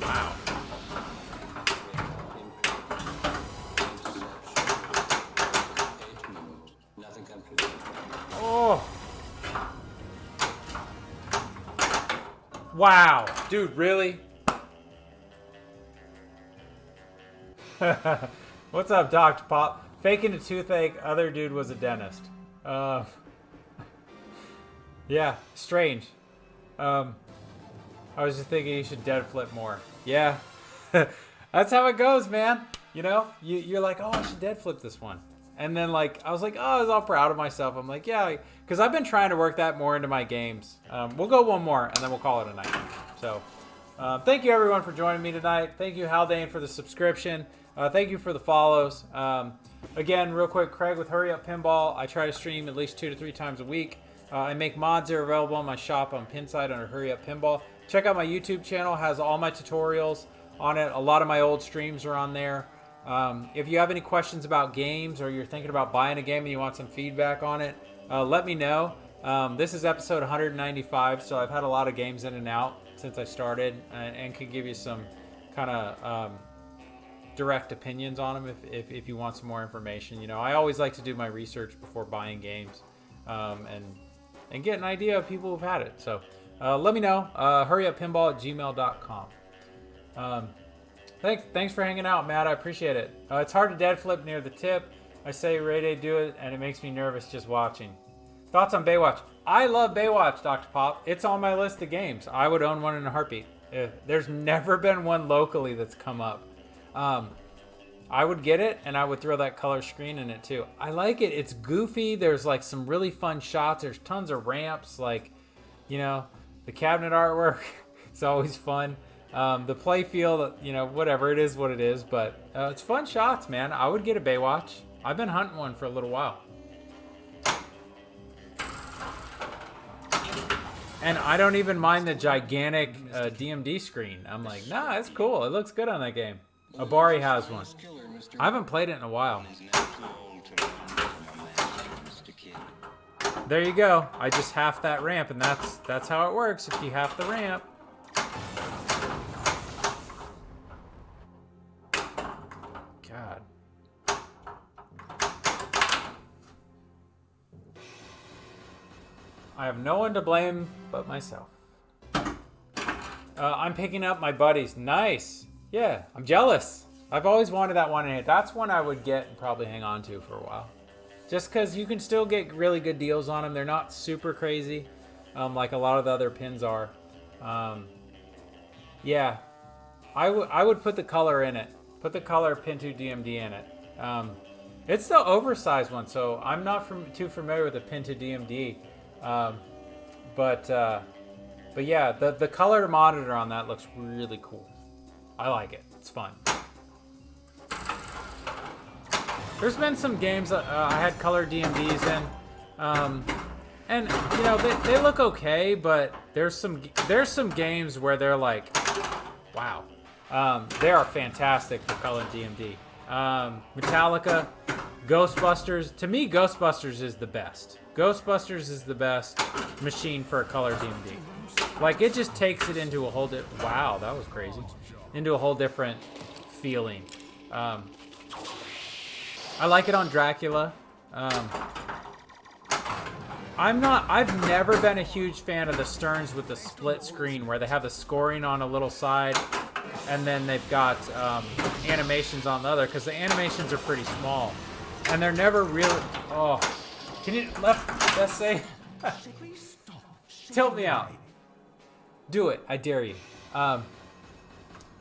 Wow. Oh. Wow. Dude, really? What's up, Dr. Pop? Faking a toothache, other dude was a dentist. Yeah, strange. I was just thinking you should dead flip more. Yeah. That's how it goes, man. You know, you're like, oh, I should dead flip this one. And then, like, I was like, oh, I was all proud of myself. I'm like, yeah, because I've been trying to work that more into my games. We'll go one more, and then we'll call it a night. So, thank you, everyone, for joining me tonight. Thank you, Haldane, for the subscription. Thank you for the follows. Again, real quick, Craig with Hurry Up Pinball. I try to stream at least 2 to 3 times a week. I make mods that are available on my shop on Pinside under Hurry Up Pinball. Check out my YouTube channel. It has all my tutorials on it. A lot of my old streams are on there. If you have any questions about games or you're thinking about buying a game and you want some feedback on it, let me know. This is episode 195, so I've had a lot of games in and out since I started and could give you some kind of direct opinions on them if you want some more information. You know, I always like to do my research before buying games and get an idea of people who've had it. So let me know. hurryuppinball@gmail.com. Thanks for hanging out, Matt. I appreciate it. It's hard to dead flip near the tip. I say Ray Day do it, and it makes me nervous just watching. Thoughts on Baywatch? I love Baywatch, Dr. Pop. It's on my list of games. I would own one in a heartbeat. There's never been one locally that's come up. I would get it, and I would throw that color screen in it too. I like it. It's goofy. There's like some really fun shots. There's tons of ramps. Like, you know, the cabinet artwork. It's always fun. The play field, you know, whatever, it is what it is, but it's fun shots, man. I would get a Baywatch. I've been hunting one for a little while. And I don't even mind the gigantic DMD screen. I'm like, nah, it's cool. It looks good on that game. Abari has one. I haven't played it in a while. There you go. I just half that ramp, and that's how it works. If you half the ramp, God. I have no one to blame but myself. I'm picking up my buddies. Nice. Yeah, I'm jealous. I've always wanted that one in it. That's one I would get and probably hang on to for a while. Just because you can still get really good deals on them. They're not super crazy like a lot of the other pins are. Yeah, I would put the color in it. Put the color Pin 2 DMD in it. It's the oversized one, so I'm not too familiar with the Pin 2 DMD. But yeah, the color monitor on that looks really cool. I like it. It's fun. There's been some games that I had color DMDs in, and you know they look okay, but there's some games where they're like, wow, they are fantastic for color DMD. Metallica, Ghostbusters. To me, Ghostbusters is the best. Ghostbusters is the best machine for a color DMD. Like, it just takes it into a whole wow, that was crazy. Into a whole different feeling. I like it on Dracula. I've never been a huge fan of the Sterns with the split screen where they have the scoring on a little side and then they've got animations on the other, because the animations are pretty small. And they're never really, oh. Can you, let's say, tilt me out. Do it, I dare you.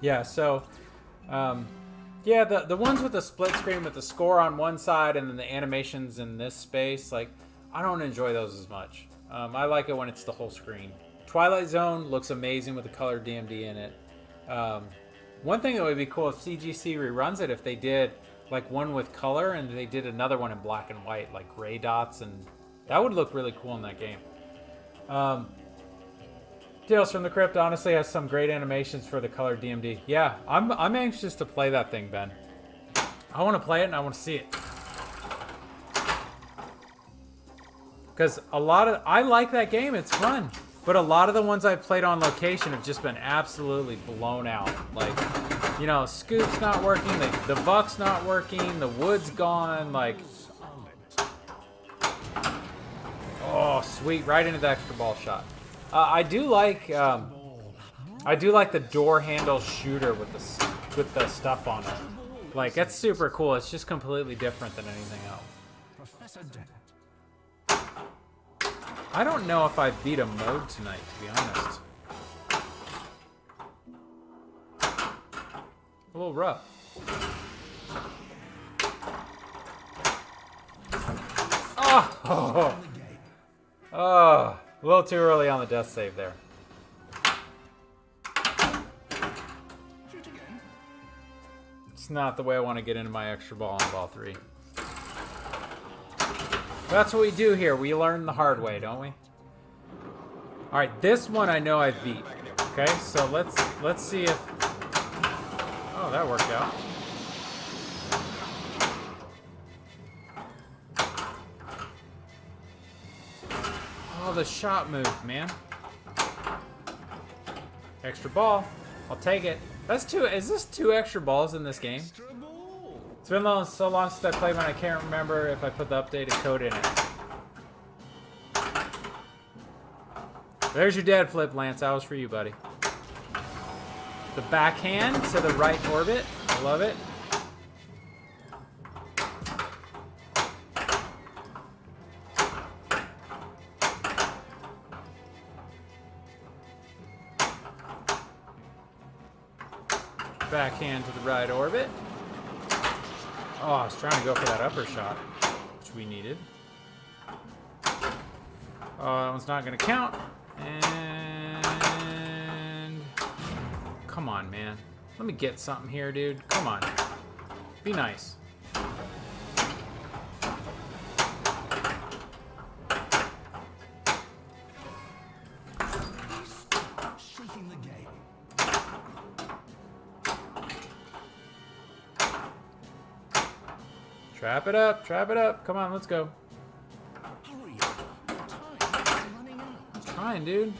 Yeah, so, yeah, the ones with the split screen with the score on one side and then the animations in this space, like, I don't enjoy those as much. I like it when it's the whole screen. Twilight Zone looks amazing with the color DMD in it. One thing that would be cool if CGC reruns it, if they did like one with color and they did another one in black and white, like gray dots, and that would look really cool in that game. Tales from the Crypt honestly has some great animations for the color DMD. Yeah, I'm anxious to play that thing, Ben. I want to play it and I want to see it. Because I like that game, it's fun. But a lot of the ones I've played on location have just been absolutely blown out. Like, you know, Scoop's not working, the Buck's not working, the wood's gone, like... Oh, sweet, right into the extra ball shot. I do like the door handle shooter with the stuff on it. Like, that's super cool. It's just completely different than anything else. Professor Dent. I don't know if I beat a mode tonight, to be honest. A little rough. Oh, a little too early on the death save there. It's not the way I want to get into my extra ball on ball 3. That's what we do here. We learn the hard way, don't we? All right, this one I know I beat. Okay, so let's see if... Oh, that worked out. Oh, the shot moved, man. Extra ball. I'll take it. That's two. Is this 2 extra balls in this game? It's been so long since I played one, I can't remember if I put the updated code in it. There's your dead flip, Lance. That was for you, buddy. The backhand to the right orbit. I love it. Backhand to the right orbit. Oh, I was trying to go for that upper shot, which we needed. Oh, that one's not going to count. And... Come on, man. Let me get something here, dude. Come on. Be nice. Shaking the game. Trap it up, trap it up. Come on, let's go. Hurry up. Time is running out. I'm trying, dude.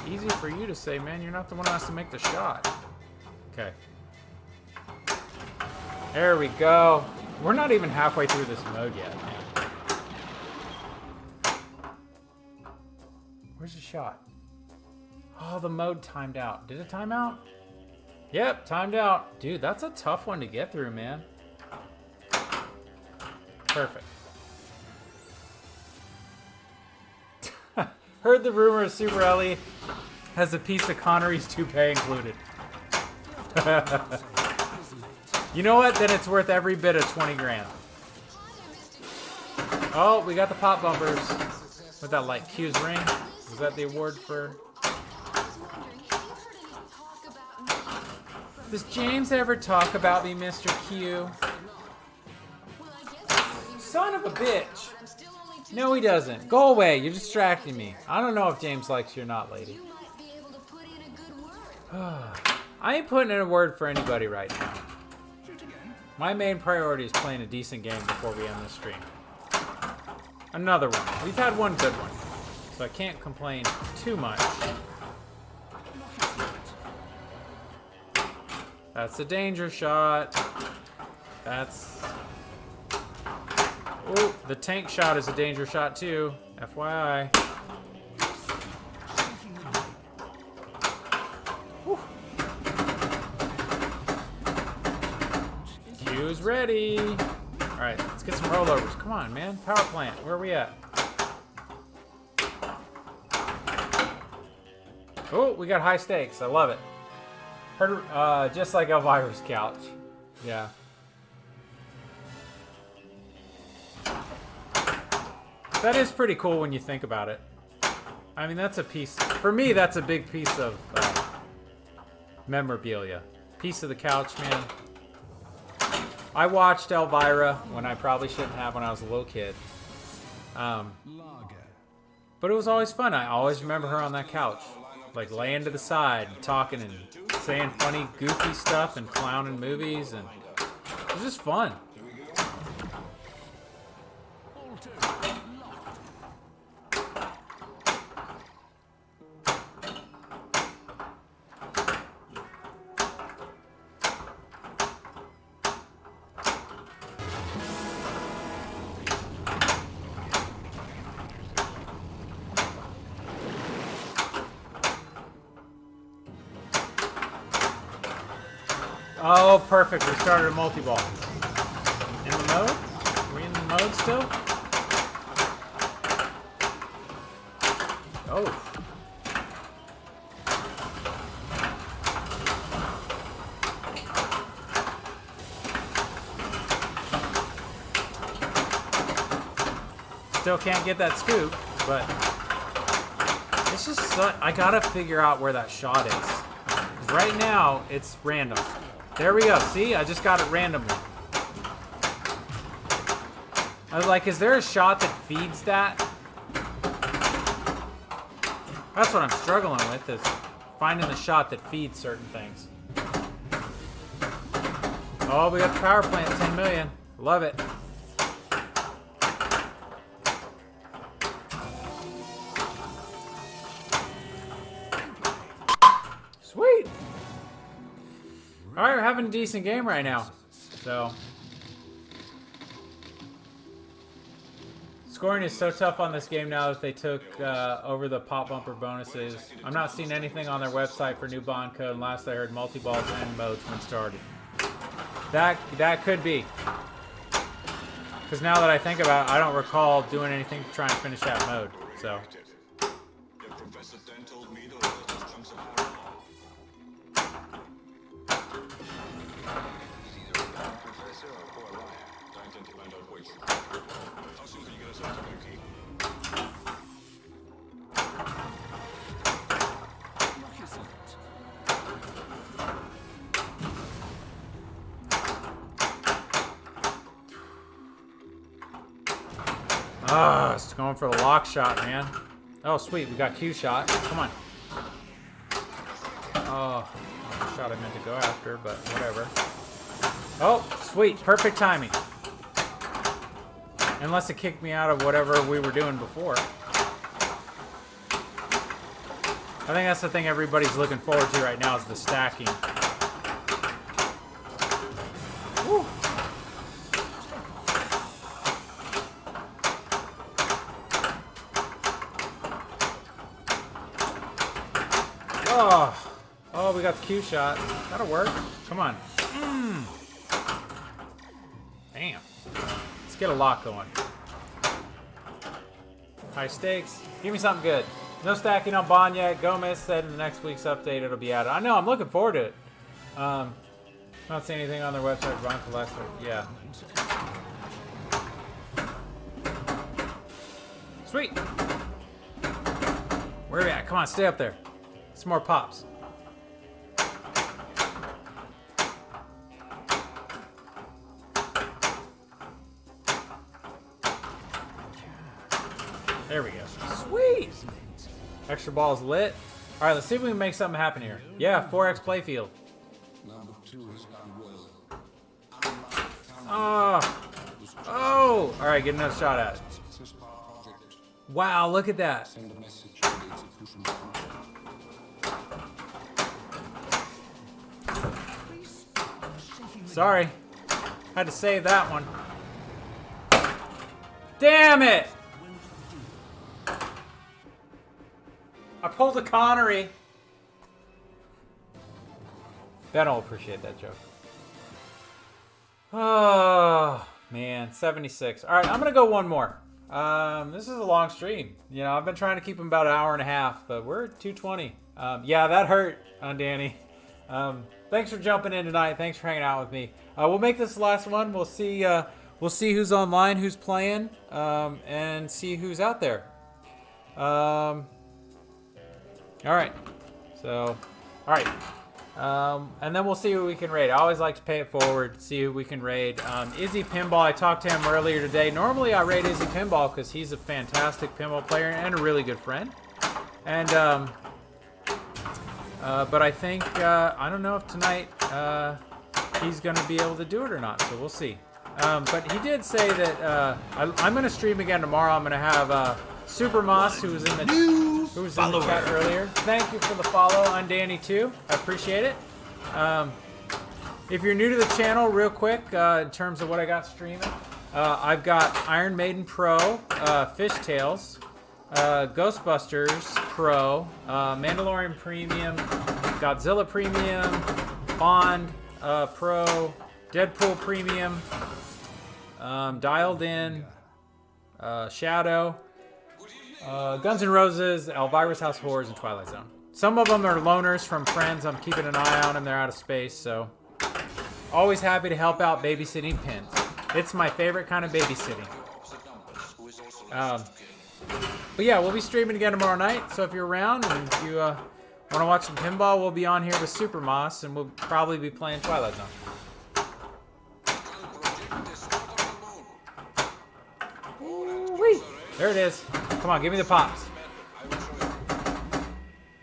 Easy for you to say, man. You're not the one who has to make the shot. Okay. There we go. We're not even halfway through this mode yet, man. Where's the shot? Oh, the mode timed out. Did it time out? Yep, timed out. Dude, that's a tough one to get through, man. Perfect. Heard the rumor of Super Ellie has a piece of Connery's toupee included. You know what? Then it's worth every bit of 20 grand. Oh, we got the pop bumpers. With that, like, Q's ring? Was that the award for... Does James ever talk about me, Mr. Q? Son of a bitch. No, he doesn't. Go away. You're distracting me. I don't know if James likes you or not, lady. I ain't putting in a word for anybody right now. My main priority is playing a decent game before we end this stream. Another one. We've had one good one, so I can't complain too much. That's a danger shot. That's... Oh, the tank shot is a danger shot too. FYI. Whew. Q's ready. Alright, let's get some rollovers. Come on, man. Power plant. Where are we at? Oh, we got high stakes. I love it. Heard, just like Elvira's couch. Yeah. That is pretty cool when you think about it. I mean, that's a piece... For me, that's a big piece of memorabilia. Piece of the couch, man. I watched Elvira when I probably shouldn't have when I was a little kid. But it was always fun. I always remember her on that couch. Like, laying to the side, talking and saying funny, goofy stuff and clowning movies. And it was just fun. Oh, perfect. We started a multi-ball. In the mode? Are we in the mode still? Oh. Still can't get that scoop, but it's just so, I gotta figure out where that shot is. 'Cause right now, it's random. There we go. See? I just got it randomly. I was like, is there a shot that feeds that? That's what I'm struggling with, is finding the shot that feeds certain things. Oh, we got the power plant, 10 million. Love it. Sweet. All right, we're having a decent game right now. So, scoring is so tough on this game now that they took over the pop bumper bonuses. I'm not seeing anything on their website for new bond code, and last I heard multi-balls and modes when started. That could be. Because now that I think about it, I don't recall doing anything to try and finish that mode. So. Professor Dental told me there were worthless chunks of iron ore. He's either a bad professor or a liar. I intend to find out which. How soon can you get us out of here, Key? Ah, it's going for the lock shot, man. Oh, sweet. We got Q shot. Come on. Oh, not the shot I meant to go after, but whatever. Oh, sweet. Perfect timing. Unless it kicked me out of whatever we were doing before. I think that's the thing everybody's looking forward to right now is the stacking. Woo. Oh, we got the Q shot. That'll work. Come on. Damn. Let's get a lock going. High stakes. Give me something good. No stacking on Bond yet. Gomez said in the next week's update it'll be added. I know. I'm looking forward to it. Not seeing anything on their website. Ron last week. Yeah. Sweet. Where are we at? Come on, stay up there. Some more pops. There we go. Sweet. Extra ball's lit. All right, let's see if we can make something happen here. Yeah, 4x playfield. Oh. All right, get another shot at it. Wow, look at that. Sorry. Had to save that one. Damn it! I pulled a Connery. Ben will appreciate that joke. Oh, man. 76. All right, I'm going to go one more. This is a long stream. You know, I've been trying to keep them about an hour and a half, but we're at 2:20. Yeah, that hurt on Danny. Thanks for jumping in tonight. Thanks for hanging out with me. We'll make this the last one. We'll see who's online, who's playing, and see who's out there. All right. So, all right. And then we'll see who we can raid. I always like to pay it forward, see who we can raid. Izzy Pinball, I talked to him earlier today. Normally I raid Izzy Pinball because he's a fantastic pinball player and a really good friend. And, but I think, I don't know if tonight he's going to be able to do it or not, so we'll see. But he did say that I'm going to stream again tomorrow. I'm going to have Super Moss, who was in the chat earlier. Thank you for the follow on Danny too. I appreciate it. If you're new to the channel, real quick, in terms of what I got streaming, I've got Iron Maiden Pro, Fishtails, Ghostbusters Pro, Mandalorian Premium, Godzilla Premium, Bond Pro, Deadpool Premium, Dialed In, Shadow, Guns N' Roses, Elvira's House Horrors, and Twilight Zone. Some of them are loaners from friends. I'm keeping an eye on them. They're out of space, so always happy to help out babysitting pins. It's my favorite kind of babysitting. But yeah, we'll be streaming again tomorrow night, so if you're around and you want to watch some pinball, we'll be on here with Super Moss, and we'll probably be playing Twilight Zone. Woo-wee. There it is. Come on, give me the pops.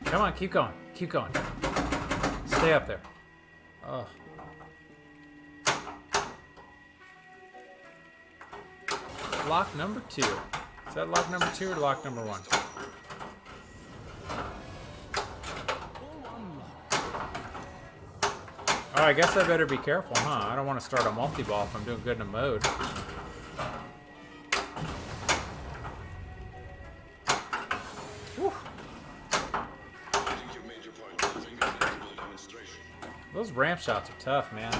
Come on, keep going. Keep going. Stay up there. Oh. Lock number 2. Is that lock number 2 or lock number 1? Oh, I guess I better be careful, huh? I don't want to start a multi-ball if I'm doing good in a mode. Those ramp shots are tough, man.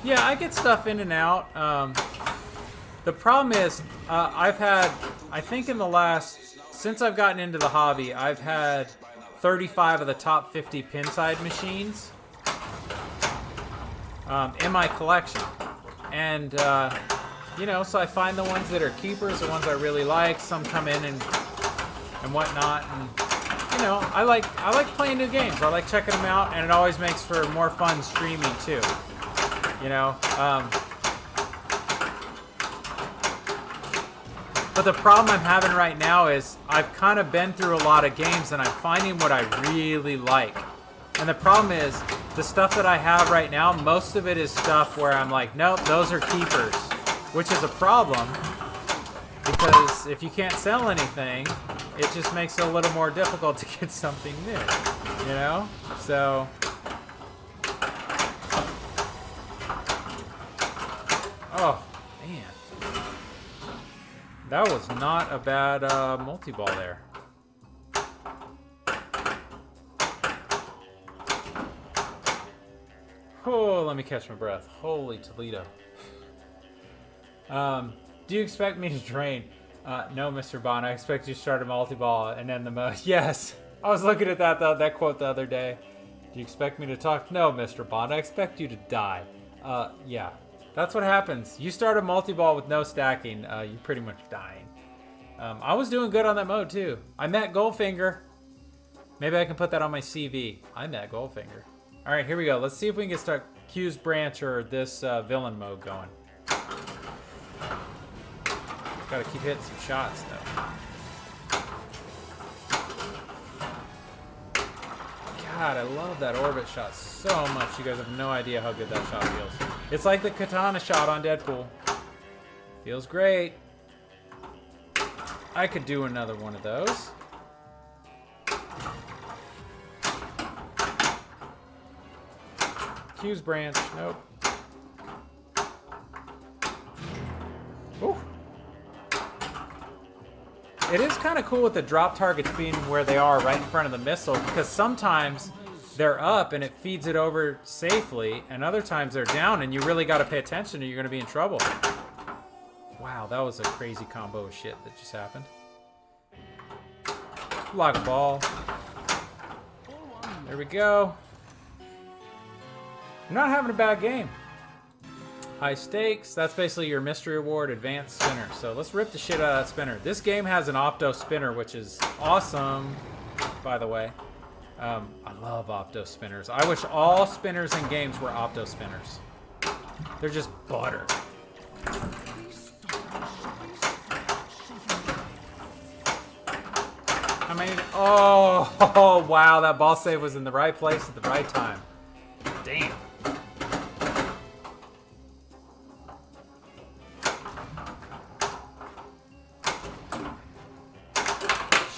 Yeah, I get stuff in and out. The problem is, I've had, I think in the last, since I've gotten into the hobby, I've had 35 of the top 50 pinside machines in my collection. And, you know, so I find the ones that are keepers, the ones I really like. Some come in and whatnot. And, you know, I like playing new games. I like checking them out, and it always makes for more fun streaming too. You know, but the problem I'm having right now is I've kind of been through a lot of games, and I'm finding what I really like. And the problem is the stuff that I have right now, most of it is stuff where I'm like, nope, those are keepers, which is a problem. Because if you can't sell anything, it just makes it a little more difficult to get something new, you know? So, oh, man. That was not a bad multi-ball there. Oh, let me catch my breath. Holy Toledo. Do you expect me to drain? No, Mr. Bond. I expect you to start a multi-ball and end the mode. Yes. I was looking at that quote the other day. Do you expect me to talk? No, Mr. Bond. I expect you to die. Yeah. That's what happens. You start a multi-ball with no stacking, you're pretty much dying. I was doing good on that mode, too. I met Goldfinger. Maybe I can put that on my CV. I met Goldfinger. All right, here we go. Let's see if we can get start Q's branch or this villain mode going. Gotta keep hitting some shots, though. God, I love that orbit shot so much. You guys have no idea how good that shot feels. It's like the katana shot on Deadpool. Feels great. I could do another one of those. Q's branch. Nope. Ooh. It is kind of cool with the drop targets being where they are right in front of the missile, because sometimes they're up and it feeds it over safely, and other times they're down and you really got to pay attention or you're going to be in trouble. Wow, that was a crazy combo of shit that just happened. Block a ball. There we go. I'm not having a bad game. High stakes. That's basically your mystery award advanced spinner. So let's rip the shit out of that spinner. This game has an opto spinner, which is awesome, by the way. I love opto spinners. I wish all spinners in games were opto spinners. They're just butter. I mean, oh, wow, that ball save was in the right place at the right time. Damn.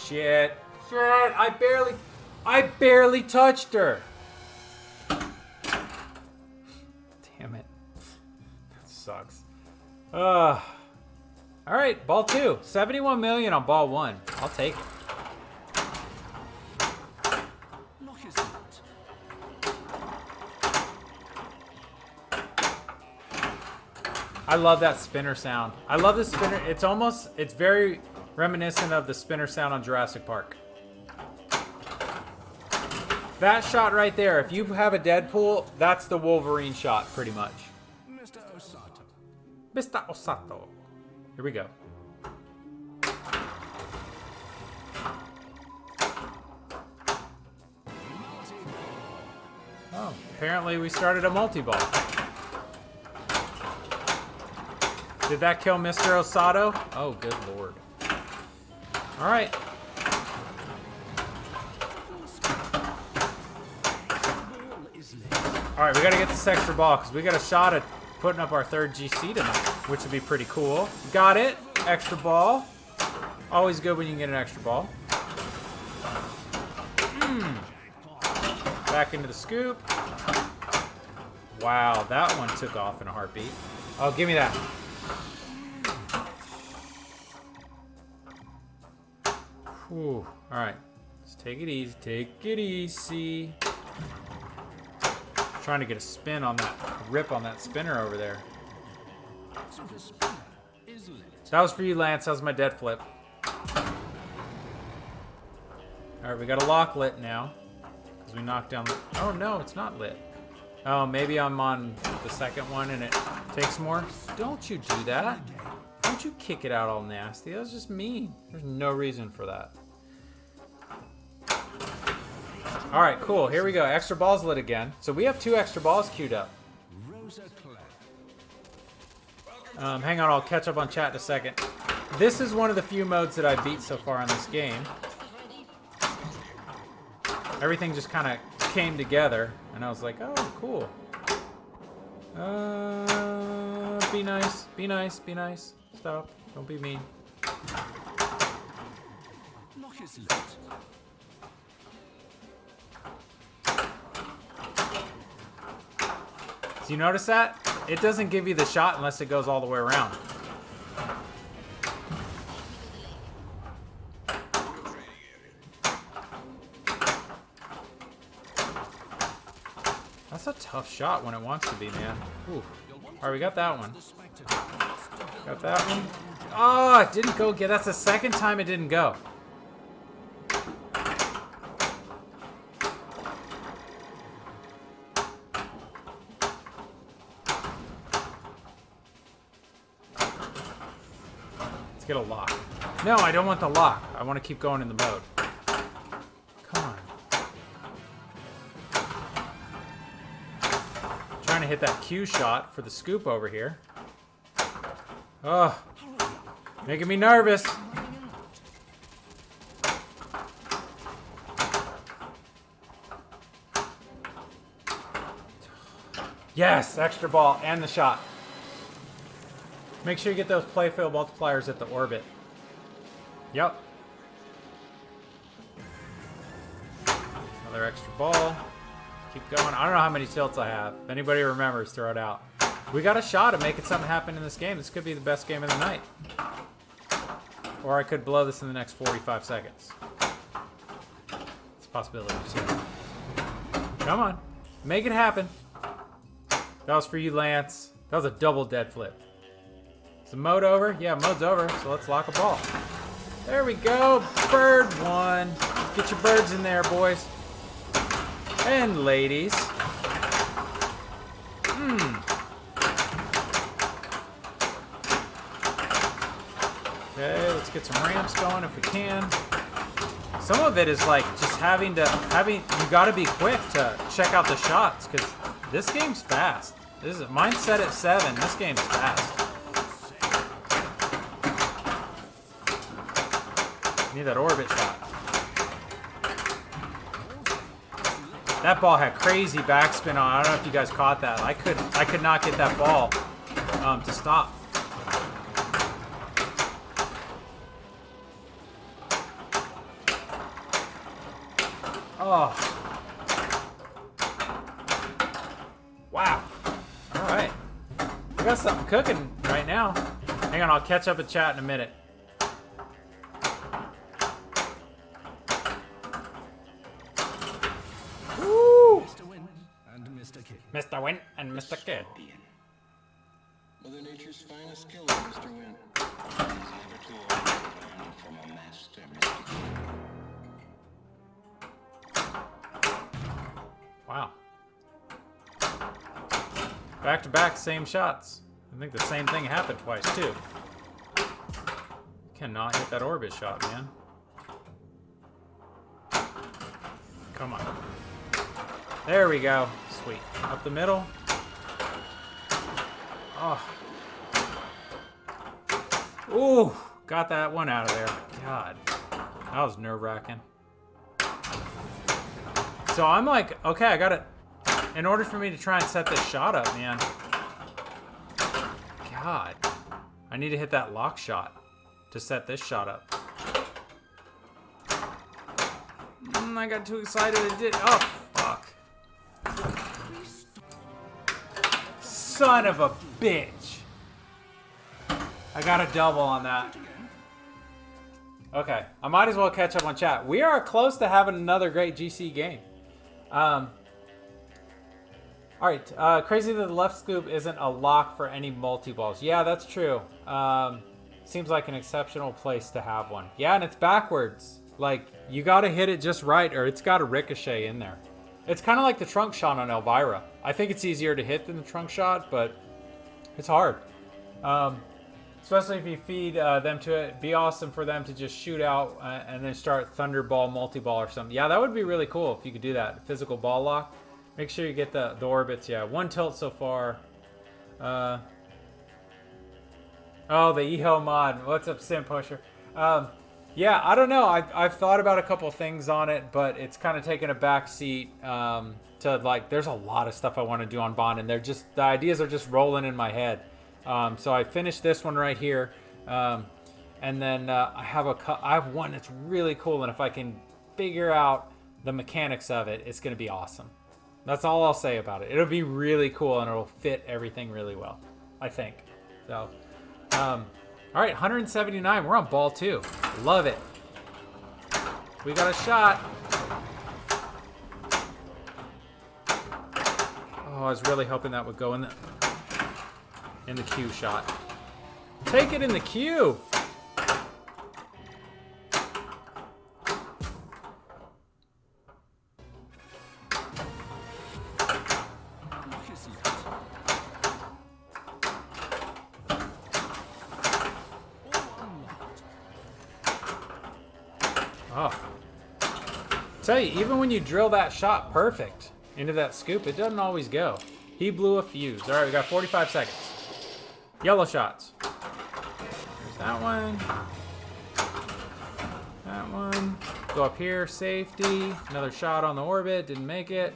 Shit. I barely touched her. Damn it. That sucks. All right, ball 2. 71 million on ball 1. I'll take it. I love that spinner sound. I love the spinner. It's very reminiscent of the spinner sound on Jurassic Park. That shot right there, if you have a Deadpool, that's the Wolverine shot, pretty much. Mr. Osato. Mr. Osato. Here we go. Oh, apparently we started a multi-ball. Did that kill Mr. Osato? Oh, good lord. All right. All right, we got to get this extra ball because we got a shot at putting up our third GC tonight, which would be pretty cool. Got it. Extra ball. Always good when you can get an extra ball. Back into the scoop. Wow, that one took off in a heartbeat. Oh, give me that. Whew. All right, let's take it easy. Take it easy. Trying to get a spin on that rip on that spinner over there. That was for you, Lance. That was my dead flip. All right, we got a lock lit now because we knocked down. Oh no, it's not lit. Oh, maybe I'm on the second one and it takes more. Don't you do that? Don't you kick it out all nasty. That was just mean. There's no reason for that. All right, cool. Here we go. Extra balls lit again. So we have 2 extra balls queued up. Hang on, I'll catch up on chat in a second. This is one of the few modes that I beat so far in this game. Everything just kind of came together, and I was like, oh, cool. Be nice, be nice, be nice. Stop. Don't be mean. lock is lit. So you notice that? It doesn't give you the shot unless it goes all the way around. That's a tough shot when it wants to be, man. Ooh. Alright, we got that one. Got that one. Oh, it didn't go. That's the second time it didn't go. Let's get a lock. No, I don't want the lock. I want to keep going in the mode. Come on. Trying to hit that Q shot for the scoop over here. Oh, making me nervous. Yes, extra ball and the shot. Make sure you get those playfield multipliers at the orbit. Yep. Another extra ball. Keep going. I don't know how many tilts I have. If anybody remembers, throw it out. We got a shot at making something happen in this game. This could be the best game of the night. Or I could blow this in the next 45 seconds. It's a possibility too. Come on. Make it happen. That was for you, Lance. That was a double dead flip. Is the mode over? Yeah, mode's over. So let's lock a ball. There we go. Bird one. Get your birds in there, boys. And ladies. Okay, let's get some ramps going if we can. Some of it is like just you gotta be quick to check out the shots because this game's fast. Mine's set at 7. This game's fast. Need that orbit shot. That ball had crazy backspin on. I don't know if you guys caught that. I could not get that ball to stop. Oh. Wow. All right. We got something cooking right now. Hang on, I'll catch up with chat in a minute. Woo! Mr. Win and Mr. Kid. Mr. Win and Mr. Kid. Mother Nature's finest killer, Mr. Win. He's never too old to learn from a master, Mr. Kid. Wow. Back to back, same shots. I think the same thing happened twice too. Cannot hit that orbit shot, man. Come on. There we go. Sweet. Up the middle. Oh. Ooh, got that one out of there. God, that was nerve-wracking. So I'm like, okay, I gotta, in order for me to try and set this shot up, man. God, I need to hit that lock shot to set this shot up. I got too excited. It did. Oh, fuck. Son of a bitch. I got a double on that. Okay, I might as well catch up on chat. We are close to having another great GC game. All right, crazy that the left scoop isn't a lock for any multi-balls. Yeah, that's true. Seems like an exceptional place to have one. Yeah, and it's backwards. Like, you gotta hit it just right or it's gotta ricochet in there. It's kind of like the trunk shot on Elvira. I think it's easier to hit than the trunk shot, but it's hard. Especially if you feed them to it. It'd be awesome for them to just shoot out and then start Thunderball, multi-ball or something. Yeah, that would be really cool if you could do that. Physical ball lock. Make sure you get the orbits. Yeah, 1 tilt so far. Oh, the EHO mod. What's up, Sim Pusher? Yeah, I don't know. I've thought about a couple things on it, but it's kind of taken a back seat to like. There's a lot of stuff I want to do on Bond, and the ideas are just rolling in my head. So I finished this one right here, and And then I have one that's really cool, and if I can figure out the mechanics of it, it's going to be awesome. That's all I'll say about it. It'll be really cool, and it'll fit everything really well, I think. So, all right, 179. We're on ball 2. Love it. We got a shot. Oh, I was really hoping that would go in the queue shot. Take it in the queue. Oh. Tell you, even when you drill that shot perfect into that scoop, it doesn't always go. He blew a fuse. All right, we got 45 seconds. Yellow shots. There's that one. That one. Go up here, safety. Another shot on the orbit, didn't make it.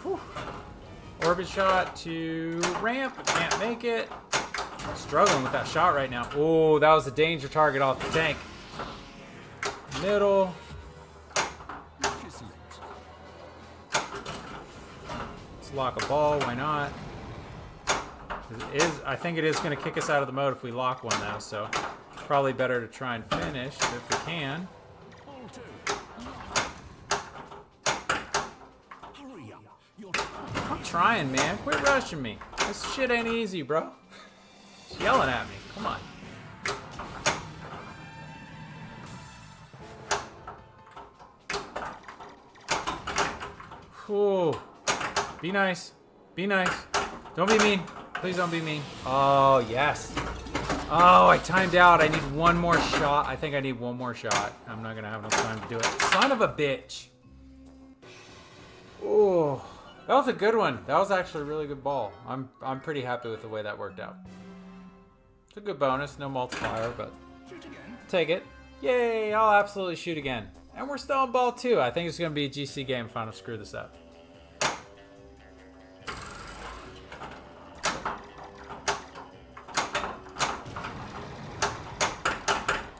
Whew. Orbit shot to ramp, can't make it. Struggling with that shot right now. Oh, that was a danger target off the tank. Middle. Let's lock a ball, why not? I think it is going to kick us out of the mode if we lock one now, so probably better to try and finish if we can. I'm trying, man. Quit rushing me. This shit ain't easy, bro. She's yelling at me. Come on. Whew. Be nice. Be nice. Don't be mean. Please don't be mean. Oh, yes. Oh, I timed out. I need one more shot. I think I need one more shot. I'm not going to have enough time to do it. Son of a bitch. Oh, that was a good one. That was actually a really good ball. I'm pretty happy with the way that worked out. It's a good bonus. No multiplier, but take it. Yay, I'll absolutely shoot again. And we're still on ball 2. I think it's going to be a GC game if I don't screw this up.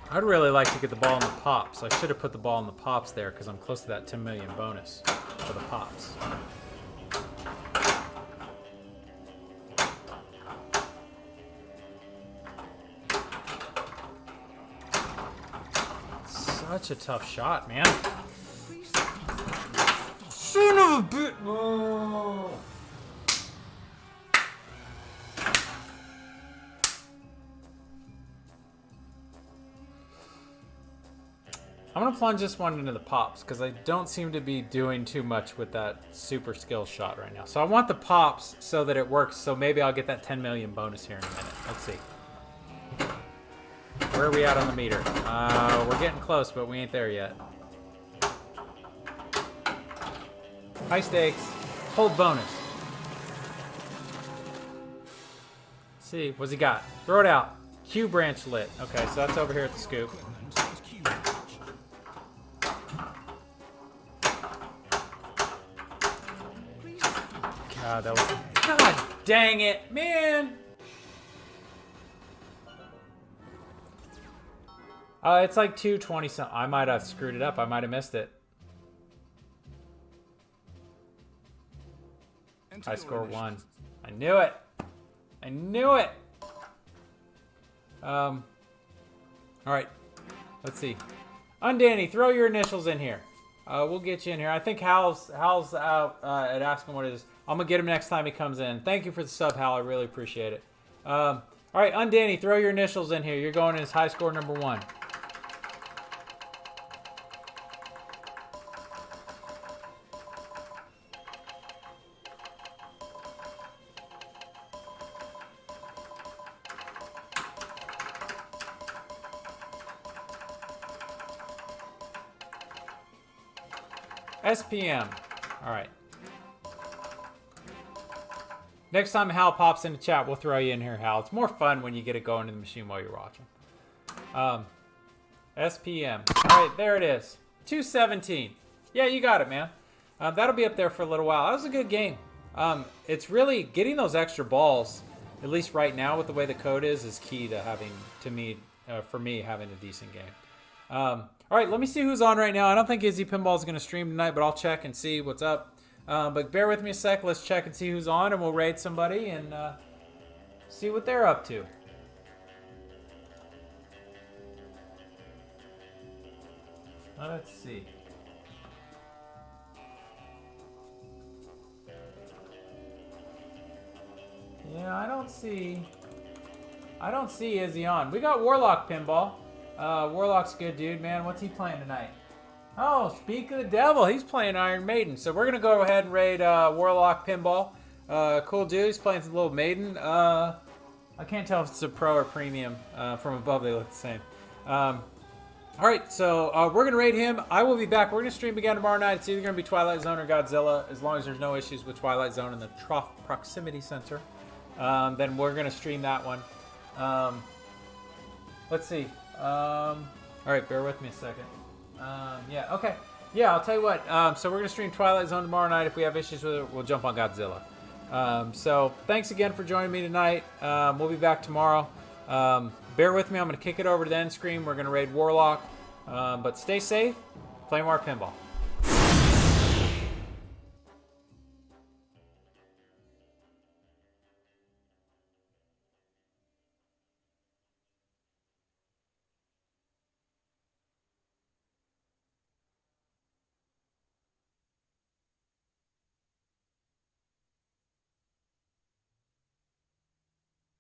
I'd really like to get the ball in the pops. I should have put the ball in the pops there because I'm close to that 10 million bonus for the pops. Such a tough shot, man. Son of a bit. Oh. I'm gonna plunge this one into the pops because I don't seem to be doing too much with that super skill shot right now. So I want the pops so that it works. So maybe I'll get that 10 million bonus here in a minute. Let's see. Where are we at on the meter? We're getting close, but we ain't there yet. High stakes. Hold bonus. Let's see. What's he got? Throw it out. Q branch lit. Okay, so that's over here at the scoop. God, that was... God dang it, man! It's like 220 something. I might have screwed it up. I might have missed it. I score 1. I knew it. I knew it. All right. Let's see. Undanny, throw your initials in here. We'll get you in here. I think Hal's out at asking what it is. I'm gonna get him next time he comes in. Thank you for the sub, Hal. I really appreciate it. All right, Undanny, throw your initials in here. You're going in as high score number 1. SPM. All right. Next time Hal pops into chat, we'll throw you in here, Hal. It's more fun when you get it going in the machine while you're watching. SPM. All right, there it is. 217. Yeah, you got it, man. That'll be up there for a little while. That was a good game. It's really getting those extra balls, at least right now with the way the code is key to having, for me, having a decent game. All right, let me see who's on right now. I don't think Izzy Pinball is going to stream tonight, but I'll check and see what's up. But bear with me a sec. Let's check and see who's on, and we'll raid somebody and see what they're up to. Let's see. Yeah, I don't see Izzy on. We got Warlock Pinball. Warlock's a good dude, man. What's he playing tonight? Oh, speak of the devil, he's playing Iron Maiden. So we're gonna go ahead and raid Warlock Pinball. Cool dude, he's playing some little Maiden. I can't tell if it's a pro or premium. From above, they look the same. All right, so we're gonna raid him. I will be back. We're gonna stream again tomorrow night. It's either gonna be Twilight Zone or Godzilla, as long as there's no issues with Twilight Zone in the Trough Proximity Center. Then we're gonna stream that one. Let's see. All right, bear with me a second. Yeah, okay. Yeah, I'll tell you what. So we're gonna stream Twilight Zone tomorrow night. If we have issues with it, we'll jump on Godzilla. So thanks again for joining me tonight. We'll be back tomorrow. Bear with me. I'm gonna kick it over to the end screen. We're gonna raid Warlock. But stay safe. Play more pinball.